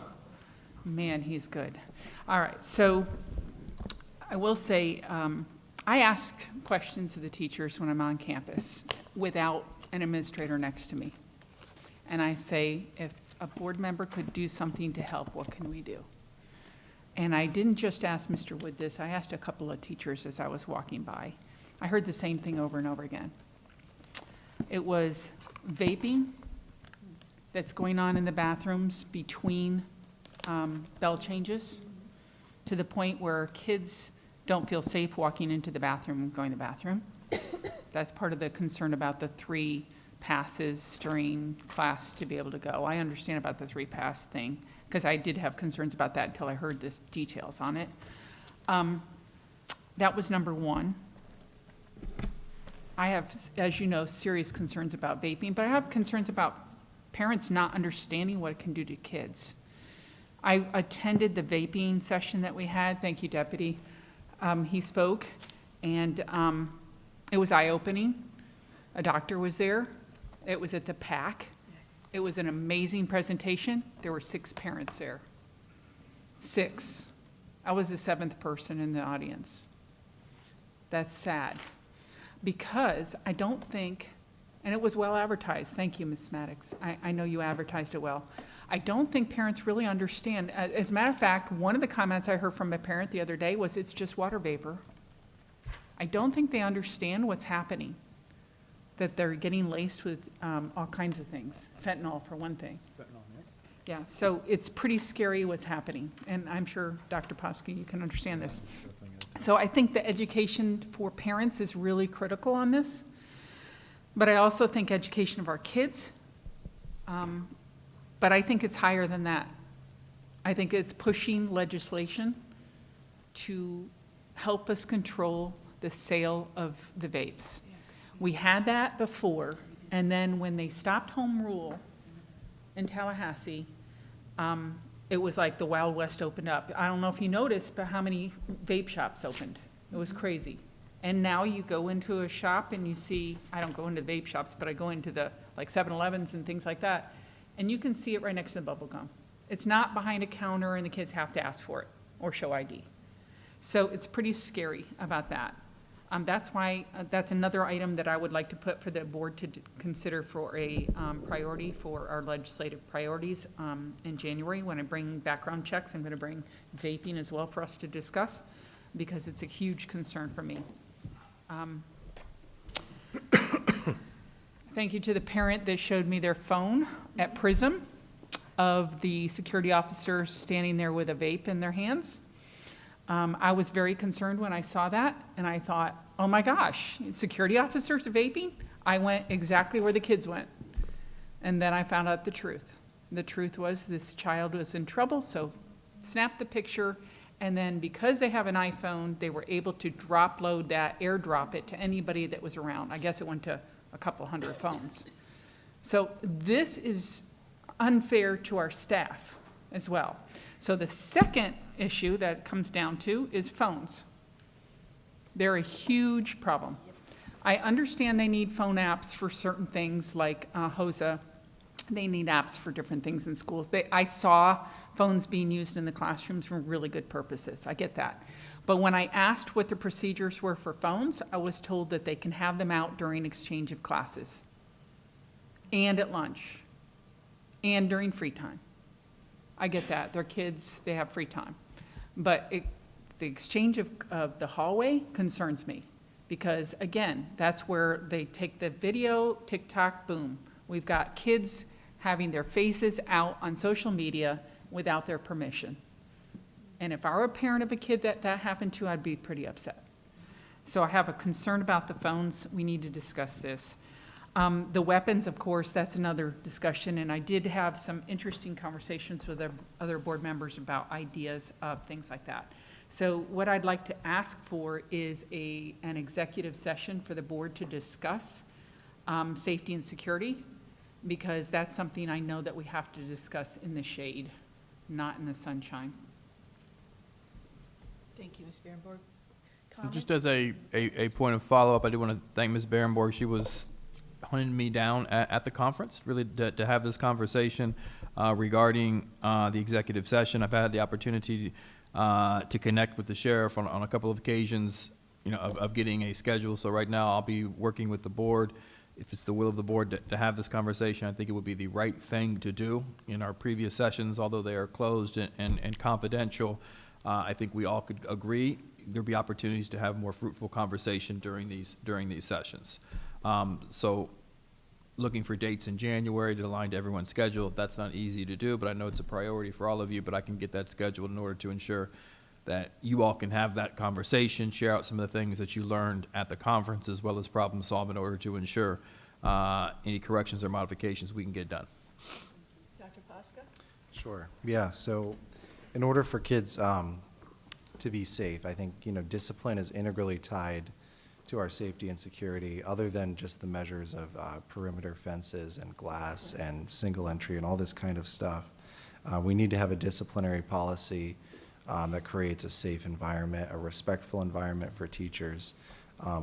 Man, he's good. All right, so I will say, I ask questions of the teachers when I'm on campus without an administrator next to me. And I say, if a board member could do something to help, what can we do? And I didn't just ask Mr. Wood this, I asked a couple of teachers as I was walking by. I heard the same thing over and over again. It was vaping that's going on in the bathrooms between bell changes, to the point where kids don't feel safe walking into the bathroom and going to the bathroom. That's part of the concern about the 3 passes during class to be able to go. I understand about the 3-pass thing, because I did have concerns about that until I heard the details on it. That was number 1. I have, as you know, serious concerns about vaping, but I have concerns about parents not understanding what it can do to kids. I attended the vaping session that we had. Thank you, Deputy. He spoke, and it was eye-opening. A doctor was there. It was at the PAC. It was an amazing presentation. There were 6 parents there. 6. I was the 7th person in the audience. That's sad, because I don't think, and it was well advertised. Thank you, Ms. Maddox. I know you advertised it well. I don't think parents really understand. As a matter of fact, one of the comments I heard from a parent the other day was, it's just water vapor. I don't think they understand what's happening, that they're getting laced with all kinds of things. Fentanyl, for one thing. Yeah, so it's pretty scary what's happening, and I'm sure, Dr. Posky, you can understand this. So I think the education for parents is really critical on this, but I also think education of our kids, but I think it's higher than that. I think it's pushing legislation to help us control the sale of the vapes. We had that before, and then when they stopped home rule in Tallahassee, it was like the Wild West opened up. I don't know if you noticed, but how many vape shops opened? It was crazy. And now you go into a shop and you see, I don't go into vape shops, but I go into the like 7-Elevens and things like that, and you can see it right next to the bubble gum. It's not behind a counter and the kids have to ask for it or show ID. So it's pretty scary about that. That's why, that's another item that I would like to put for the board to consider for a priority for our legislative priorities in January. When I bring background checks, I'm going to bring vaping as well for us to discuss, because it's a huge concern for me. Thank you to the parent that showed me their phone at Prism of the security officer standing there with a vape in their hands. I was very concerned when I saw that, and I thought, oh my gosh, security officers vaping? I went exactly where the kids went. And then I found out the truth. The truth was this child was in trouble, so snapped the picture, and then because they have an iPhone, they were able to drop-load that, airdrop it to anybody that was around. I guess it went to a couple hundred phones. So this is unfair to our staff as well. So the second issue that comes down to is phones. They're a huge problem. I understand they need phone apps for certain things like HOSA. They need apps for different things in schools. I saw phones being used in the classrooms for really good purposes. I get that. But when I asked what the procedures were for phones, I was told that they can have them out during exchange of classes and at lunch and during free time. I get that. They're kids, they have free time. But the exchange of the hallway concerns me because, again, that's where they take the video, TikTok, boom. We've got kids having their faces out on social media without their permission. And if I were a parent of a kid that happened to, I'd be pretty upset. So I have a concern about the phones. We need to discuss this. The weapons, of course, that's another discussion, and I did have some interesting conversations with other board members about ideas of things like that. So what I'd like to ask for is an executive session for the board to discuss safety and security, because that's something I know that we have to discuss in the shade, not in the sunshine. Thank you, Ms. Berenborg. Just as a point of follow-up, I do want to thank Ms. Berenborg. She was hunting me down at the conference, really to have this conversation regarding the executive session. I've had the opportunity to connect with the sheriff on a couple of occasions, of getting a schedule. So right now, I'll be working with the board. If it's the will of the board to have this conversation, I think it would be the right thing to do. In our previous sessions, although they are closed and confidential, I think we all could agree there'd be opportunities to have more fruitful conversation during these sessions. So looking for dates in January to align to everyone's schedule. That's not easy to do, but I know it's a priority for all of you, but I can get that scheduled in order to ensure that you all can have that conversation, share out some of the things that you learned at the conference, as well as problem solve in order to ensure any corrections or modifications we can get done. Dr. Pasca? Sure. Yeah, so in order for kids to be safe, I think, discipline is integrally tied to our safety and security, other than just the measures of perimeter fences and glass and single entry and all this kind of stuff. We need to have a disciplinary policy that creates a safe environment, a respectful environment for teachers.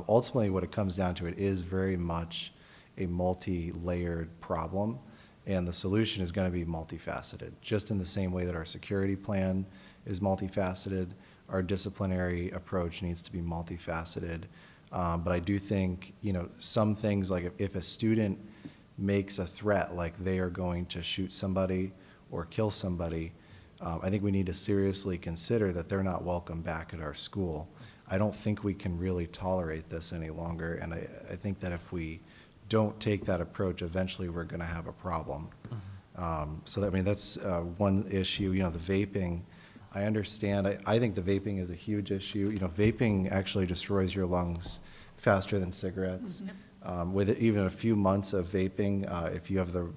Ultimately, what it comes down to, it is very much a multi-layered problem, and the solution is going to be multifaceted. Just in the same way that our security plan is multifaceted, our disciplinary approach needs to be multifaceted. But I do think, some things, like if a student makes a threat, like they are going to shoot somebody or kill somebody, I think we need to seriously consider that they're not welcome back at our school. I don't think we can really tolerate this any longer, and I think that if we don't take that approach, eventually we're going to have a problem. That's one issue. The vaping, I understand. I think the vaping is a huge issue. Vaping actually destroys your lungs faster than cigarettes. With even a few months of vaping, if you have the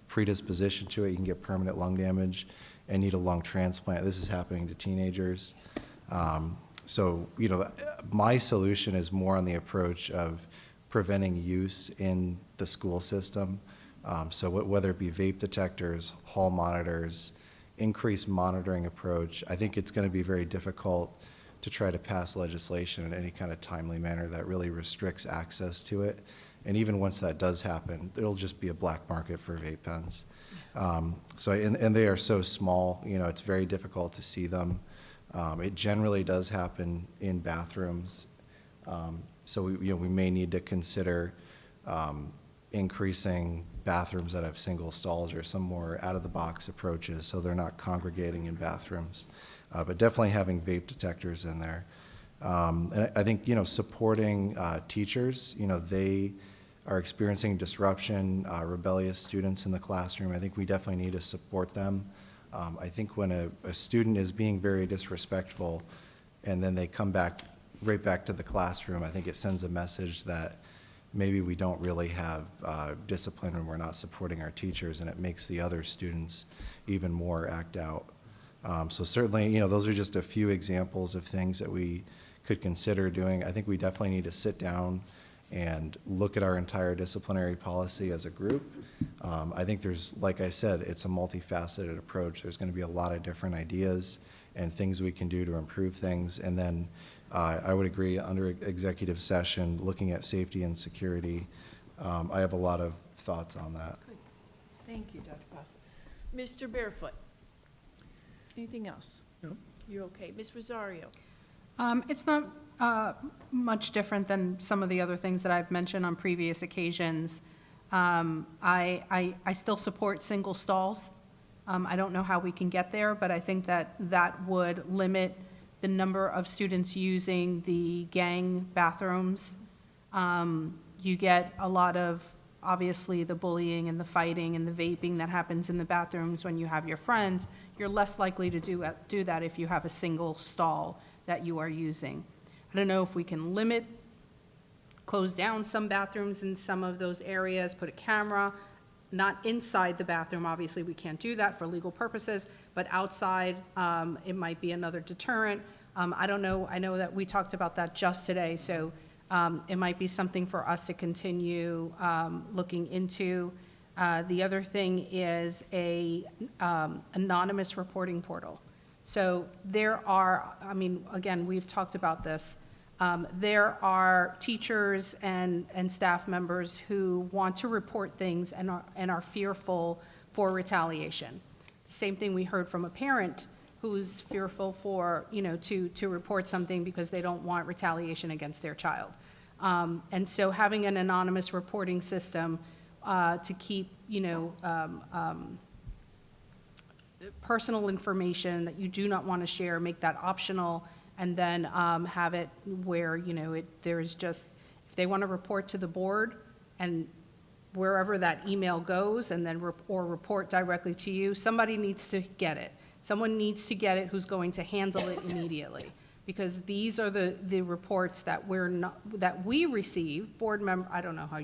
predisposition to it, you can get permanent lung damage and need a lung transplant. This is happening to teenagers. My solution is more on the approach of preventing use in the school system. Whether it be vape detectors, hall monitors, increased monitoring approach, I think it's going to be very difficult to try to pass legislation in any kind of timely manner that really restricts access to it. And even once that does happen, it'll just be a black market for vape pens. And they are so small, it's very difficult to see them. It generally does happen in bathrooms. We may need to consider increasing bathrooms that have single stalls or some more out-of-the-box approaches so they're not congregating in bathrooms. But definitely having vape detectors in there. And I think, supporting teachers, they are experiencing disruption, rebellious students in the classroom. I think we definitely need to support them. I think when a student is being very disrespectful and then they come right back to the classroom, I think it sends a message that maybe we don't really have discipline when we're not supporting our teachers, and it makes the other students even more act out. So certainly, those are just a few examples of things that we could consider doing. I think we definitely need to sit down and look at our entire disciplinary policy as a group. I think like I said, it's a multifaceted approach. There's going to be a lot of different ideas and things we can do to improve things. And then I would agree, under executive session, looking at safety and security, I have a lot of thoughts on that. Good. Thank you, Dr. Pasta. Mr. Barefoot, anything else? No. You're okay. Ms. Rosario? It's not much different than some of the other things that I've mentioned on previous occasions. I still support single stalls. I don't know how we can get there, but I think that would limit the number of students using the gang bathrooms. You get a lot of, obviously, the bullying and the fighting and the vaping that happens in the bathrooms when you have your friends. You're less likely to do that if you have a single stall that you are using. I don't know if we can close down some bathrooms in some of those areas, put a camera, not inside the bathroom. Obviously, we can't do that for legal purposes, but outside, it might be another deterrent. I don't know. I know that we talked about that just today, so it might be something for us to continue looking into. The other thing is a anonymous reporting portal. So there are, again, we've talked about this. There are teachers and staff members who want to report things and are fearful for retaliation. The same thing we heard from a parent who's fearful for, to report something because they don't want retaliation against their child. And so having an anonymous reporting system to keep, personal information that you do not want to share, make that optional, and then have it where, there's just, if they want to report to the board and wherever that email goes, and then or report directly to you, somebody needs to get it. Someone needs to get it who's going to handle it immediately. Because these are the reports that that we receive, board member, I don't know how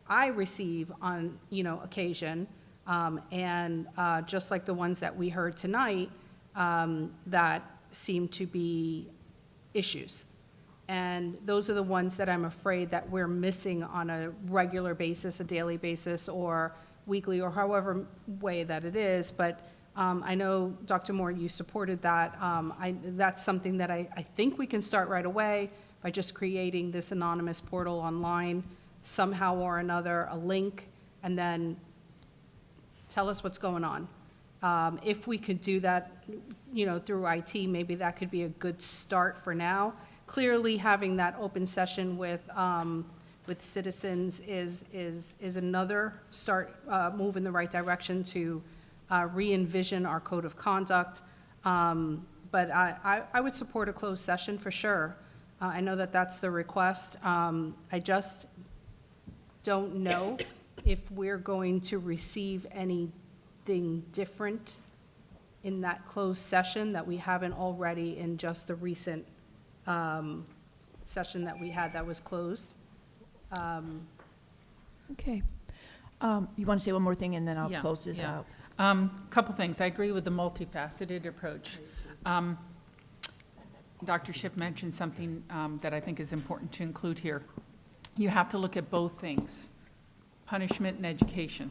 I receive on, occasion, and just like the ones that we heard tonight, that seem to be issues. And those are the ones that I'm afraid that we're missing on a regular basis, a daily basis, or weekly, or however way that it is. But I know, Dr. Moore, you supported that. That's something that I think we can start right away by just creating this anonymous portal online, somehow or another, a link, and then tell us what's going on. If we could do that, through IT, maybe that could be a good start for now. Clearly, having that open session with citizens is another move in the right direction to re-envision our code of conduct. But I would support a closed session for sure. I know that that's the request. I just don't know if we're going to receive anything different in that closed session that we haven't already in just the recent session that we had that was closed. Okay. You want to say one more thing, and then I'll Yeah, close this yeah. out. Couple things. I agree with the multifaceted approach. Dr. Schiff mentioned something that I think is important to include here. You have to look at both things, punishment and education.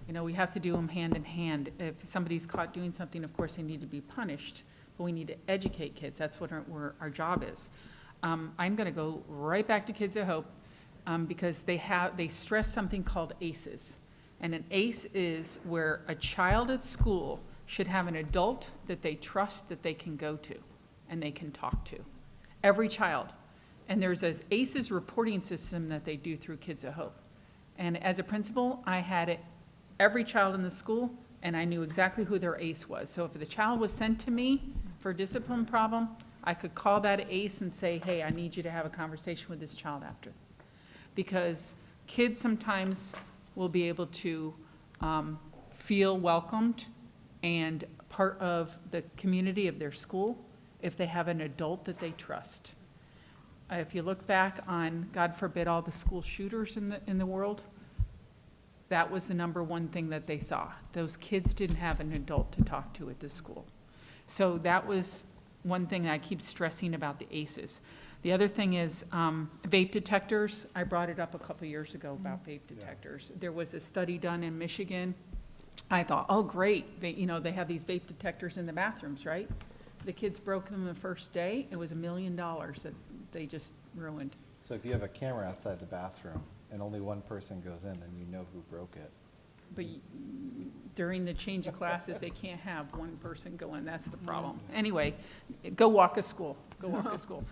We have to do them hand in hand. If somebody's caught doing something, of course, they need to be punished, but we need to educate kids. That's what our job is. I'm going to go right back to Kids of Hope because they stress something called ACEs. And an ACE is where a child at school should have an adult that they trust, that they can go to and they can talk to. Every child. And there's an ACEs reporting system that they do through Kids of Hope. And as a principal, I had every child in the school, and I knew exactly who their ACE was. So if the child was sent to me for a discipline problem, I could call that ACE and say, hey, I need you to have a conversation with this child after. Because kids sometimes will be able to feel welcomed and part of the community of their school if they have an adult that they trust. If you look back on, God forbid, all the school shooters in the world, that was the number one thing that they saw. Those kids didn't have an adult to talk to at the school. So that was one thing that I keep stressing about the ACEs. The other thing is vape detectors. I brought it up a couple years ago about vape detectors. There was a study done in Michigan. I thought, oh, great. They have these vape detectors in the bathrooms, right? The kids broke them the first day. It was $1 million that they just ruined. So if you have a camera outside the bathroom and only one person goes in, then you know who broke it. But during the change of classes, they can't have one person go in. That's the problem. Anyway, go walk a school. Go walk a school.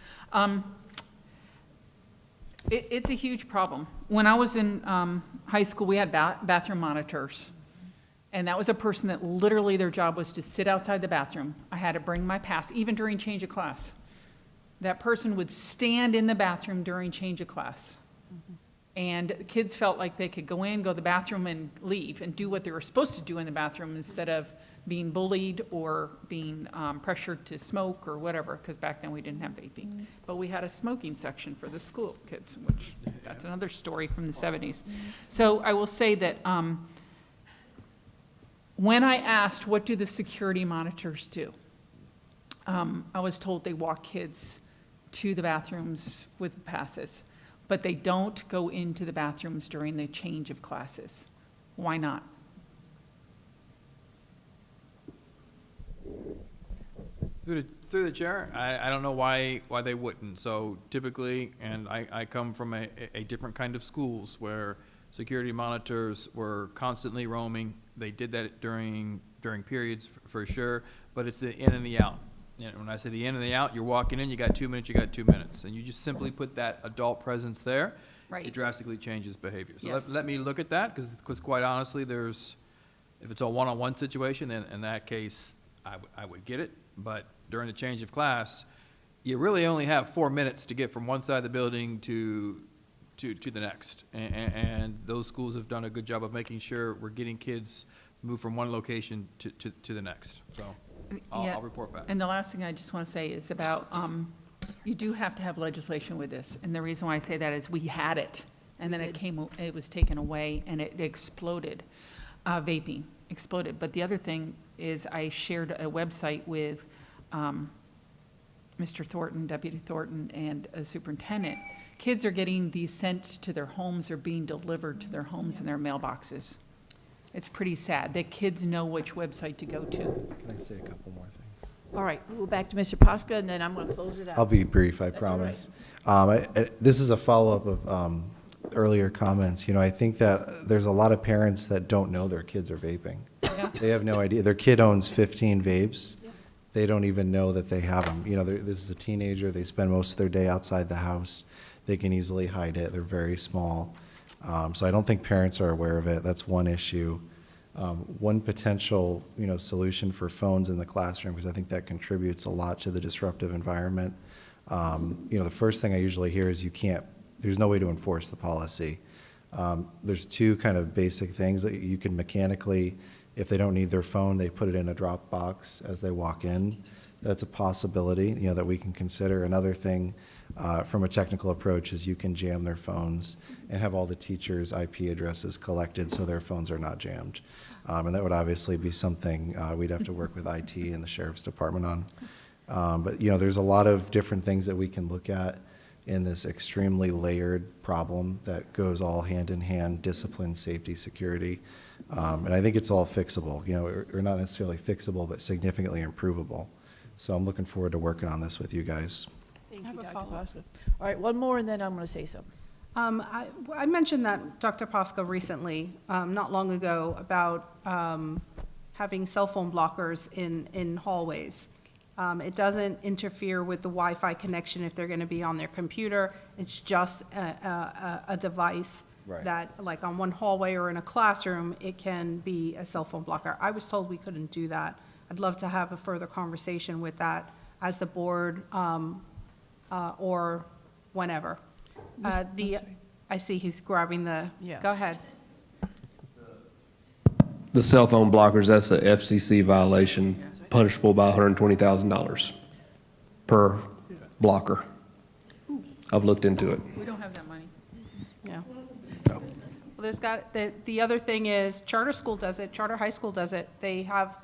It's a huge problem. When I was in high school, we had bathroom monitors. And that was a person that literally their job was to sit outside the bathroom. I had to bring my pass, even during change of class. That person would stand in the bathroom during change of class. And kids felt like they could go in, go to the bathroom, and leave, and do what they were supposed to do in the bathroom instead of being bullied or being pressured to smoke or whatever, because back then we didn't have vaping. But we had a smoking section for the school kids, which that's another story from the 70s. So I will say that when I asked, what do the security monitors do? I was told they walk kids to the bathrooms with passes, but they don't go into the bathrooms during the change of classes. Why not? Through the chair, I don't know why they wouldn't. So typically, and I come from a different kind of schools where security monitors were constantly roaming. They did that during during periods for sure, but it's the in and the out. And when I say the in and the out, you're walking in, you got 2 minutes, you got 2 minutes. And you just simply put that adult presence there. Right. It drastically changes behavior. So Yes. let me look at that, because quite honestly, if it's a one-on-one situation, then in that case, I would get it. But during the change of class, you really only have 4 minutes to get from one side of the building to the next. And those schools have done a good job of making sure we're getting kids moved from one location to the next. So Yeah. I'll report back. And the last thing I just want to say is about, you do have to have legislation with this. And the reason why I say that is we had it, and then it was taken away, and it exploded. Vaping exploded. But the other thing is I shared a website with Mr. Thornton, Deputy Thornton, and a superintendent. Kids are getting these sent to their homes or being delivered to their homes in their mailboxes. It's pretty sad that kids know which website to go to. Can I say a couple more things? All right, we'll go back to Mr. Posca, and then I'm going to close it out. I'll be brief, I That's all right. promise. This is a follow-up of earlier comments. You know, I think that there's a lot of parents that don't know their kids are vaping. Yeah. They have no idea. Their kid owns 15 vapes. They don't even know that they have them. You know, this is a teenager. They spend most of their day outside the house. They can easily hide it. They're very small. So I don't think parents are aware of it. That's one issue. One potential, solution for phones in the classroom, because I think that contributes a lot to the disruptive environment. The first thing I usually hear is there's no way to enforce the policy. There's two kind of basic things that you can mechanically, if they don't need their phone, they put it in a drop box as they walk in. That's a possibility, that we can consider. Another thing from a technical approach is you can jam their phones and have all the teachers' IP addresses collected so their phones are not jammed. And that would obviously be something we'd have to work with IT and the sheriff's department on. But there's a lot of different things that we can look at in this extremely layered problem that goes all hand in hand: discipline, safety, security. And I think it's all fixable, or not necessarily fixable, but significantly improvable. So I'm looking forward to working on this with you guys. Thank you, Dr. Posca. All right, one more, and then I'm going to say something. I mentioned that, Dr. Posca, recently, not long ago, about having cell phone blockers in hallways. It doesn't interfere with the Wi-Fi connection if they're going to be on their computer. It's just a device that, like on one hallway or in a classroom, it can be a cell phone blocker. I was told we couldn't do that. I'd love to have a further conversation with that as the board or whenever. I see he's grabbing the, go ahead. The cell phone blockers, that's a FCC violation, punishable by $120,000 per blocker. I've looked into it. We don't have that money. Yeah. Well, there's the other thing is charter school does it, charter high school does it. They have,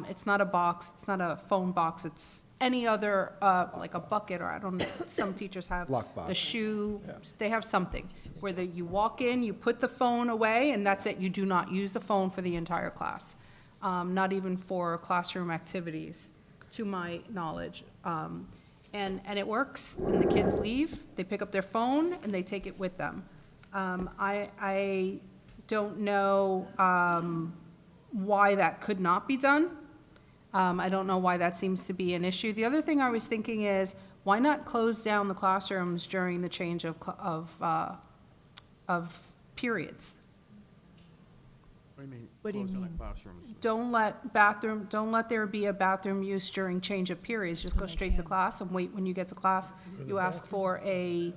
it's not a box, it's not a phone box, it's any other, like a bucket, or I don't know, some teachers have. Lockbox. The shoe, they have something where you walk in, you put the phone away, and that's it. You do not use the phone for the entire class, not even for classroom activities, to my knowledge. And it works, and the kids leave, they pick up their phone, and they take it with them. I don't know why that could not be done. I don't know why that seems to be an issue. The other thing I was thinking is, why not close down the classrooms during the change of periods? What do you mean? Classrooms? Don't let there be a bathroom use during change of periods. Just go straight to class and wait. When you get to class, you ask for a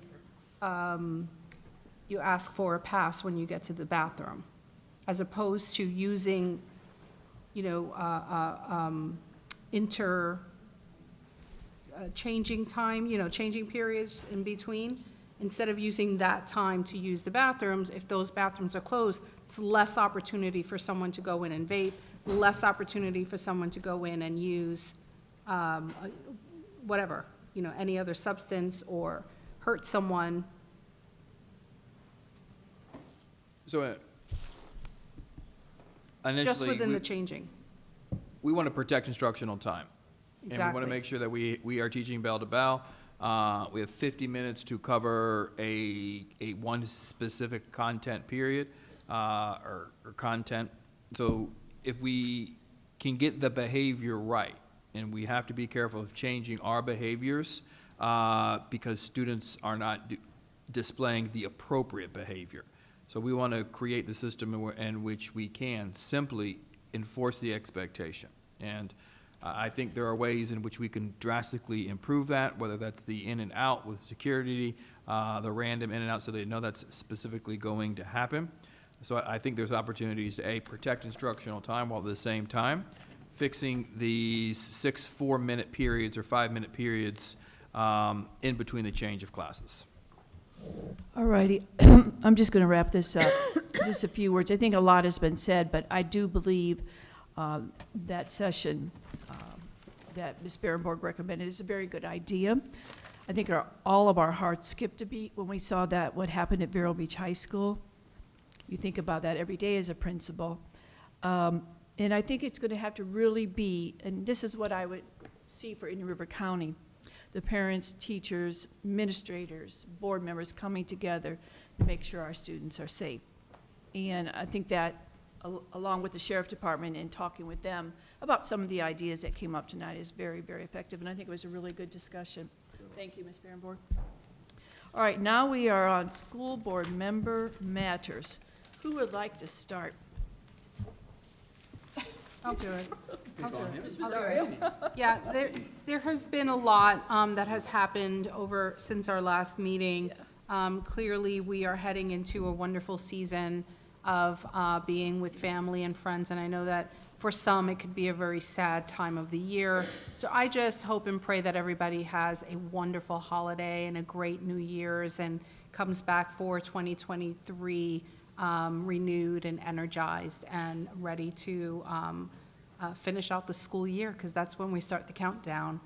pass when you get to the bathroom, as opposed to using, changing time, changing periods in between. Instead of using that time to use the bathrooms, if those bathrooms are closed, it's less opportunity for someone to go in and vape, less opportunity for someone to go in and use whatever, any other substance or hurt someone. So initially, Just within the changing. we want to protect instructional time. And we want Exactly. to make sure that we are teaching bell to bell. We have 50 minutes to cover a one specific content period, or content. So if we can get the behavior right. And we have to be careful of changing our behaviors because students are not displaying the appropriate behavior. So we want to create the system in which we can simply enforce the expectation. And I think there are ways in which we can drastically improve that, whether that's the in and out with security, the random in and out so they know that's specifically going to happen. So I think there's opportunities to, A, protect instructional time while at the same time fixing these 6 4-minute periods or 5-minute periods in between the change of classes. All righty. I'm just going to wrap this up. Just a few words. I think a lot has been said, but I do believe that session that Ms. Berenborg recommended is a very good idea. I think all of our hearts skipped a beat when we saw that what happened at Vero Beach High School. You think about that every day as a principal. And I think it's going to have to really be, and this is what I would see for Indian River County, the parents, teachers, administrators, board members coming together to make sure our students are safe. And I think that, along with the Sheriff Department and talking with them about some of the ideas that came up tonight, is very, very effective. And I think it was a really good discussion. Thank you, Ms. Berenborg. All right, now we are on school board member matters. Who would like to start? I'll do it. I'll do it. Yeah, there has been a lot that has happened since our last meeting. Clearly, we are heading into a wonderful season of being with family and friends, and I know that for some, it could be a very sad time of the year. So I just hope and pray that everybody has a wonderful holiday and a great New Year's and comes back for 2023 renewed and energized and ready to finish out the school year, because that's when we start the countdown.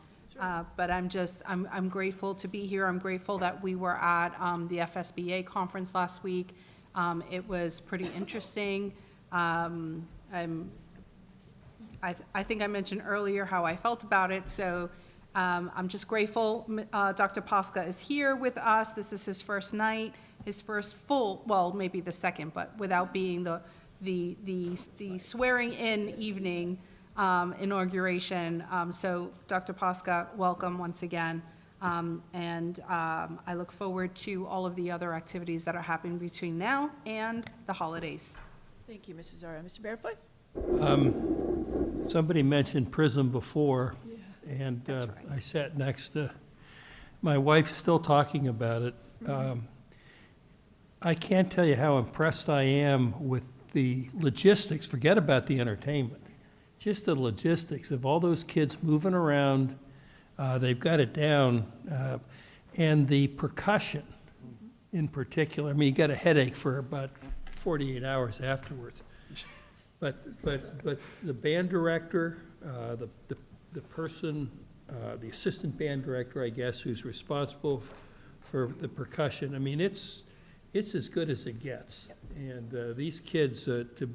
But I'm grateful to be here. I'm grateful that we were at the FSBA conference last week. It was pretty interesting. I think I mentioned earlier how I felt about it, so I'm just grateful. Dr. Posca is here with us. This is his first night, his first full, well, maybe the second, but without being the swearing-in evening inauguration. So, Dr. Posca, welcome once again. And I look forward to all of the other activities that are happening between now and the holidays. Thank you, Mrs. Zara. Mr. Barefoot? Somebody mentioned PRISM before, and I sat next to my wife, still talking about it. I can't tell you how impressed I am with the logistics. Forget about the entertainment. Just the logistics of all those kids moving around. They've got it down. And the percussion in particular. I mean, you got a headache for about 48 hours afterwards. But the band director, the person, the assistant band director, I guess, who's responsible for the percussion, I mean, it's as good as it gets. And these kids, the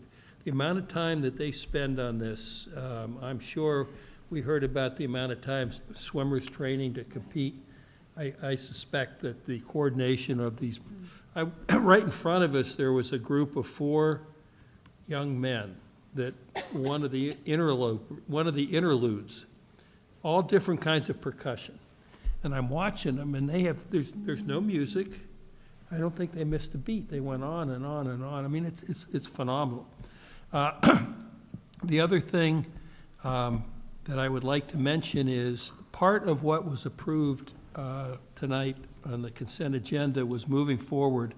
amount of time that they spend on this, I'm sure we heard about the amount of time swimmers training to compete. I suspect that the coordination of these, right in front of us, there was a group of 4 young men that one of the interludes, all different kinds of percussion. And I'm watching them, and there's no music. I don't think they missed a beat. They went on and on and on. I mean, it's phenomenal. The other thing that I would like to mention is part of what was approved tonight on the consent agenda was moving forward,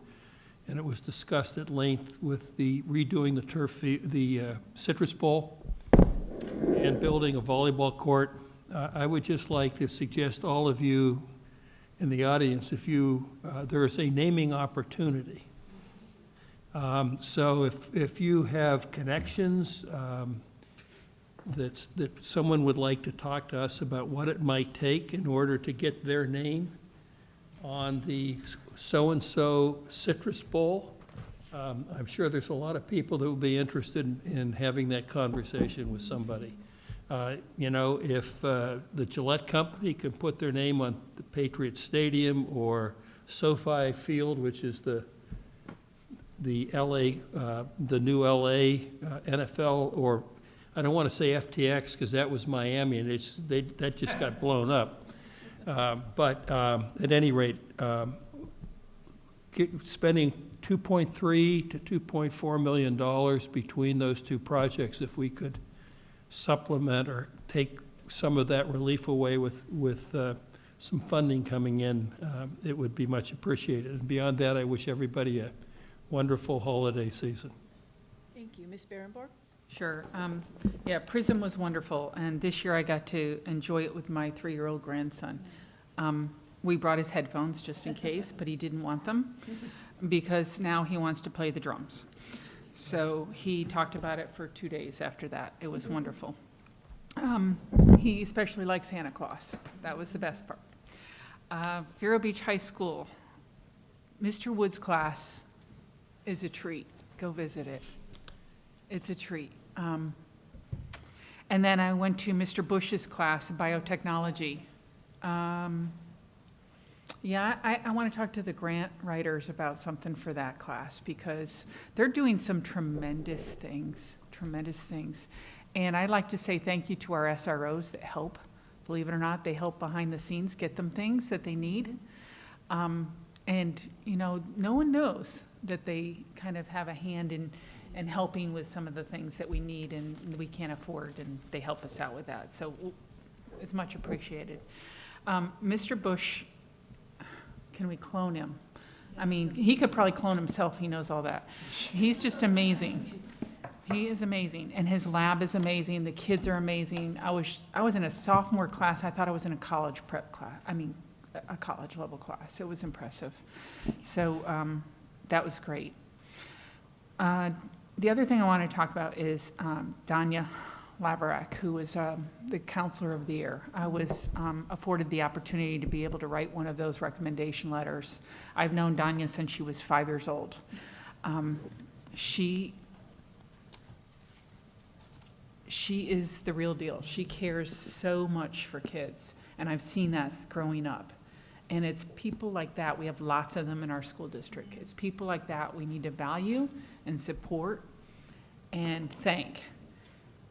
and it was discussed at length with the redoing the Citrus Bowl and building a volleyball court. I would just like to suggest all of you in the audience, if there is a naming opportunity. So if you have connections that someone would like to talk to us about what it might take in order to get their name on the so-and-so Citrus Bowl, I'm sure there's a lot of people that will be interested in having that conversation with somebody. You know, if the Gillette Company can put their name on the Patriot Stadium or SoFi Field, which is the new LA NFL, or I don't want to say FTX because that was Miami and that just got blown up. But at any rate, spending $2.3 to $2.4 million between those two projects, if we could supplement or take some of that relief away with some funding coming in, it would be much appreciated. And beyond that, I wish everybody a wonderful holiday season. Thank you. Ms. Berenborg? Sure. Yeah, PRISM was wonderful, and this year I got to enjoy it with my 3-year-old grandson. We brought his headphones just in case, but he didn't want them because now he wants to play the drums. So he talked about it for 2 days after that. It was wonderful. He especially likes Santa Claus. That was the best part. Vero Beach High School, Mr. Wood's class is a treat. Go visit it. It's a treat. And then I went to Mr. Bush's class, biotechnology. Yeah, I want to talk to the grant writers about something for that class because they're doing some tremendous things. And I'd like to say thank you to our SROs that help. Believe it or not, they help behind the scenes get them things that they need. And, you know, no one knows that they kind of have a hand in helping with some of the things that we need and we can't afford, and they help us out with that. So it's much appreciated. Mr. Bush, can we clone him? I mean, he could probably clone himself. He knows all that. He's just amazing. He is amazing, and his lab is amazing. The kids are amazing. I was in a sophomore class. I thought I was in a college prep class. I mean, a college level class. It was impressive. So that was great. The other thing I want to talk about is Danya Laverack, who was the Counselor of the Year. I was afforded the opportunity to be able to write one of those recommendation letters. I've known Danya since she was 5 years old. She is the real deal. She cares so much for kids, and I've seen that growing up. And it's people like that, we have lots of them in our school district. It's people like that we need to value and support and thank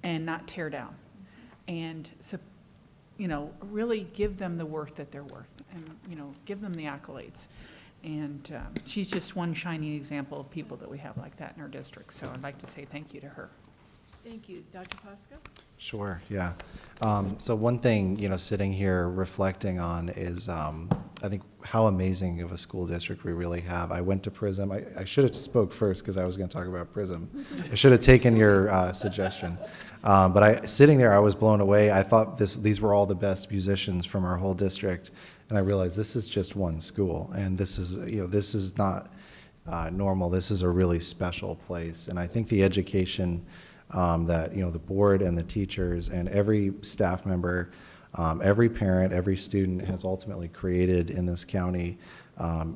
and not tear down. And, so, you know, really give them the worth that they're worth and, you know, give them the accolades. And she's just one shining example of people that we have like that in our district. So I'd like to say thank you to her. Thank you. Dr. Pasco? Sure, yeah. So one thing, you know, sitting here reflecting on is I think how amazing of a school district we really have. I went to PRISM. I should have spoke first because I was going to talk about PRISM. I should have taken your suggestion. But sitting there, I was blown away. I thought these were all the best musicians from our whole district, and I realized this is just one school, and this is not normal. This is a really special place, and I think the education that the board and the teachers and every staff member, every parent, every student has ultimately created in this county,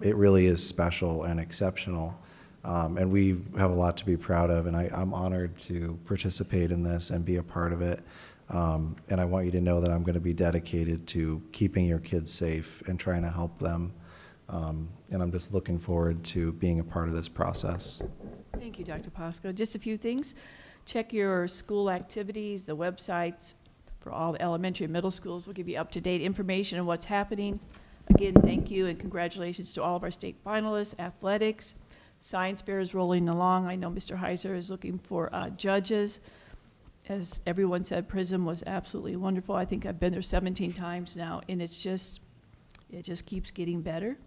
it really is special and exceptional. And we have a lot to be proud of, and I'm honored to participate in this and be a part of it. And I want you to know that I'm going to be dedicated to keeping your kids safe and trying to help them. And I'm just looking forward to being a part of this process. Thank you, Dr. Pasco. Just a few things. Check your school activities, the websites for all the elementary and middle schools will give you up-to-date information on what's happening. Again, thank you and congratulations to all of our state finalists, athletics. Science fair is rolling along. I know Mr. Heiser is looking for judges. As everyone said, PRISM was absolutely wonderful. I think I've been there 17 times now, and it just keeps getting better.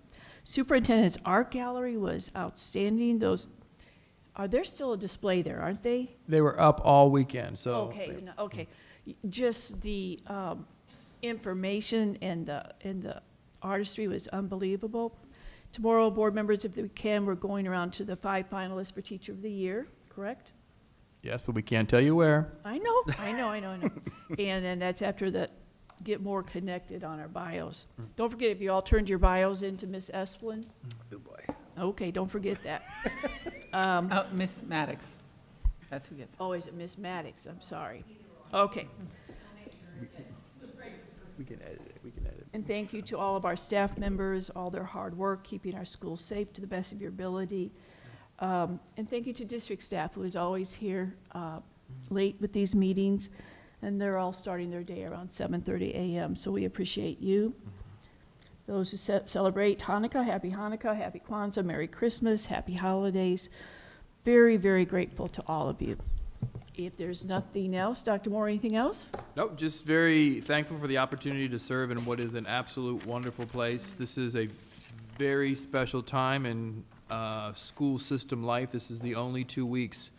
Superintendent's art gallery was outstanding. Are there still a display there, aren't they? They were up all weekend, so. Okay. Just the information and the artistry was unbelievable. Tomorrow, board members, if we can, we're going around to the 5 finalists for Teacher of the Year, correct? Yes, but we can't tell you where. I know. And then that's after the get more connected on our bios. Don't forget, if you all turned your bios into Miss Esplin. Oh, boy. Okay, don't forget that. Miss Maddox. That's who gets it. Oh, is it Miss Maddox? I'm sorry. Okay. We can edit it. And thank you to all of our staff members, all their hard work, keeping our schools safe to the best of your ability. And thank you to district staff who is always here late with these meetings, and they're all starting their day around 7:30 a.m., so we appreciate you. Those who celebrate Hanukkah, Happy Kwanzaa, Merry Christmas, Happy Holidays. Very, very grateful to all of you. If there's nothing else, Dr. Moore, anything else? Nope, just very thankful for the opportunity to serve in what is an absolute wonderful place. This is a very special time in school system life. This is the only 2 weeks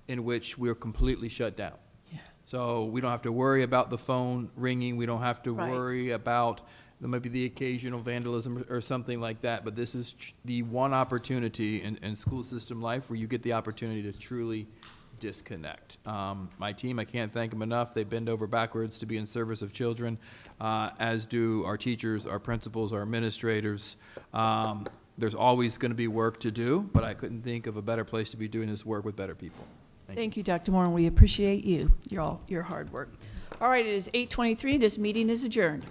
in which we're completely shut down. Yeah. So we don't have to worry about the phone ringing. We don't have to Right. worry about, there might be the occasional vandalism or something like that, but this is the one opportunity in school system life where you get the opportunity to truly disconnect. My team, I can't thank them enough. They bend over backwards to be in service of children, as do our teachers, our principals, our administrators. There's always going to be work to do, but I couldn't think of a better place to be doing this work with better people. Thank you, Dr. Moore, and we appreciate you, your hard work. All right, it is 8:23. This meeting is adjourned.